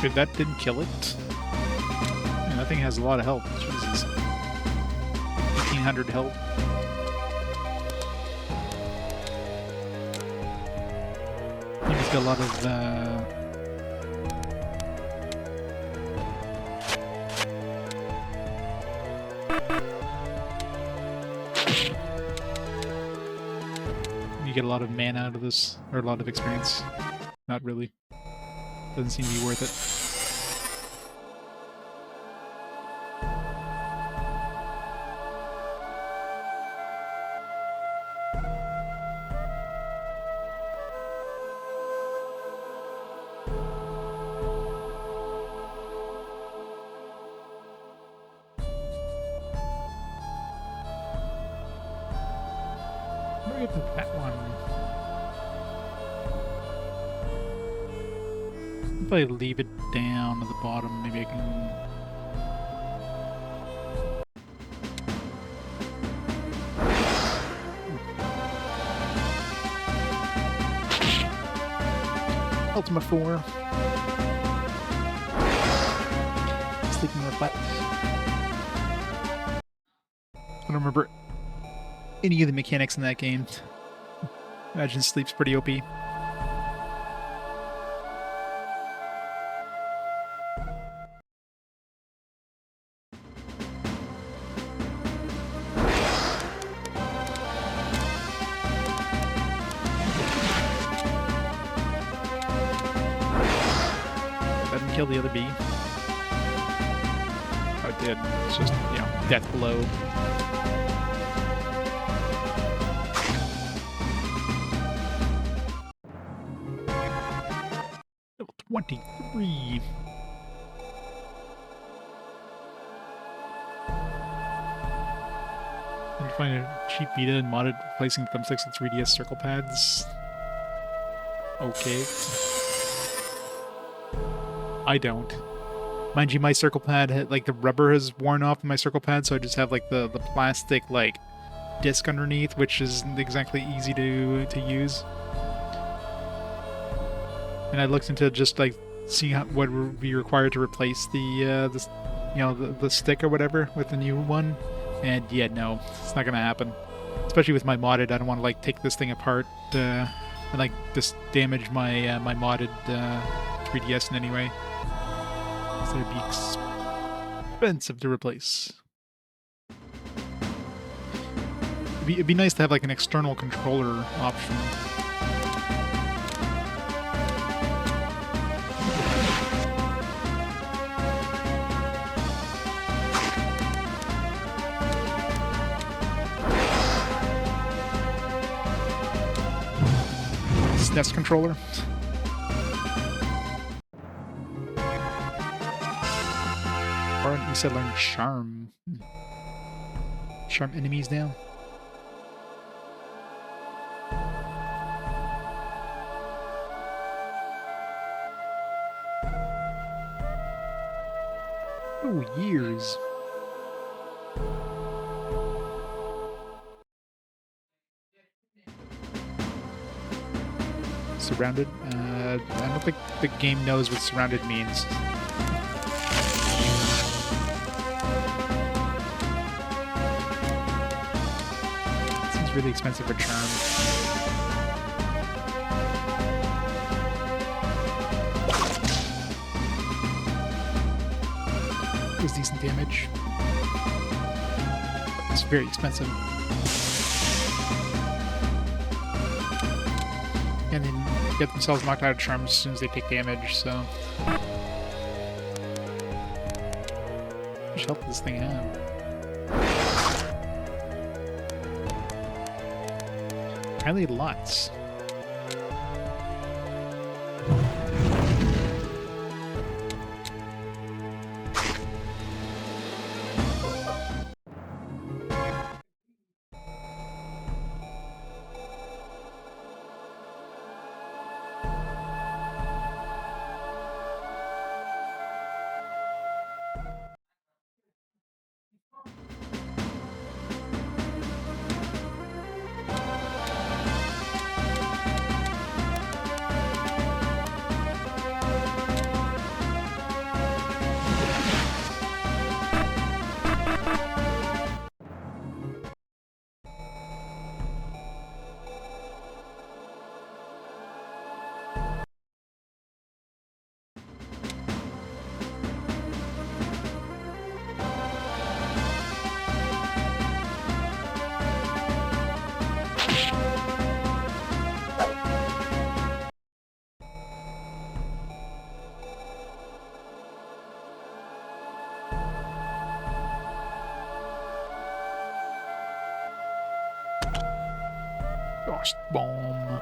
If that didn't kill it, man, that thing has a lot of health. Jesus. 1,800 health. He's got a lot of, you get a lot of mana out of this, or a lot of experience. Not really. Doesn't seem to be worth it. Where do we get to that one? If I leave it down at the bottom, maybe I can... Ultima 4. Sleeping Reflect. I don't remember any of the mechanics in that game. Imagine sleep's pretty OP. Doesn't kill the other bee. Oh, it did. It's just, you know, death blow. Level 23. You can find a cheap beta and modded replacing thumbsticks with 3DS circle pads. Okay. I don't. Mind you, my circle pad, like the rubber has worn off my circle pad, so I just have like the plastic like disc underneath, which isn't exactly easy to use. And I looked into just like seeing what would be required to replace the stick or whatever with the new one, and yeah, no, it's not gonna happen. Especially with my modded, I don't want to like take this thing apart and like just damage my my modded 3DS in any way. So it'd be expensive to replace. It'd be nice to have like an external controller option. SNES controller. Or you said learn charm. Charm enemies down. Oh, years. Surrounded? I don't think the game knows what surrounded means. Seems really expensive for charm. It was decent damage. It's very expensive. And then get themselves knocked out of charms as soon as they take damage, so... How much health does this thing have? Apparently lots. Gosh, bomb.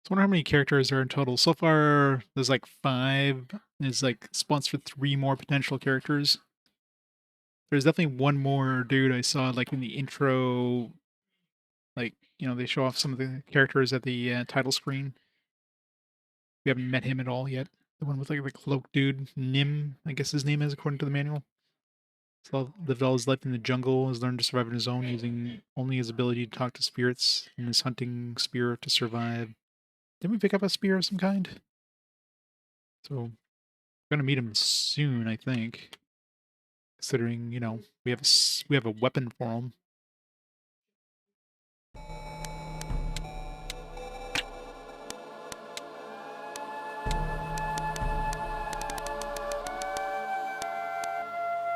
I wonder how many characters there are in total. So far, there's like 5. There's like spots for 3 more potential characters. There's definitely one more dude I saw like in the intro. Like, you know, they show off some of the characters at the title screen. We haven't met him at all yet. The one with like the cloak dude, Nim, I guess his name is according to the manual. So lived all his life in the jungle, has learned to survive on his own using only his ability to talk to spirits and his hunting spear to survive. Didn't we pick up a spear of some kind? So we're gonna meet him soon, I think. Considering, you know, we have a weapon for him.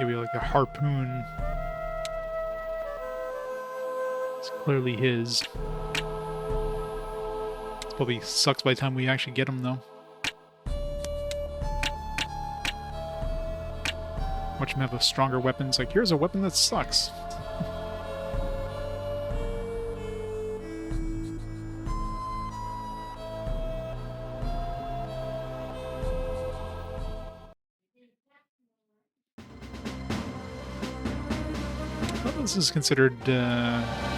Maybe like a harpoon. It's clearly his. This probably sucks by the time we actually get him, though. Watch him have a stronger weapon. It's like, here's a weapon that sucks. Well, this is considered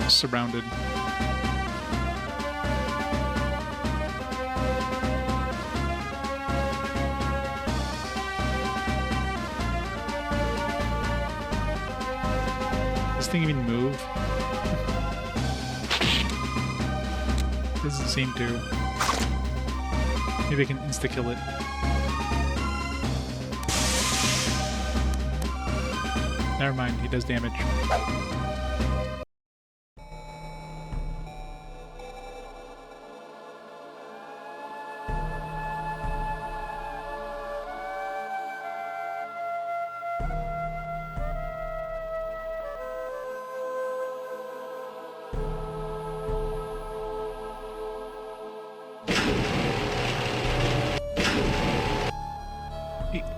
surrounded. Does this thing even move? Doesn't seem to. Maybe I can insta-kill it. Never mind, he does damage.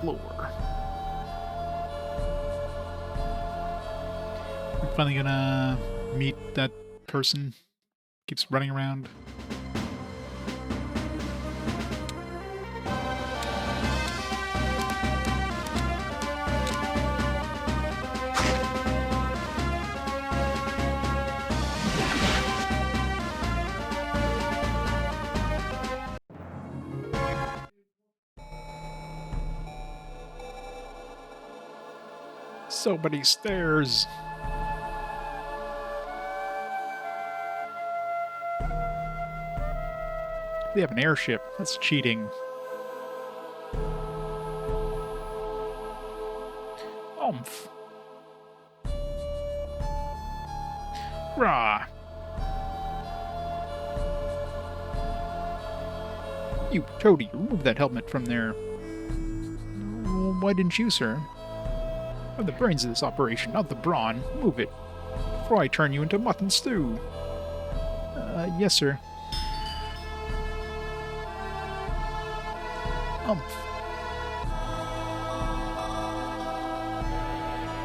Floor. We're finally gonna meet that person. Keeps running around. So many stairs. They have an airship. That's cheating. Oomph. Rah. You, Toady, remove that helmet from there. Why didn't you, sir? I'm the brains of this operation, not the brawn. Move it, before I turn you into mutton stew. Yes, sir.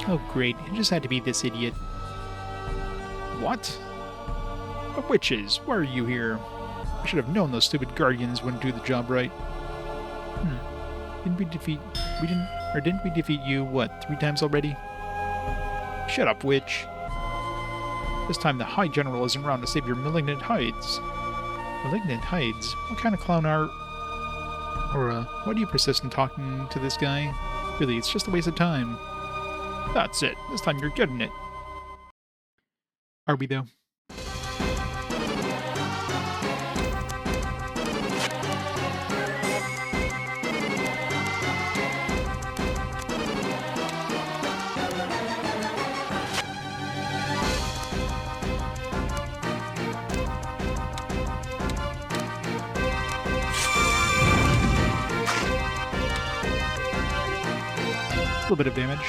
Oh, great. It just had to be this idiot. What? The witches, why are you here? I should have known those stupid guardians wouldn't do the job right. Didn't we defeat you, what, 3 times already? Shut up, witch. This time the High General isn't around to save your malignant hides. Malignant hides? What kind of clown are... Aurora, why do you persist in talking to this guy? Really, it's just a waste of time. That's it. This time you're getting it. Are we, though? A little bit of damage.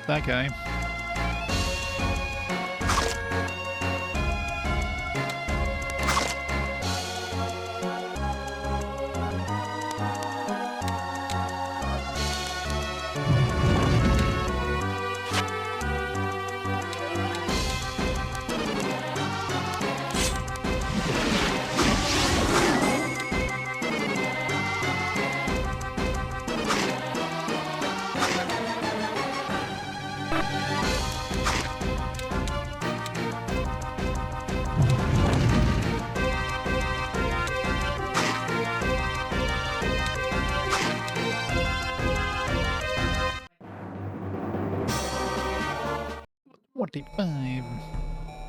up that guy.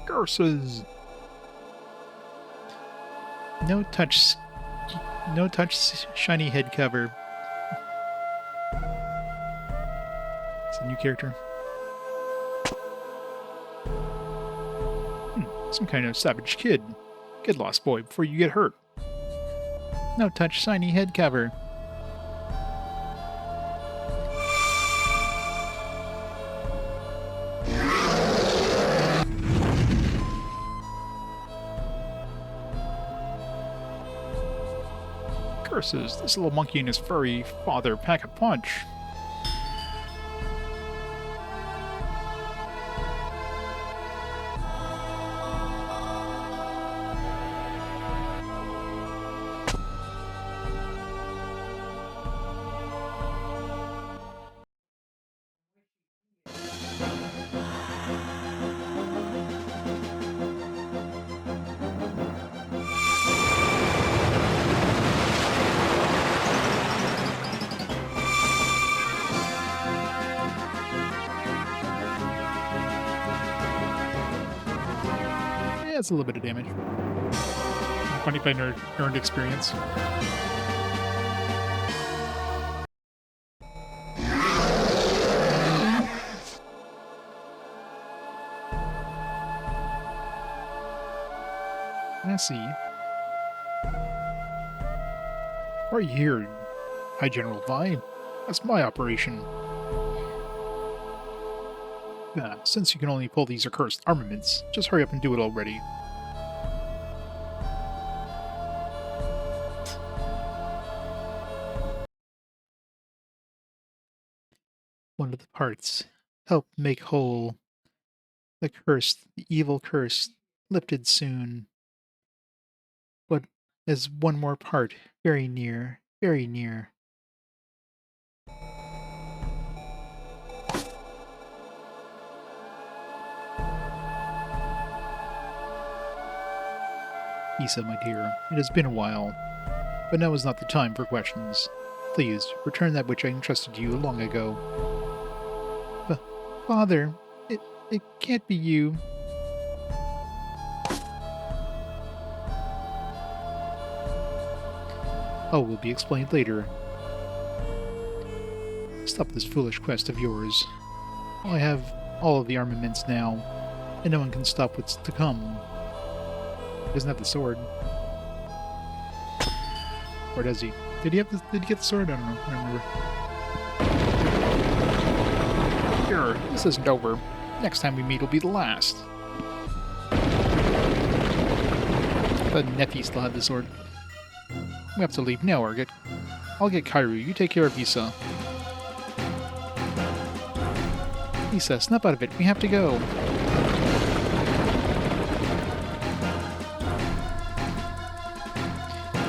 Curses. No touch shiny head cover. It's a new character. Some kind of savage kid. Get lost, boy, before you get hurt. No touch shiny head cover. Curses, this little monkey and his furry father pack a punch. Yeah, it's a little bit of damage. 25 earned experience. I see. Why are you here, High General Vi? That's my operation. Since you can only pull these accursed armaments, just hurry up and do it already. One of the parts. Help make whole. The curse, the evil curse, lifted soon. But there's one more part, very near, very near. Isa, my dear, it has been a while, but now is not the time for questions. Please, return that which I entrusted to you long ago. Father, it can't be you. Oh, will be explained later. Stop this foolish quest of yours. I have all of the armaments now, and no one can stop what's to come. He doesn't have the sword. Or does he? Did he get the sword? I don't know. I don't remember. Here, this isn't over. Next time we meet will be the last. The Nephi still had the sword. We have to leave now, or I'll get Kairu. You take care of Isa. Isa, snap out of it. We have to go.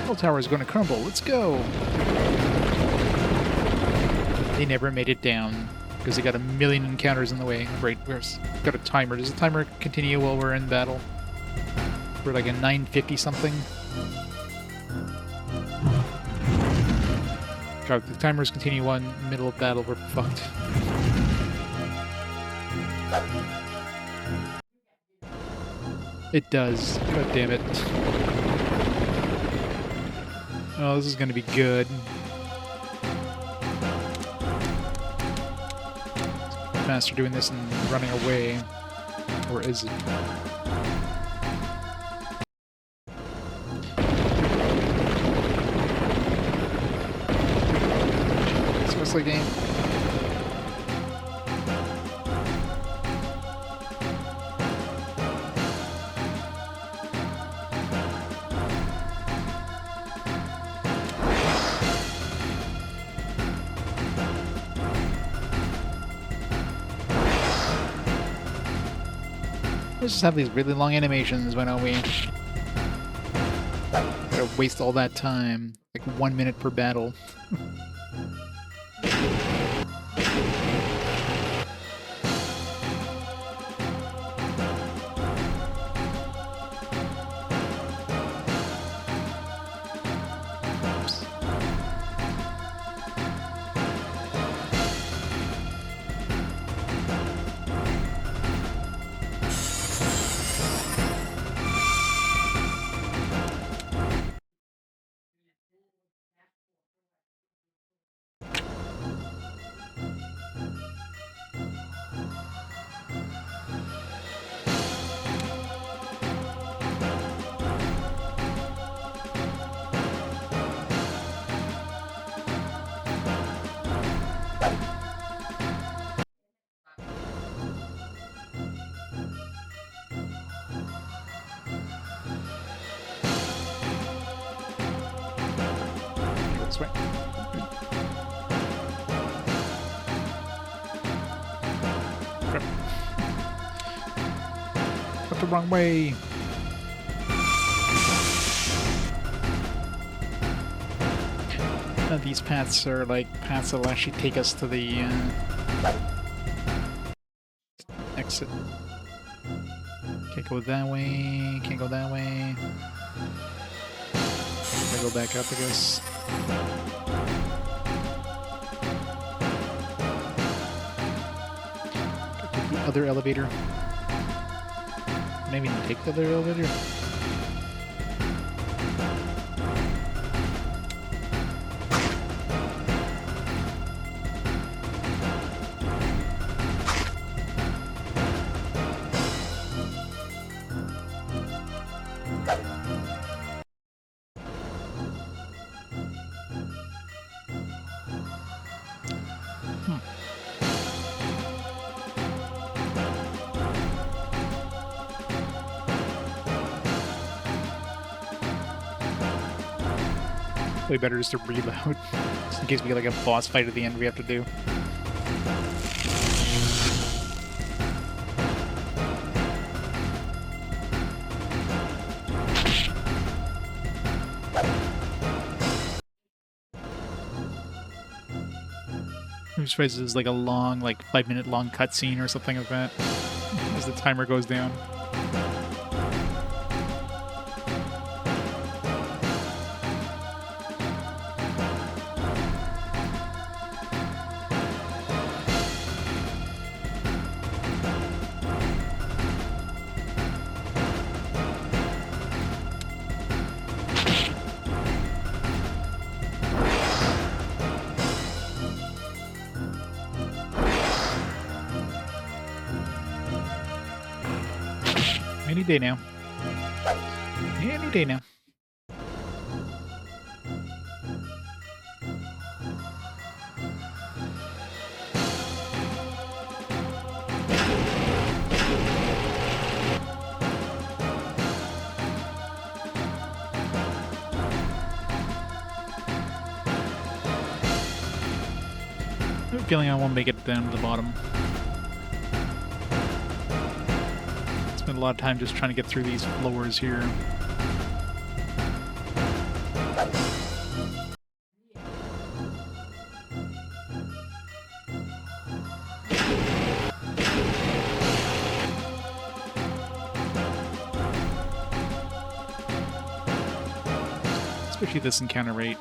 The tower is going to crumble. Let's go. They never made it down because they got a million encounters in the way. Right, we've got a timer. Does the timer continue while we're in battle? We're like a 950 something. God, if the timers continue on in the middle of battle, we're fucked. It does. God damn it. Oh, this is going to be good. Faster doing this and running away. Or is it? Seriously, game. Let's just have these really long animations, why don't we? Gotta waste all that time. Like 1 minute per battle. This way. Crap. Went the wrong way. These paths are like paths that'll actually take us to the exit. Can't go that way. Can't go that way. Gotta go back up, I guess. Gotta take the other elevator. Maybe even take the other elevator. Way better just to reload, just in case we get like a boss fight at the end we have to do. I'm surprised this is like a long, like 5-minute long cutscene or something like that, as the timer goes down. Any day now. Any day now. I have a feeling I won't make it down to the bottom. Spent a lot of time just trying to get through these floors here. Especially this encounter rate.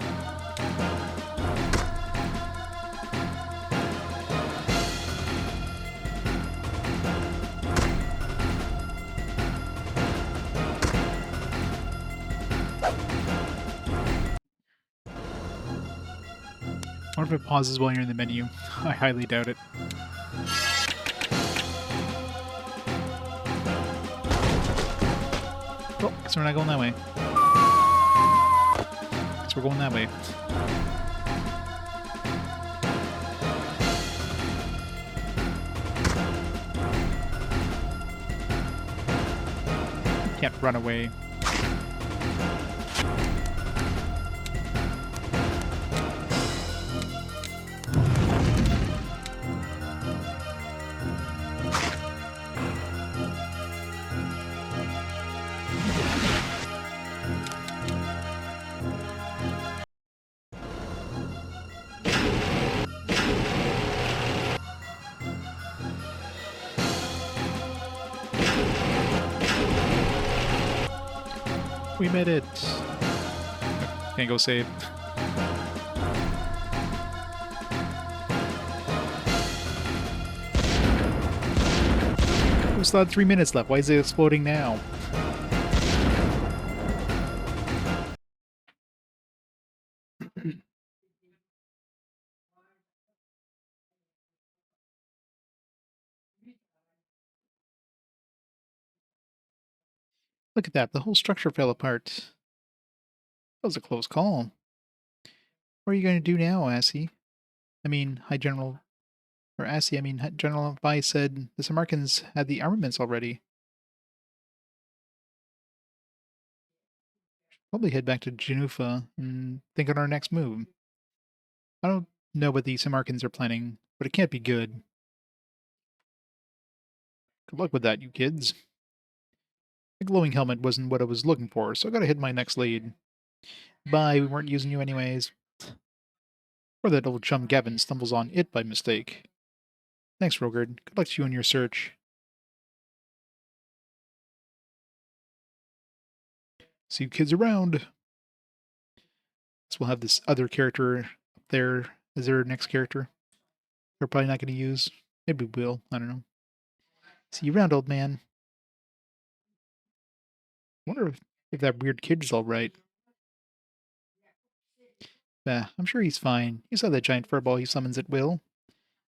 I wonder if it pauses while you're in the menu. I highly doubt it. Oh, guess we're not going that way. Guess we're going that way. Can't run away. We made it. Can't go save. We still had 3 minutes left. Why is it exploding now? Look at that. The whole structure fell apart. That was a close call. What are you going to do now, Assy? I mean, High General... Or Assy, I mean, General Vi said the Samarkans had the armaments already. Probably head back to Janufa and think on our next move. I don't know what the Samarkans are planning, but it can't be good. Good luck with that, you kids. The glowing helmet wasn't what I was looking for, so I gotta hit my next lead. Bye, we weren't using you anyways. Or that old chum Gavin stumbles on it by mistake. Thanks, Rogard. Good luck to you in your search. See you kids around. So we'll have this other character up there as their next character. They're probably not going to use. Maybe we will. I don't know. See you around, old man. Wonder if that weird kid's all right. I'm sure he's fine. You saw that giant furball he summons at will.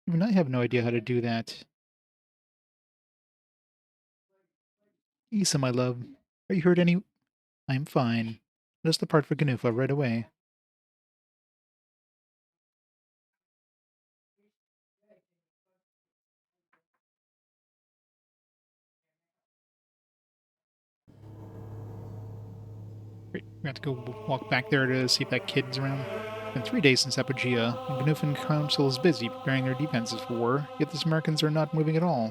Even I have no idea how to do that. Issa, my love. Are you hurt any... I'm fine. Let us depart for Ganufa right away. Great. We have to go walk back there to see if that kid's around. It's been 3 days since Apogea, and Ganufan Council is busy preparing their defenses for war, yet the Americans are not moving at all.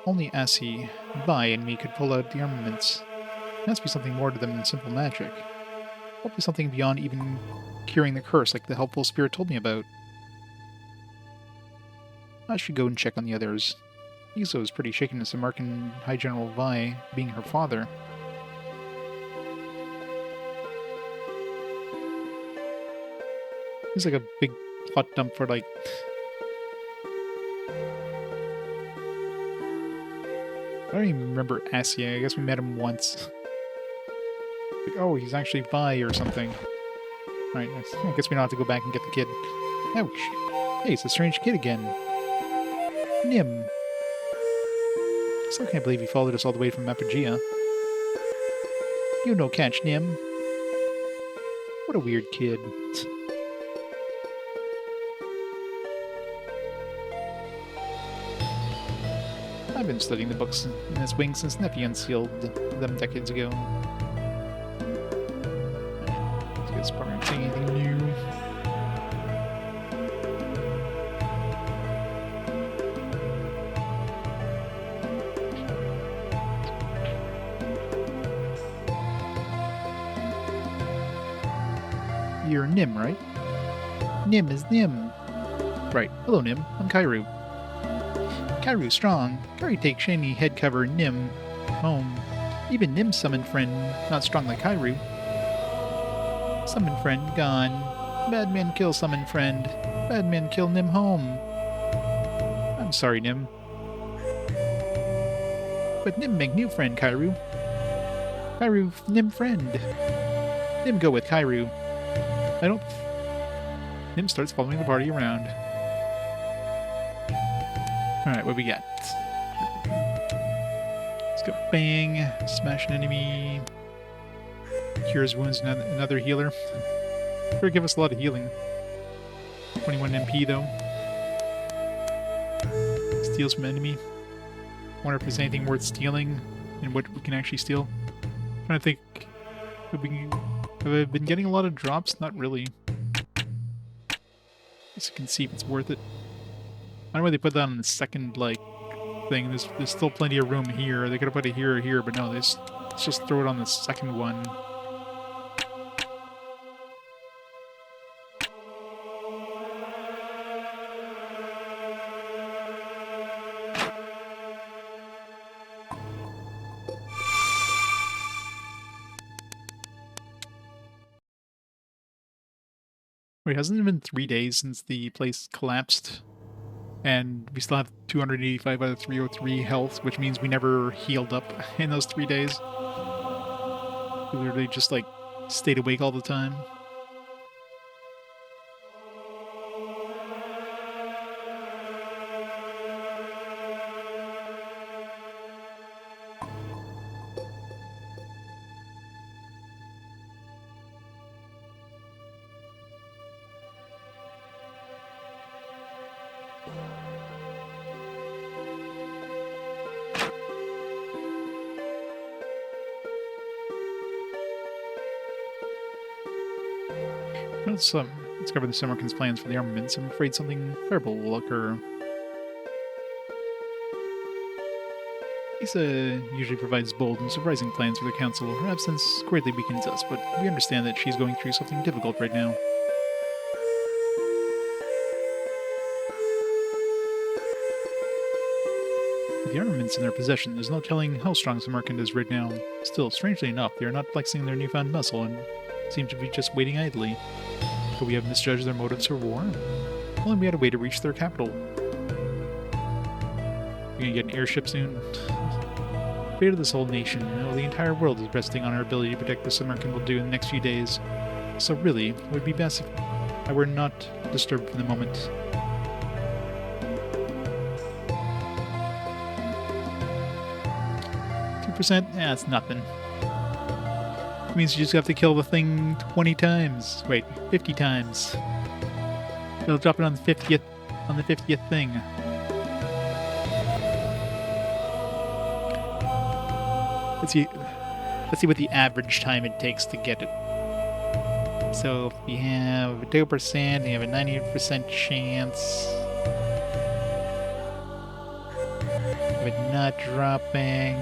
Only Assy, Vi, and me could pull out the armaments. There must be something more to them than simple magic. Probably something beyond even curing the curse like the helpful spirit told me about. I should go and check on the others. Iso is pretty shaken as Samarkan High General Vi being her father. He's like a big plot dump for like... I don't even remember Assy. I guess we met him once. Like, oh, he's actually Vi or something. Alright, I guess we don't have to go back and get the kid. Ouch! Hey, it's a strange kid again. Nim. Still can't believe he followed us all the way from Apogea. You no catch, Nim. What a weird kid. I've been studying the books in his wing since Nephi unsealed them decades ago. Let's get Spartan saying anything new. You're Nim, right? Nim is Nim. Right. Hello, Nim. I'm Kairu. Kairu strong. Kairu take shiny head cover Nim home. Even Nim summon friend not strong like Kairu. Summon friend gone. Bad man kill summon friend. Bad man kill Nim home. I'm sorry, Nim. But Nim make new friend, Kairu. Kairu Nim friend. Nim go with Kairu. I don't... Nim starts following the party around. Alright, what we got? Let's go bang, smash an enemy, cures wounds, another healer. Better give us a lot of healing. 21 MP though. Steals from enemy. Wonder if there's anything worth stealing and what we can actually steal. Trying to think. Have I been getting a lot of drops? Not really. Guess you can see if it's worth it. I don't know why they put that on the second, like, thing. There's still plenty of room here. They could have put it here or here, but no, let's just throw it on the second one. Wait, hasn't it been 3 days since the place collapsed? And we still have 285 out of 303 health, which means we never healed up in those 3 days. We literally just, like, stayed awake all the time. Let's cover the Summerkin's plans for the armaments. I'm afraid something terrible will occur. Isa usually provides bold and surprising plans for the Council. Her absence greatly weakens us, but we understand that she's going through something difficult right now. With the armaments in their possession, there's no telling how strong Samarkand is right now. Still, strangely enough, they are not flexing their newfound muscle and seem to be just waiting idly. Could we have misjudged their motives for war? Well, then we had a way to reach their capital. We're gonna get an airship soon. Fate of this whole nation, the entire world is resting on our ability to protect the Samarkand will do in the next few days. So really, it would be best if I were not disturbed for the moment. 2%? Yeah, it's nothing. It means you just have to kill the thing 20 times. Wait, 50 times. It'll drop it on the 50th thing. Let's see what the average time it takes to get it. So if you have 2%, you have a 98% chance of it not dropping.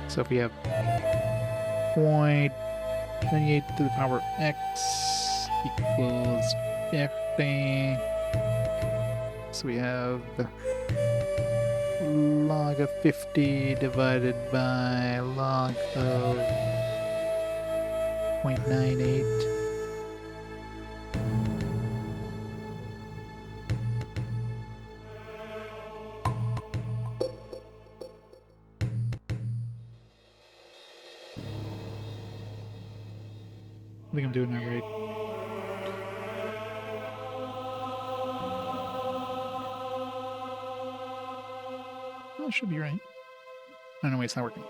So if we have 0.28 to the power of x equals 50. So we have log of 50 divided by log of 0.98. I think I'm doing that right. Well, it should be right. Oh, no, wait, it's not working.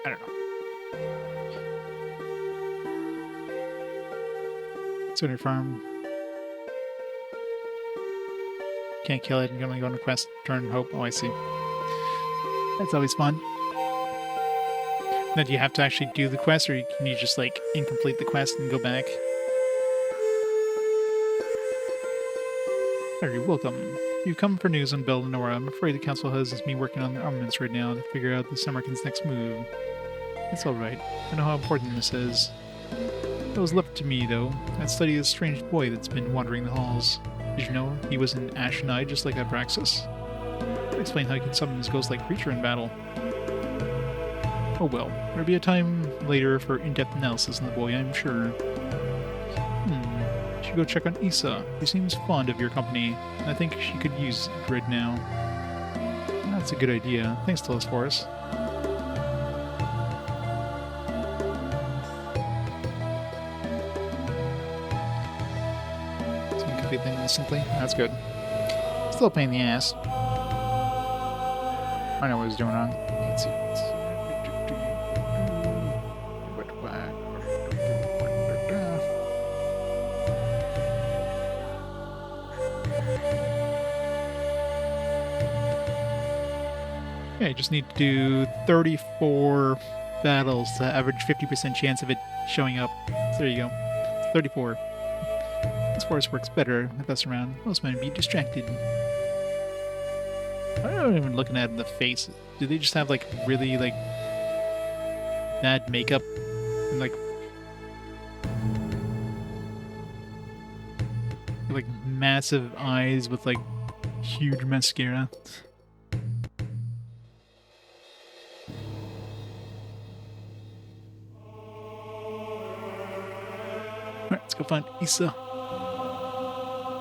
I don't know. It's on your farm. Can't kill it. You can only go on a quest, turn hope. Oh, I see. That's always fun. Now, do you have to actually do the quest, or can you just, like, incomplete the quest and go back? Very welcome. You've come for news on Bel Lenora. I'm afraid the council has me working on the armaments right now to figure out the Samarkand's next move. It's alright. I know how important this is. It was left to me, though. I'd study this strange boy that's been wandering the halls. Did you know he was an Ashen-eyed just like Abraxas? That explains how he can summon his ghost-like creature in battle. Oh well, there'll be a time later for in-depth analysis on the boy, I'm sure. Should go check on Isa. She seems fond of your company, and I think she could use it right now. That's a good idea. Thanks, Telesphorus. So you can complete things instantly. That's good. Still a pain in the ass. I know what I was doing wrong. Let's see. Yeah, you just need to do 34 battles to average 50% chance of it showing up. So there you go. 34. This force works better with us around. Most men would be distracted. I'm not even looking at the face. Do they just have, like, really, like, bad makeup? And, like, massive eyes with, like, huge mascara? Alright, let's go find Issa.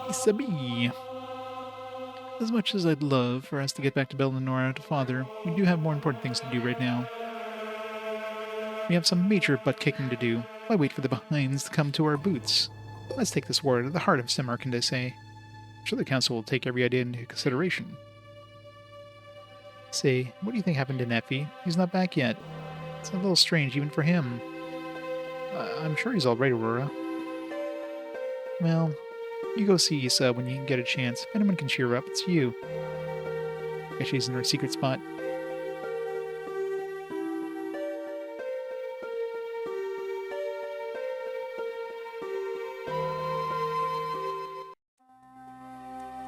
Issa B. As much as I'd love for us to get back to Bel Lenora to Father, we do have more important things to do right now. We have some major butt-kicking to do. Why wait for the behinds to come to our boots? Let's take this war to the heart of Samarkand, I say. I'm sure the council will take every idea into consideration. Say, what do you think happened to Neffy? He's not back yet. It's a little strange even for him. I'm sure he's alright, Aurora. Well, you go see Issa when you can get a chance. If anyone can cheer her up, it's you. I guess she's in her secret spot.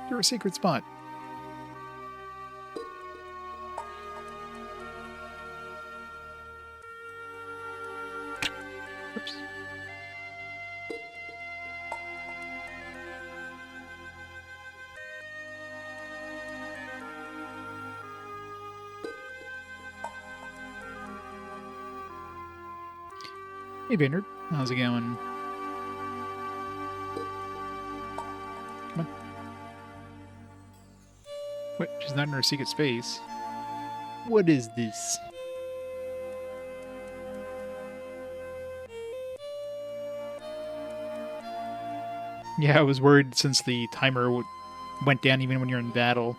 To her secret spot. Oops. Hey, Baynard. How's it going? Come on. Wait, she's not in her secret space. What is this? Yeah, I was worried since the timer went down even when you're in battle.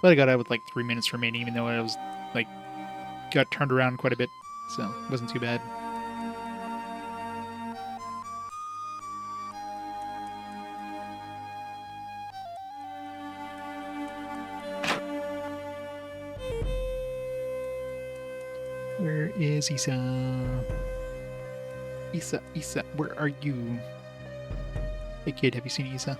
But I got out with like 3 minutes remaining, even though I was like got turned around quite a bit, so it wasn't too bad. Where is Issa? Issa, where are you? Hey kid, have you seen Issa?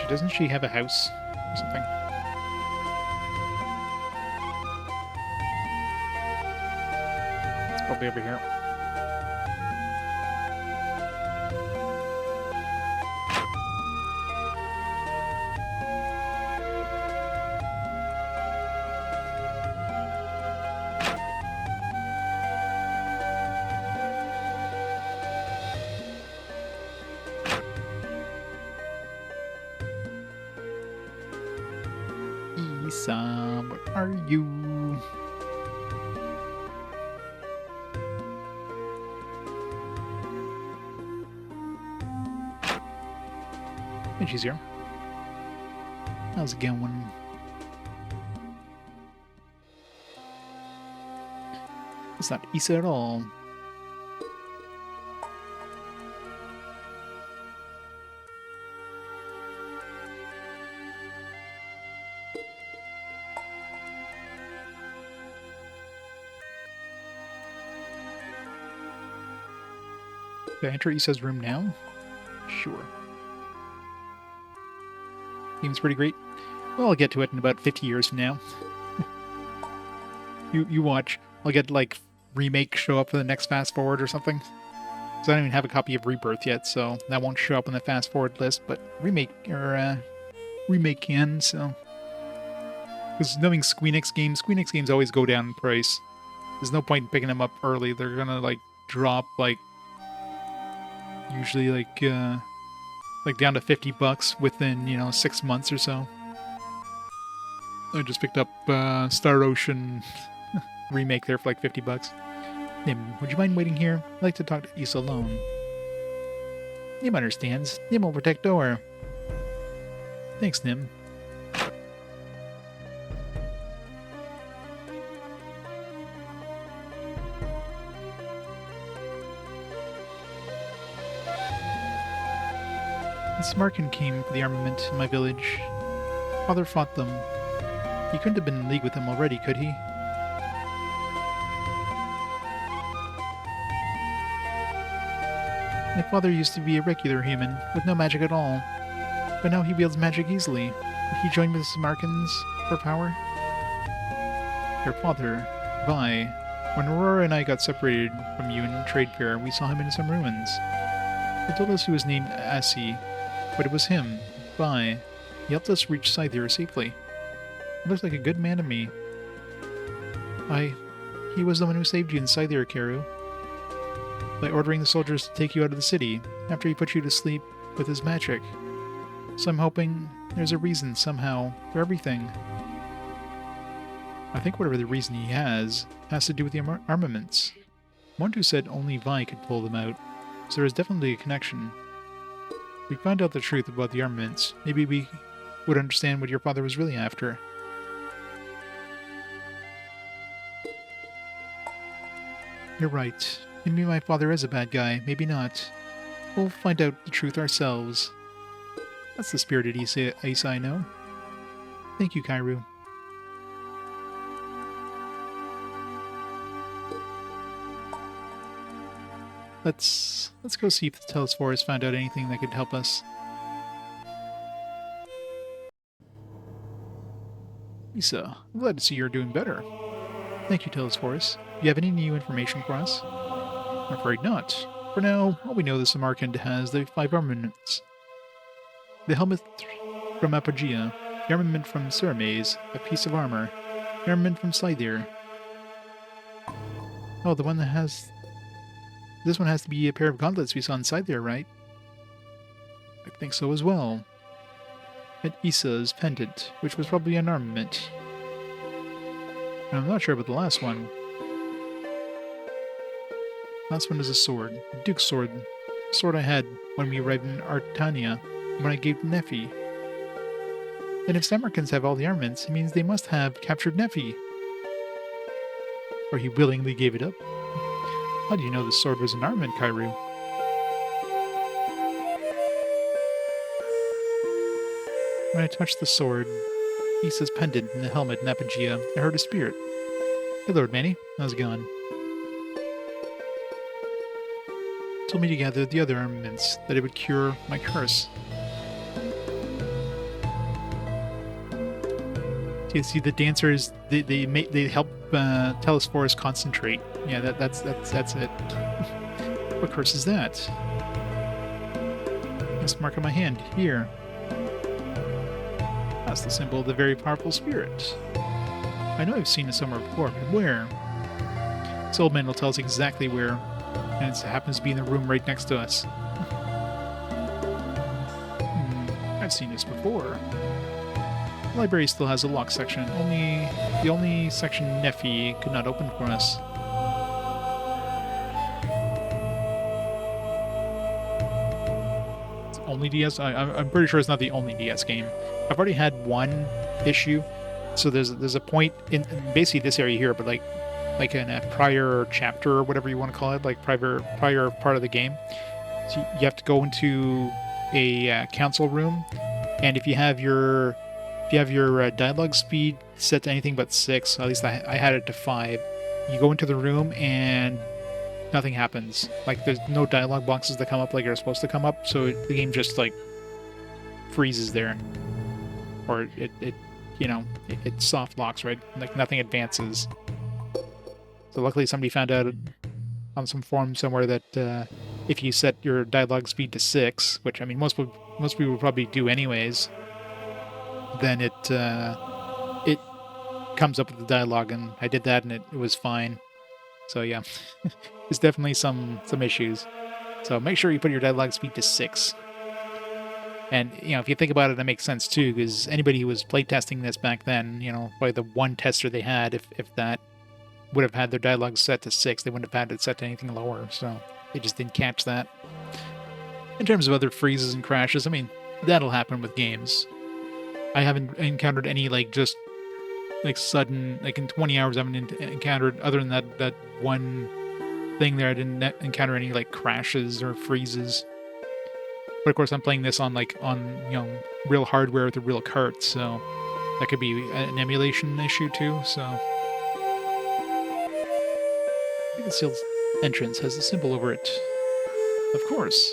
Doesn't she have a house or something? It's probably over here. Issa, what are you? And she's here. How's it going? It's not Issa at all. Can I enter Issa's room now? Sure. Seems pretty great. Well, I'll get to it in about 50 years from now. You watch. I'll get, like, remake show up for the next fast forward or something. Because I don't even have a copy of Rebirth yet, so that won't show up on the fast forward list, but remake can, so. Because knowing Squeenix games always go down in price. There's no point in picking them up early. They're gonna, like, drop, like, usually, like down to $50 within, 6 months or so. I just picked up Star Ocean remake there for like $50. Nim, would you mind waiting here? I'd like to talk to Issa alone. Nim understands. Nim will protect Dora. Thanks, Nim. Samarkand came for the armament in my village. Father fought them. He couldn't have been in league with them already, could he? My father used to be a regular human, with no magic at all. But now he wields magic easily. Would he join with the Samarkans for power? Your father, Vi. When Aurora and I got separated from you in trade fair, we saw him in some ruins. He told us he was named Asi, but it was him, Vi. He helped us reach Scyther safely. He looks like a good man to me. He was the one who saved you in Scyther, Kairu, by ordering the soldiers to take you out of the city, after he put you to sleep with his magic. So I'm hoping there's a reason, somehow, for everything. I think whatever the reason he has to do with the armaments. Montu said only Vi could pull them out, so there is definitely a connection. If we find out the truth about the armaments, maybe we would understand what your father was really after. You're right. Maybe my father is a bad guy, maybe not. We'll find out the truth ourselves. That's the spirited ace I know. Thank you, Kairu. Let's go see if the Telesphore has found out anything that could help us. Lisa, I'm glad to see you're doing better. Thank you, Telesphorus. Do you have any new information for us? I'm afraid not. For now, all we know is Samarkand has the 5 armaments. The helmet from Apogea, the armament from Ceramaze, a piece of armor, the armament from Slydir. Oh, the one that has... This one has to be a pair of gauntlets we saw inside there, right? I think so as well. And Issa's pendant, which was probably an armament. And I'm not sure about the last one. Last one is a sword. A Duke's sword. The sword I had when we arrived in Artania, when I gave Nephi. Then if Samarkans have all the armaments, it means they must have captured Nephi. Or he willingly gave it up. How do you know the sword was an armament, Kairu? When I touched the sword, Issa's pendant and the helmet in Apogea, I heard a spirit. Hey, Lord Manny, how's it going? Told me to gather the other armaments, that it would cure my curse. See, the dancers, they help Telesphorus concentrate. Yeah, that's it. What curse is that? This mark on my hand, here. That's the symbol of the very powerful spirit. I know I've seen it somewhere before, but where? This old man will tell us exactly where, and it happens to be in the room right next to us. I've seen this before. The library still has a locked section. The only section Nephi could not open for us. It's only DS? I'm pretty sure it's not the only DS game. I've already had one issue. So there's a point in basically this area here, but like in a prior chapter or whatever you want to call it, like prior part of the game. So you have to go into a council room, and if you have your dialogue speed set to anything but 6, at least I had it to 5, you go into the room and nothing happens. Like, there's no dialogue boxes that come up like they're supposed to come up, so the game just, like, freezes there. Or it soft locks, right? Like, nothing advances. So luckily somebody found out on some forum somewhere that if you set your dialogue speed to 6, which, I mean, most people probably do anyways, then it comes up with the dialogue, and I did that, and it was fine. So yeah, there's definitely some issues. So make sure you put your dialogue speed to 6. And if you think about it, that makes sense too, because anybody who was playtesting this back then, probably the one tester they had, if that would have had their dialogue set to 6, they wouldn't have had it set to anything lower. So they just didn't catch that. In terms of other freezes and crashes, I mean, that'll happen with games. I haven't encountered any, sudden, in 20 hours I haven't encountered, other than that one thing there, I didn't encounter any, crashes or freezes. But of course, I'm playing this on real hardware with a real cart, so that could be an emulation issue too. So I think the sealed entrance has a symbol over it. Of course.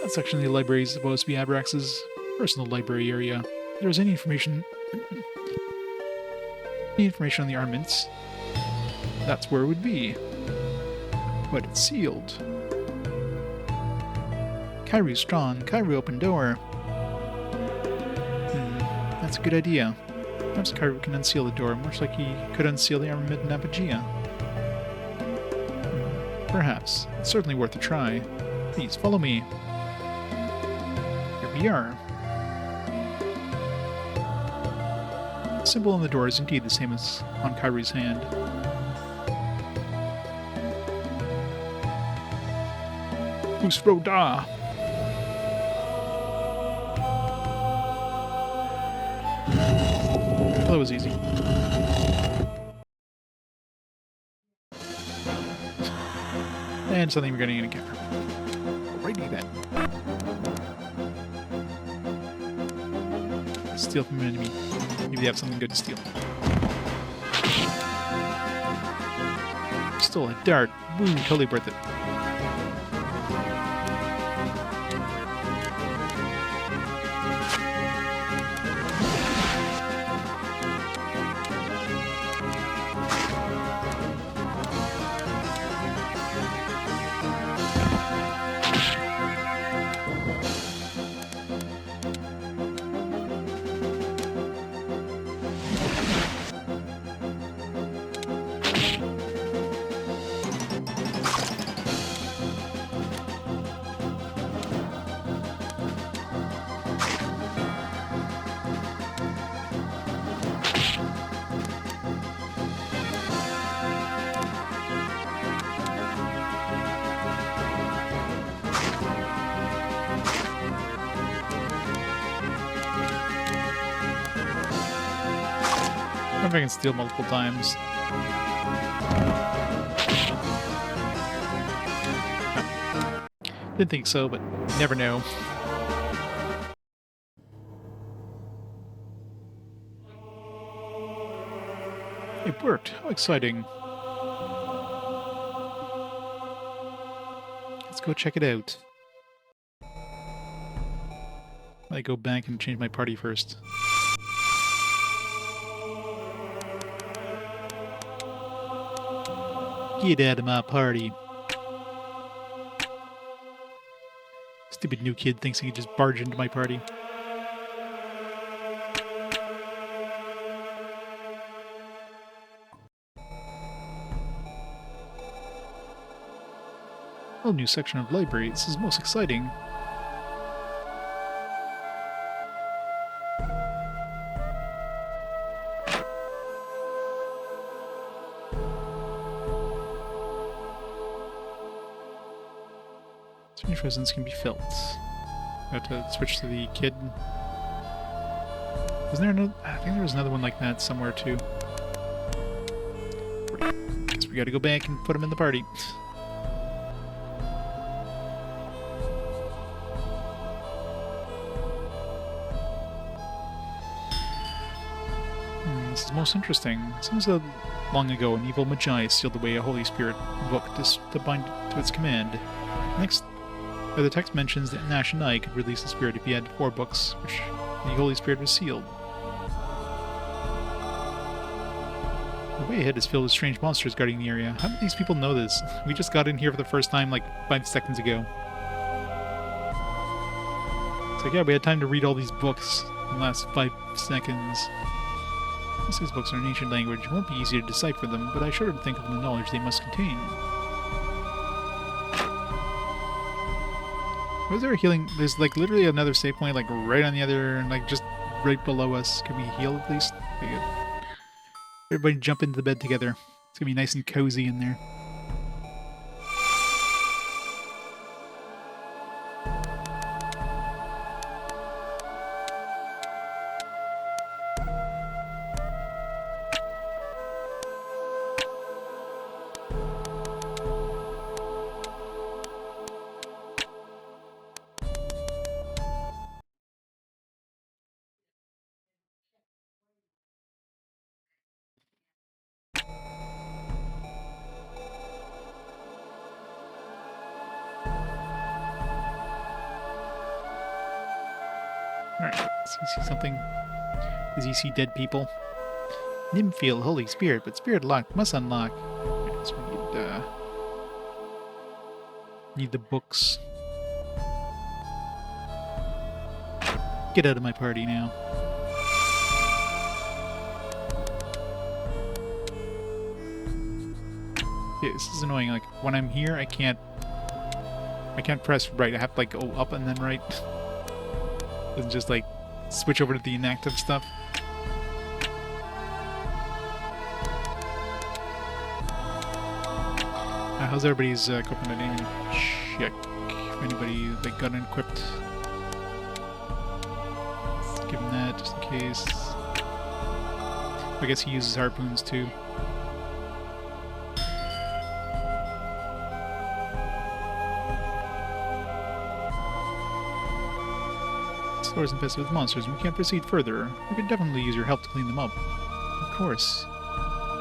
That section of the library is supposed to be Abrax's personal library area. If there's any information on the armaments, that's where it would be. But it's sealed. Kairu's strong. Kairu open door. That's a good idea. Perhaps Kairu can unseal the door, much like he could unseal the armament in Apogea. Perhaps. It's certainly worth a try. Please, follow me. Here we are. The symbol on the door is indeed the same as on Kairu's hand. Usroda! That was easy. And something we're getting in a camera. Alrighty then. Steal from an enemy. Maybe they have something good to steal. Stole a dart. Woo, totally worth it. I wonder if I can steal multiple times. Didn't think so, but you never know. It worked. How exciting. Let's go check it out. I go back and change my party first. Get out of my party. Stupid new kid thinks he can just barge into my party. Oh, new section of library. This is most exciting. Presence can be felt. I have to switch to the kid. Wasn't there another? I think there was another one like that somewhere too. Guess we gotta go back and put him in the party. This is most interesting. Seems long ago an evil Magi sealed away a Holy Spirit book to bind to its command. Next, the text mentions that Nash and I could release the spirit if he had 4 books, which the Holy Spirit was sealed. The way ahead is filled with strange monsters guarding the area. How did these people know this? We just got in here for the first time like 5 seconds ago. It's like, yeah, we had time to read all these books in the last 5 seconds. Most of these books are in ancient language. It won't be easy to decipher them, but I shudder to think of the knowledge they must contain. Was there a healing? There's like literally another save point like right on the other, like just right below us. Can we heal at least? Okay, good. Everybody jump into the bed together. It's gonna be nice and cozy in there. Alright, does he see something? Does he see dead people? Nymphiel, Holy Spirit, but Spirit locked, must unlock. Alright, so we need the books. Get out of my party now. Yeah, this is annoying. Like when I'm here, I can't press right. I have to like go up and then right. And just like switch over to the inactive stuff. How's everybody's equipment? I didn't even check if anybody like got equipped. Let's give him that just in case. I guess he uses harpoons too. Stores infested with monsters, and we can't proceed further. We could definitely use your help to clean them up. Of course.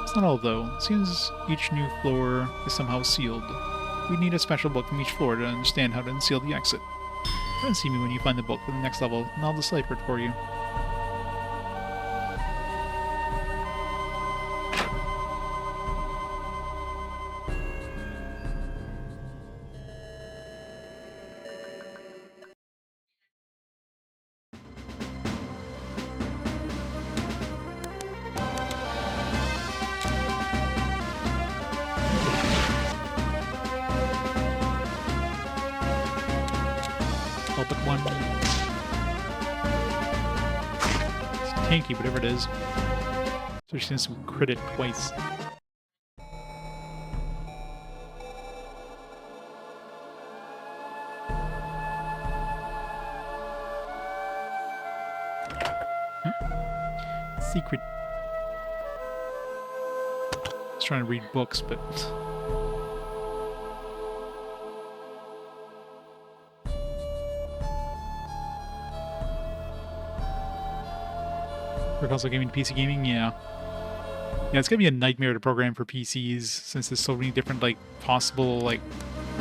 It's not all, though. It seems each new floor is somehow sealed. We need a special book from each floor to understand how to unseal the exit. Come and see me when you find the book for the next level, and I'll decipher it for you. All but one. It's tanky, whatever it is. Especially since we crit it twice. Secret. I was trying to read books, but... For console gaming, PC gaming, yeah. Yeah, it's gonna be a nightmare to program for PCs since there's so many different, like, possible, like,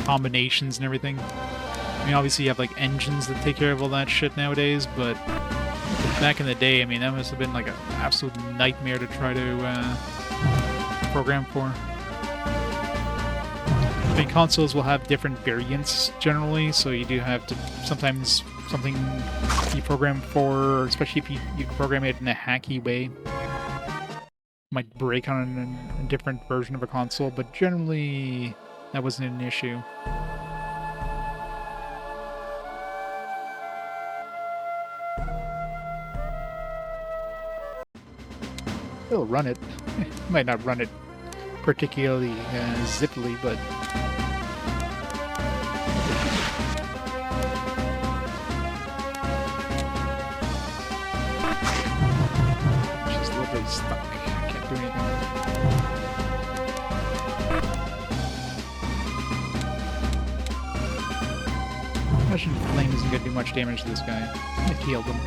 combinations and everything. I mean, obviously you have, like, engines that take care of all that shit nowadays, but back in the day, I mean, that must have been, like, an absolute nightmare to try to, program for. I mean, consoles will have different variants, generally, so you do have to sometimes... something you program for, especially if you program it in a hacky way, might break on a different version of a console, but generally that wasn't an issue. It'll run it. It might not run it particularly zippily, but stuck. Can't do anything. Imagine Flame isn't going to do much damage to this guy. It healed him.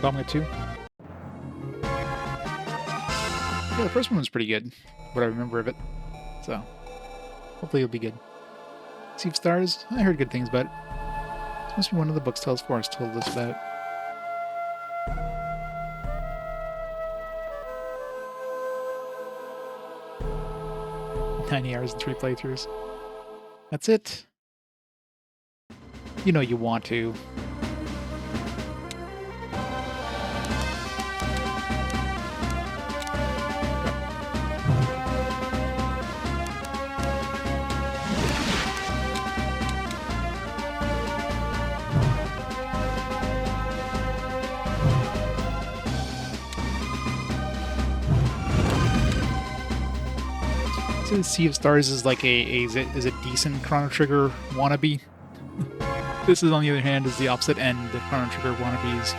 Dominate 2. Yeah, the first one was pretty good, what I remember of it. So, hopefully it'll be good. Sea of Stars? I heard good things about it. This must be one of the books Tales Forest told us about. "90 hours and 3 playthroughs. That's it. You know you want to. So the Sea of Stars is like is a decent Chrono Trigger wannabe. This is, on the other hand, is the opposite end of Chrono Trigger wannabes.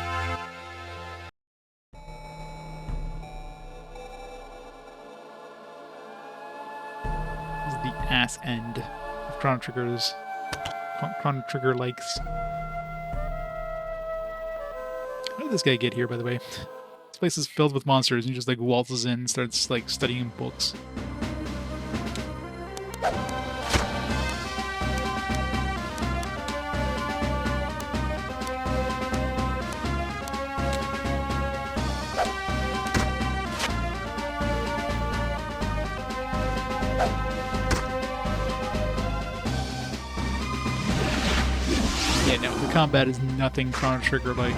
This is the ass end of Chrono Trigger's Chrono Trigger likes. How did this guy get here, by the way? This place is filled with monsters, and he just like waltzes in and starts like studying books. Yeah, no, the combat is nothing Chrono Trigger like.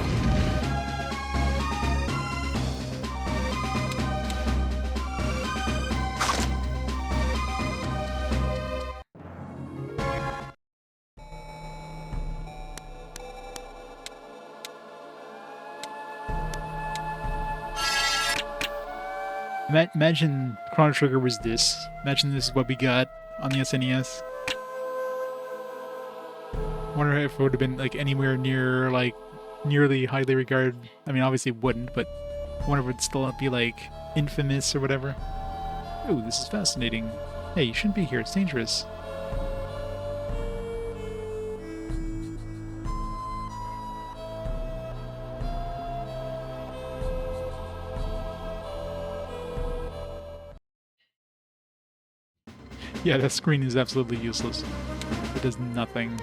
Imagine Chrono Trigger was this. Imagine this is what we got on the SNES. I wonder if it would have been like anywhere near like nearly highly regarded. I mean, obviously it wouldn't, but I wonder if it would still be like infamous or whatever. Oh, this is fascinating. Hey, you shouldn't be here. It's dangerous. Yeah, that screen is absolutely useless. It does nothing.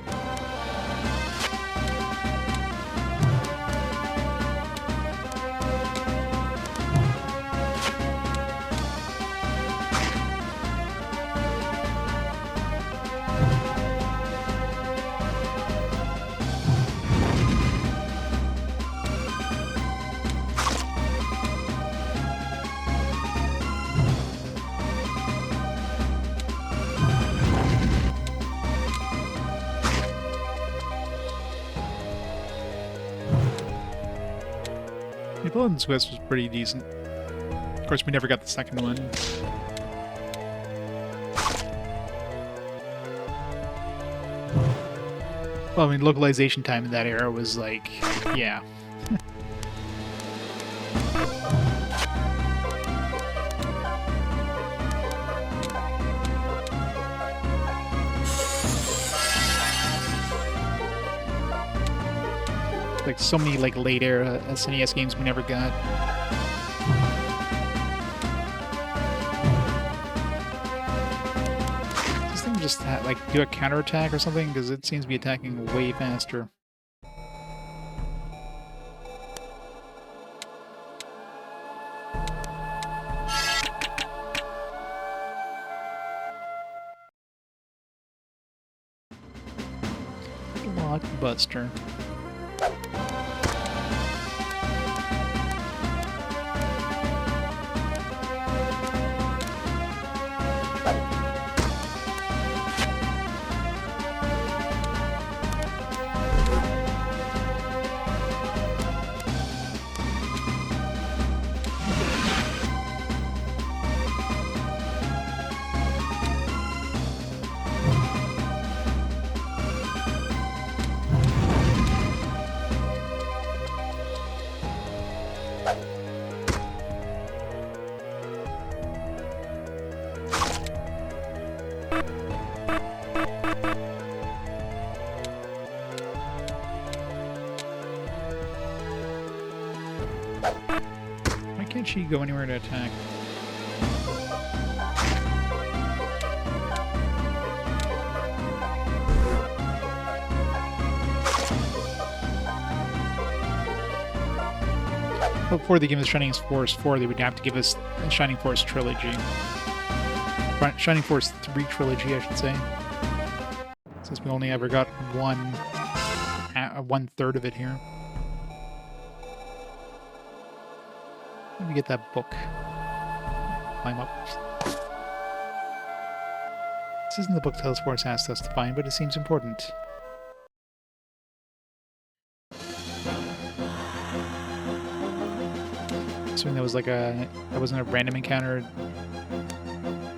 Blood Swiss was pretty decent. Of course, we never got the second one. Well, I mean, localization time in that era was like, yeah. Like so many like late era SNES games we never got. Does this thing just like do a counterattack or something? Because it seems to be attacking way faster. Blockbuster. Can't she go anywhere to attack? Before they give us Shining Force 4, they would have to give us a Shining Force trilogy. Shining Force 3 trilogy, I should say. Since we only ever got one-third of it here. Let me get that book. Climb up. This isn't the book Telesforce asked us to find, but it seems important. Assuming that was like that wasn't a random encounter.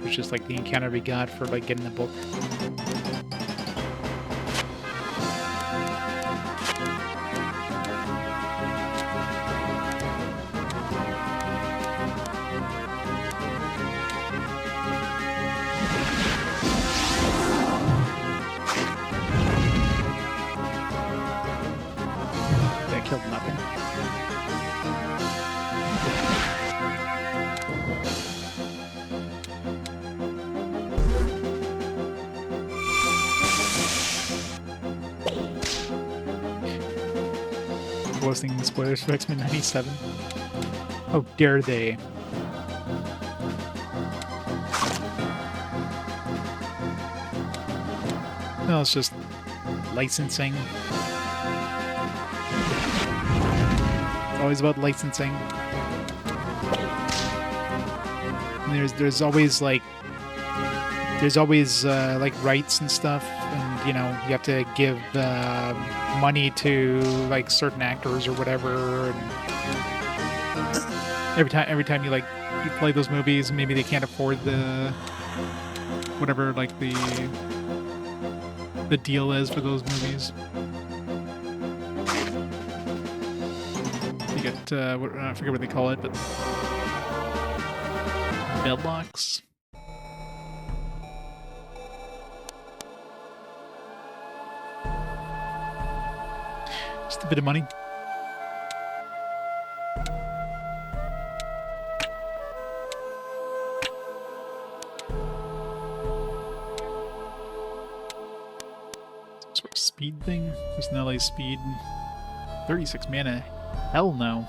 was just like the encounter we got for like getting the book. That killed nothing. Posting spoilers for X-Men 97. Oh, dare they? No, it's just licensing. It's always about licensing. And there's always like rights and stuff, and you know you have to give money to like certain actors or whatever. And every time you play those movies, maybe they can't afford the whatever like the deal is for those movies. You get I forget what they call it, but deadlocks. Just a bit of money. Some sort of speed thing? There's an LA speed. 36 mana. Hell no.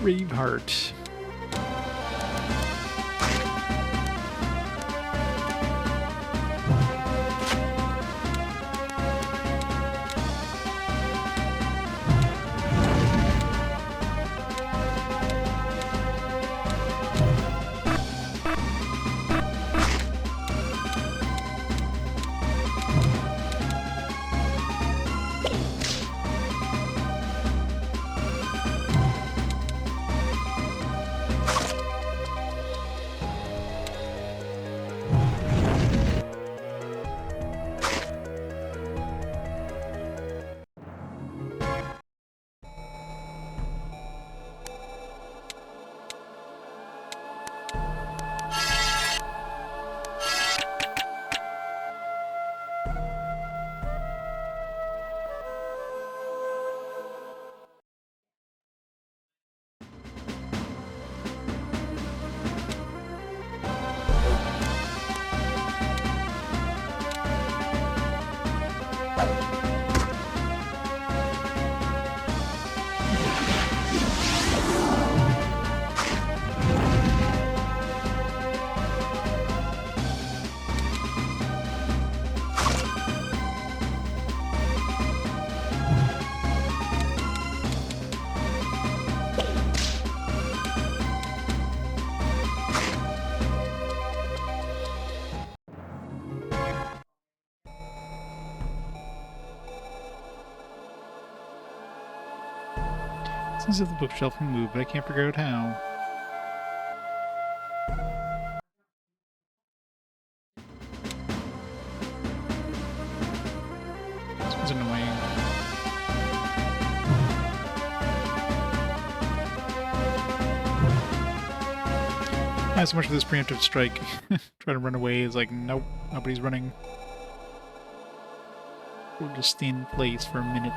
Braveheart. Seems that the bookshelf can move, but I can't figure out how. This one's annoying. Not so much for this preemptive strike. Try to run away is like, nope, nobody's running. We'll just stay in place for a minute.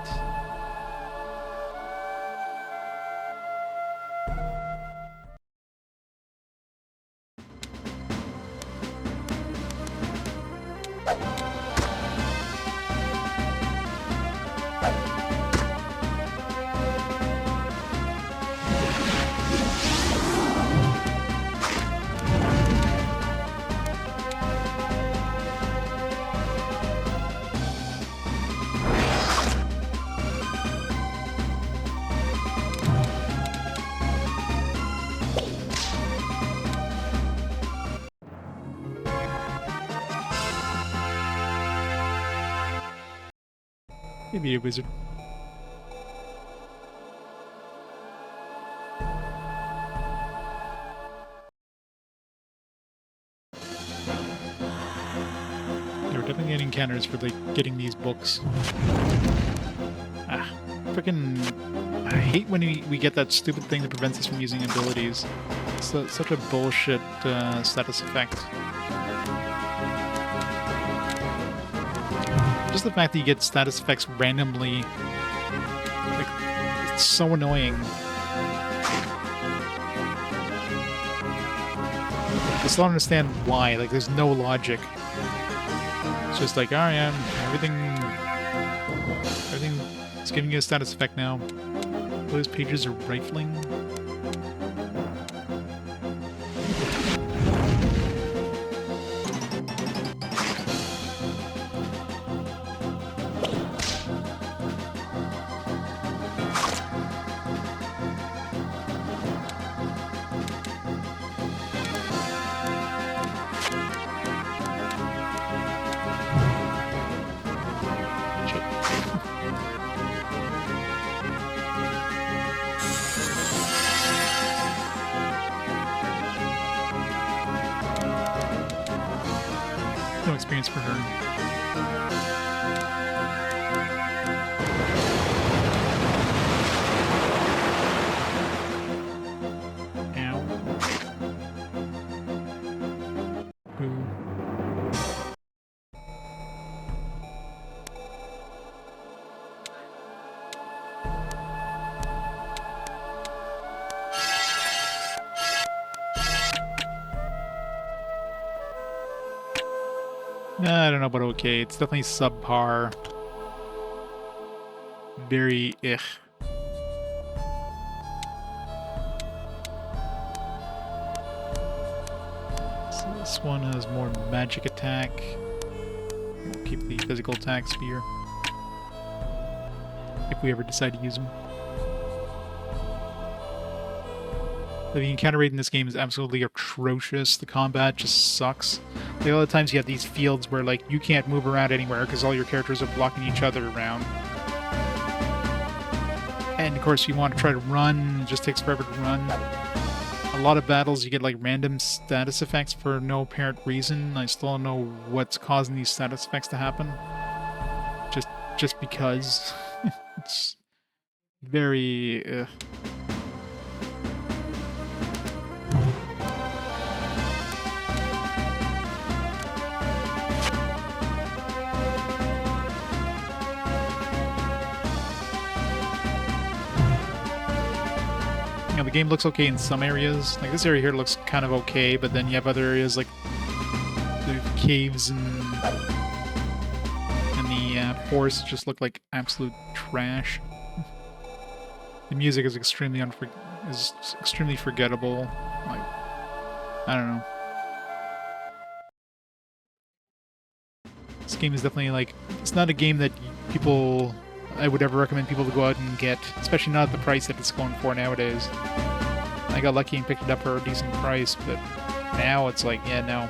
Maybe a wizard. We're definitely getting encounters for like getting these books. Freaking! I hate when we get that stupid thing that prevents us from using abilities. It's such a bullshit status effect. Just the fact that you get status effects randomly, like, it's so annoying. I still don't understand why. Like, there's no logic. It's just like, oh yeah, everything is giving you a status effect now. Those pages are rifling. No experience for her. Ow. Boo. I don't know about okay. It's definitely subpar. Very ugh. So this one has more magic attack. We'll keep the physical attacks here. If we ever decide to use them. The encounter rate in this game is absolutely atrocious. The combat just sucks. Like, a lot of times you have these fields where, like, you can't move around anywhere because all your characters are blocking each other around. And, of course, you want to try to run, it just takes forever to run. A lot of battles, you get, like, random status effects for no apparent reason. I still don't know what's causing these status effects to happen. Just because. It's very... the game looks okay in some areas. Like, this area here looks kind of okay, but then you have other areas like the caves and the forests just look like absolute trash. The music is extremely forgettable. Like, I don't know. This game is definitely like, it's not a game that I would ever recommend people to go out and get, especially not at the price that it's going for nowadays. I got lucky and picked it up for a decent price, but now it's like, yeah, no.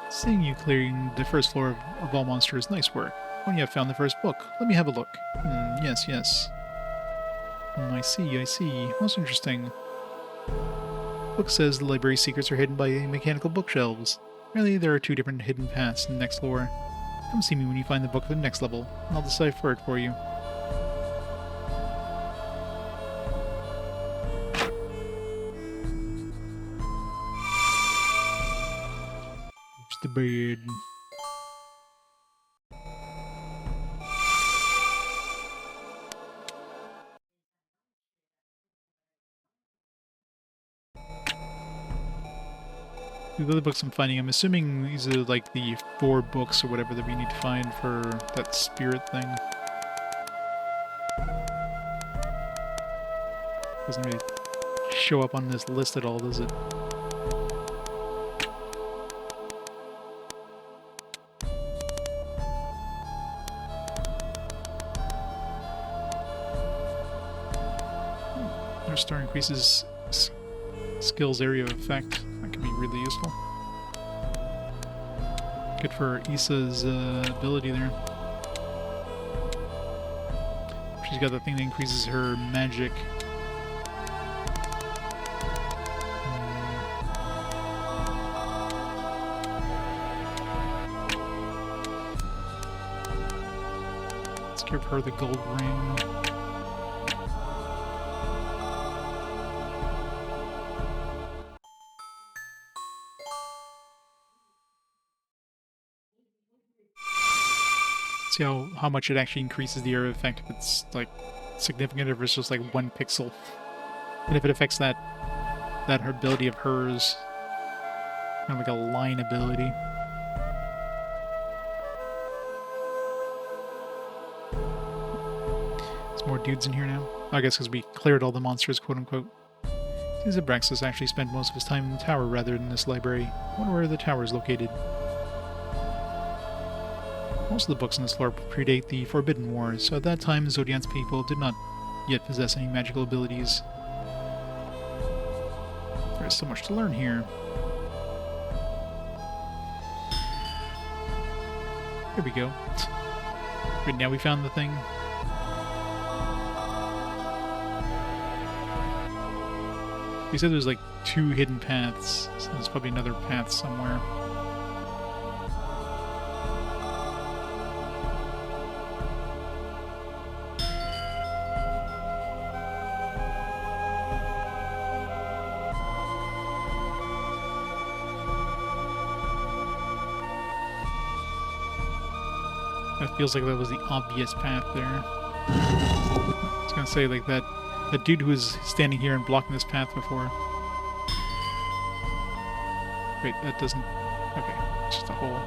Seeing you clearing the first floor of all monsters, nice work. When you have found the first book, let me have a look. Yes. I see. Most interesting. Book says the library secrets are hidden by mechanical bookshelves. Really, there are 2 different hidden paths in the next floor. Come see me when you find the book at the next level. I'll decipher it for you. There's the bird. The other books I'm finding, I'm assuming these are like the 4 books or whatever that we need to find for that spirit thing. Doesn't really show up on this list at all, does it? Star increases skills area of effect. That can be really useful. Good for Issa's ability there. She's got that thing that increases her magic. Let's give her the gold ring. See how much it actually increases the area of effect if it's like significant, if it's just like 1 pixel. And if it affects that her ability of hers, kind of like a line ability. There's more dudes in here now. I guess because we cleared all the monsters, quote unquote. Seems that Braxis actually spent most of his time in the tower rather than this library. I wonder where the tower is located. Most of the books on this floor predate the Forbidden Wars, so at that time Zodian's people did not yet possess any magical abilities. There's so much to learn here. Here we go. Wait, now we found the thing. He said there's like 2 hidden paths, so there's probably another path somewhere. That feels like that was the obvious path there. I was gonna say, like, that dude who was standing here and blocking this path before. Wait, that doesn't... Okay, it's just a hole.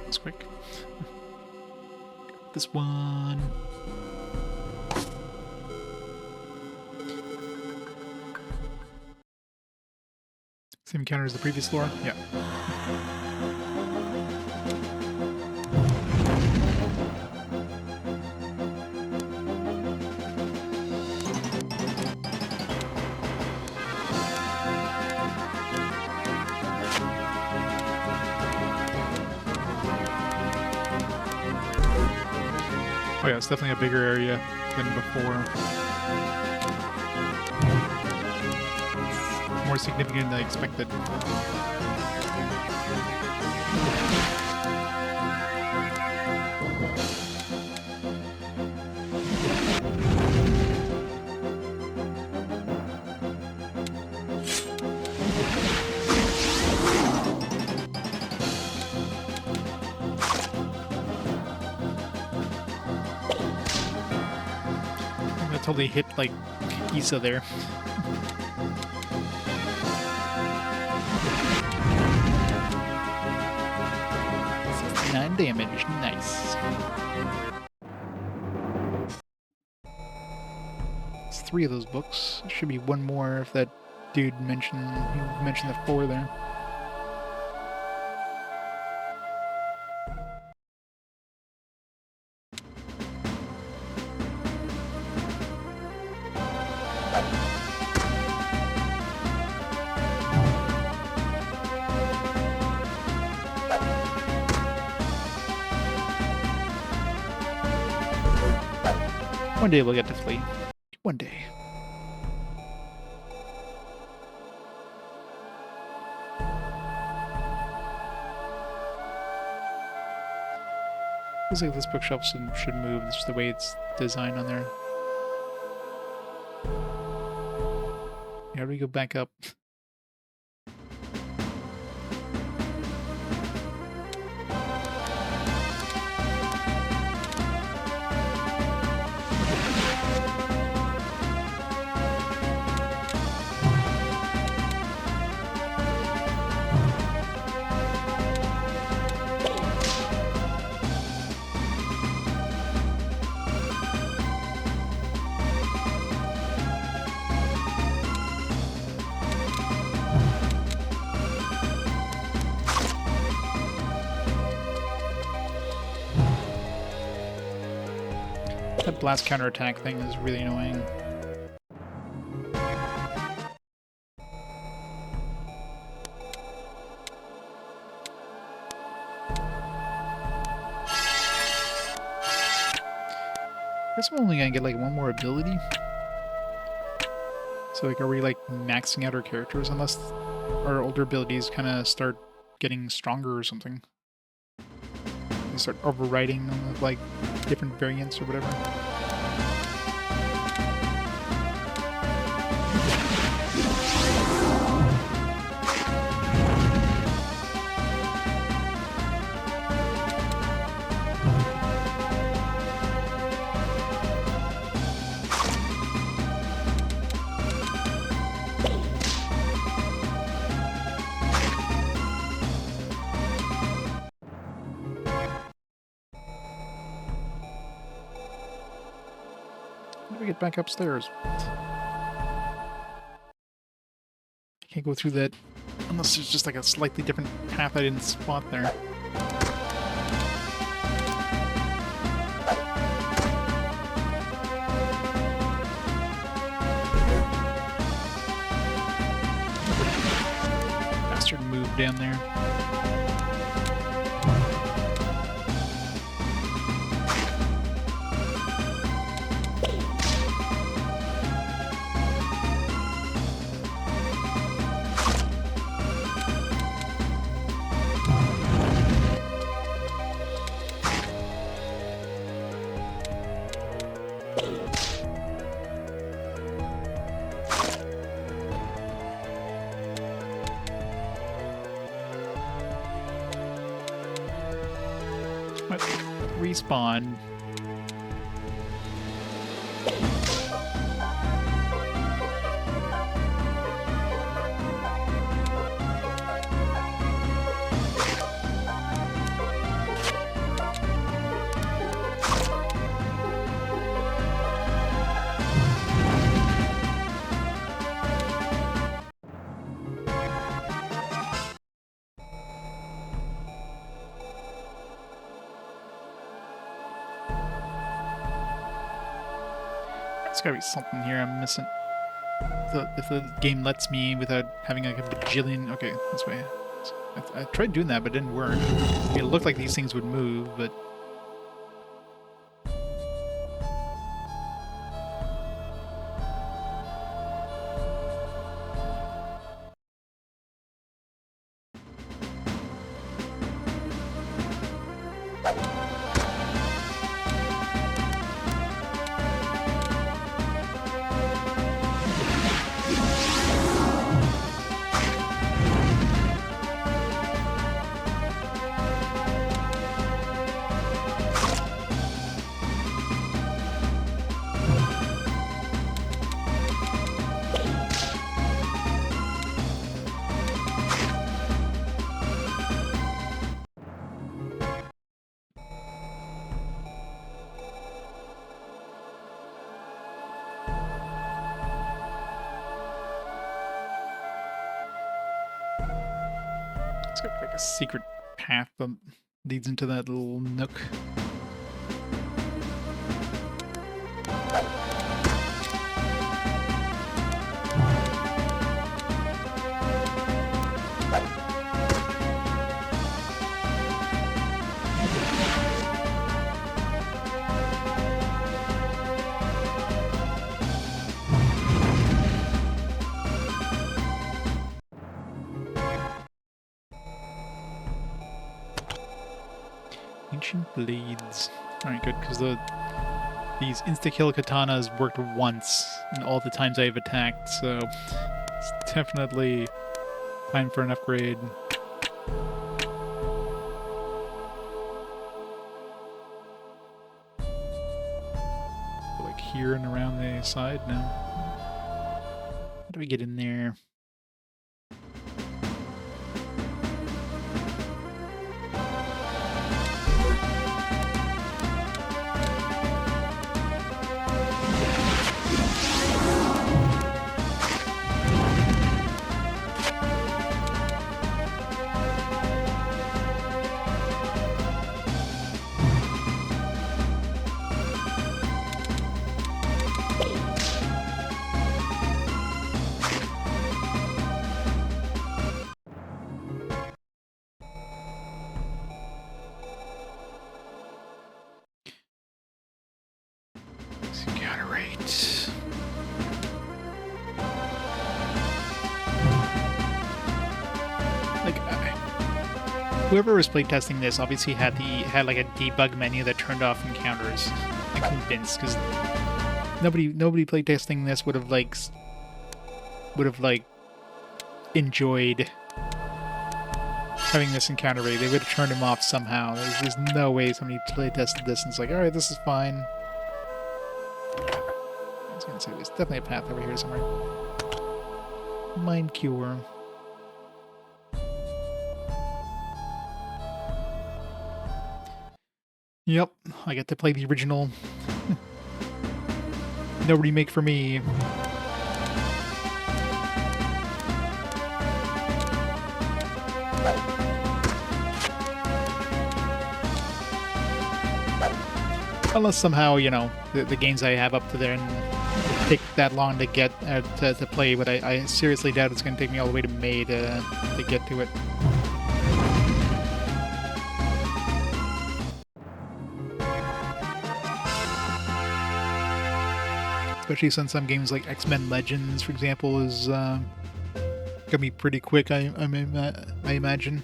That's quick. This one... Same encounter as the previous floor? Yeah. Oh yeah, it's definitely a bigger area than before. More significant than I expected. I totally hit like Issa there. 9 damage, nice. It's 3 of those books. There should be 1 more if that dude mentioned the 4 there. One day we'll get to flee. One day. Feels like this bookshelf should move. It's just the way it's designed on there. How do we go back up? That blast counterattack thing is really annoying. I guess I'm only gonna get like one more ability. So like, are we like maxing out our characters unless our older abilities kind of start getting stronger or something? They start overriding them with like different variants or whatever. How do we get back upstairs? I can't go through that unless there's just like a slightly different path I didn't spot there. Bastard moved down there. Respawn. There's gotta be something here I'm missing. If the game lets me without having like a bajillion... Okay, this way. I tried doing that, but it didn't work. It looked like these things would move, but... It's got like a secret path that leads into that little nook. Ancient blades. Alright, good, because these insta-kill katanas worked once in all the times I've attacked, so it's definitely time for an upgrade. Like here and around the side now. How do we get in there? Right. Like, whoever was playtesting this obviously had like a debug menu that turned off encounters. I'm convinced, because nobody playtesting this would have enjoyed having this encounter rate. They would have turned him off somehow. There's no way somebody playtested this and it's like, alright, this is fine. I was gonna say, there's definitely a path over here somewhere. Mind Cure. Yep, I get to play the original. No remake for me. Unless somehow, you know, the games I have up to there and take that long to get to play, but I seriously doubt it's going to take me all the way to May to get to it. Especially since some games like X-Men Legends, for example, is gonna be pretty quick. I imagine.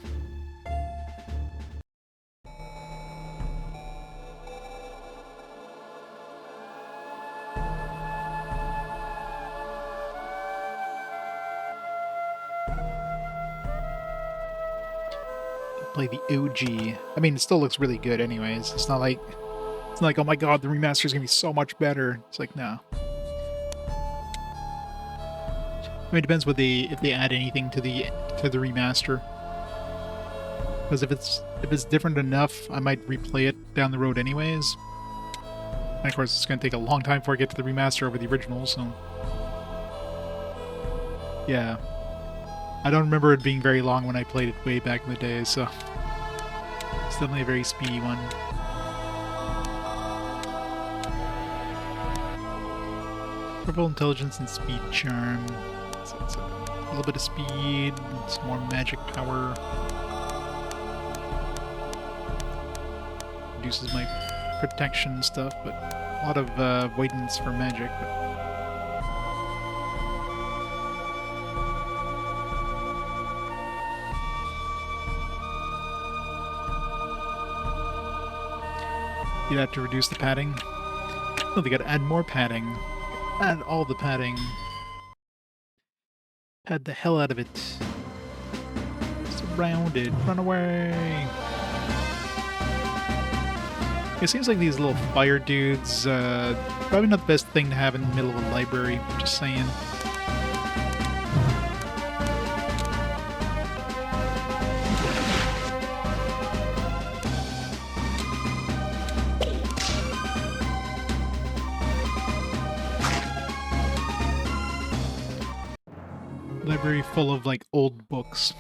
Play the OG. I mean, it still looks really good, anyways. It's not like oh my god, the remaster is gonna be so much better. It's like, no. I mean, it depends if they add anything to the remaster. Because if it's different enough, I might replay it down the road anyways. And of course, it's going to take a long time before I get to the remaster over the original, so... Yeah. I don't remember it being very long when I played it way back in the day, so... It's definitely a very speedy one. Purple intelligence and speed charm. So it's a little bit of speed, some more magic power. Reduces my protection and stuff, but a lot of avoidance for magic. But... You have to reduce the padding. Oh, they gotta add more padding. Add all the padding. Pad the hell out of it. Surrounded. Run away! It seems like these little fire dudes, probably not the best thing to have in the middle of a library, just saying. Library full of, like, old books.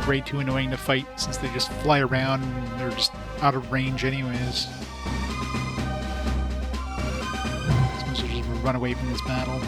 Way too annoying to fight since they just fly around and they're just out of range anyways. Supposed to just run away from this battle.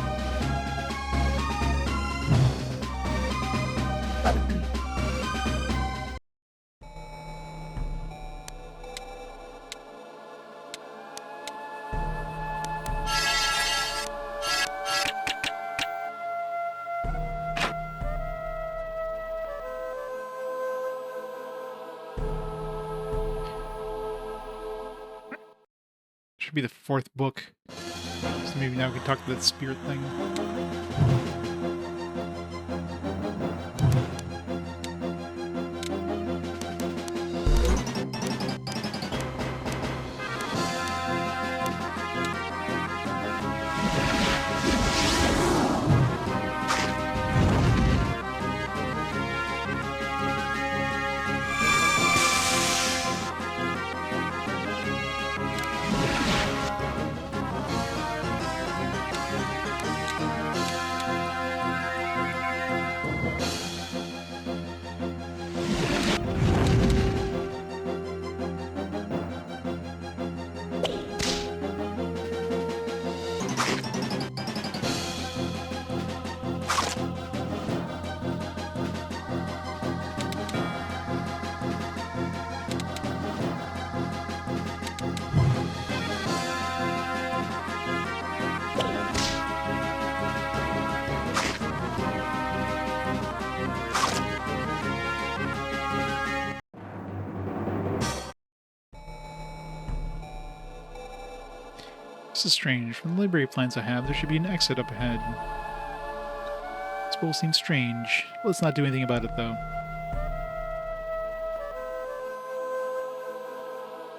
Should be the fourth book. So maybe now we can talk to that spirit thing. This is strange. From the library plans I have, there should be an exit up ahead. This bowl seems strange. Let's not do anything about it, though.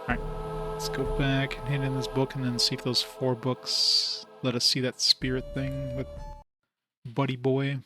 Alright. Let's go back and hand in this book and then see if those 4 books let us see that spirit thing with Buddy Boy.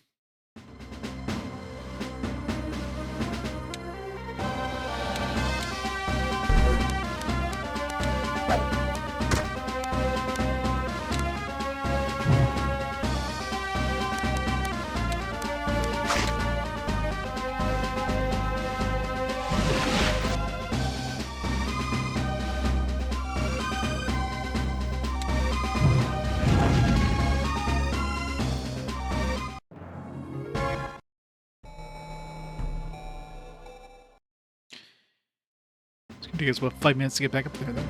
It's gonna take us, what, 5 minutes to get back up there, though.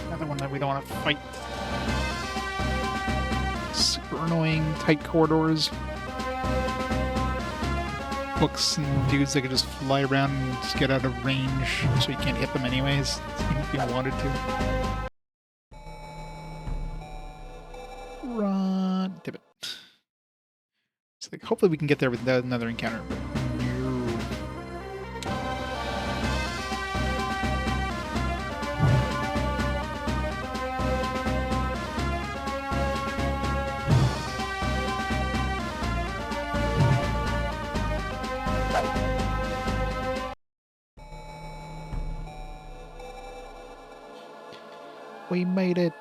Another one that we don't want to fight. Super annoying, tight corridors. Books and dudes that could just fly around and just get out of range so you can't hit them anyways, even if you wanted to. Run! Damn it. It's like, hopefully we can get there with another encounter, but no. We made it.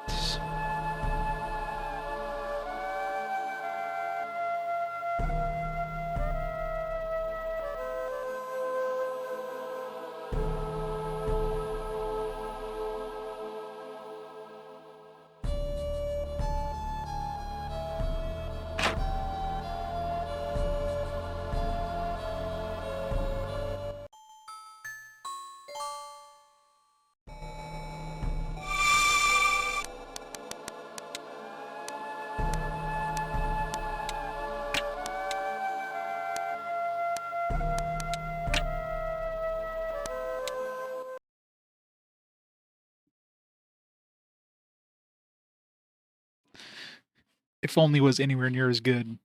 If only was anywhere near as good.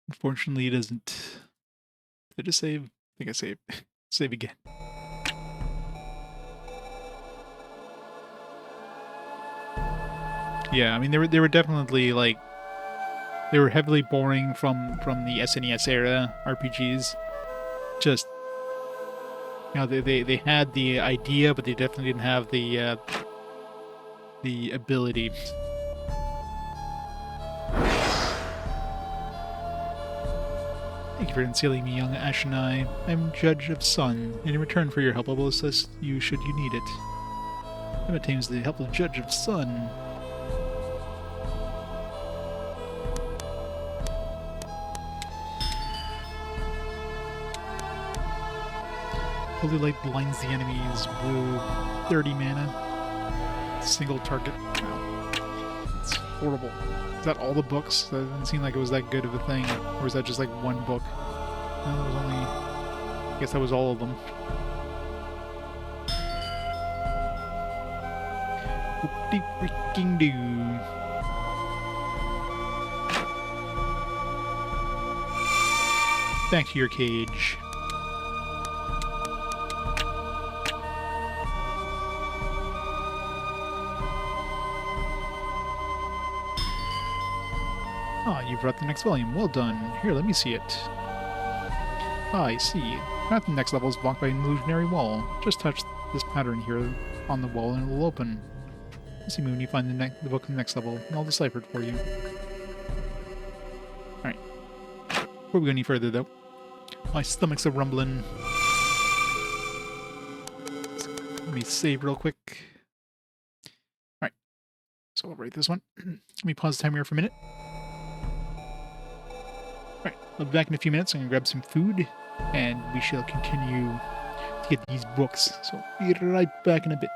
Unfortunately, it isn't. Did I just save? I think I saved. Save again. Yeah, I mean they were definitely like they were heavily boring from the SNES era RPGs. Just you know they had the idea, but they definitely didn't have the ability. Thank you for concealing me, young Ashenai. I'm Judge of Sun, and in return for your help, I will assist you should you need it. I'm obtains the help of Judge of Sun. Holy light blinds the enemies. Blue, 30 mana. Single target. Wow. It's horrible. Is that all the books? That didn't seem like it was that good of a thing. Or is that just like one book? No, it was only... I guess that was all of them. Whoop-de freaking doo. Back to your cage. Ah, you brought the next volume. Well done. Here, let me see it. Ah, I see. At the next level is blocked by an illusionary wall. Just touch this pattern here on the wall and it will open. See me when you find the book in the next level, and I'll decipher it for you. Alright. Before we go any further, though, my stomach's a rumbling. Let me save real quick. Alright. So I'll write this one. Let me pause the timer here for a minute. Alright, I'll be back in a few minutes. I'm going to grab some food, and we shall continue to get these books. So I'll be right back in a bit.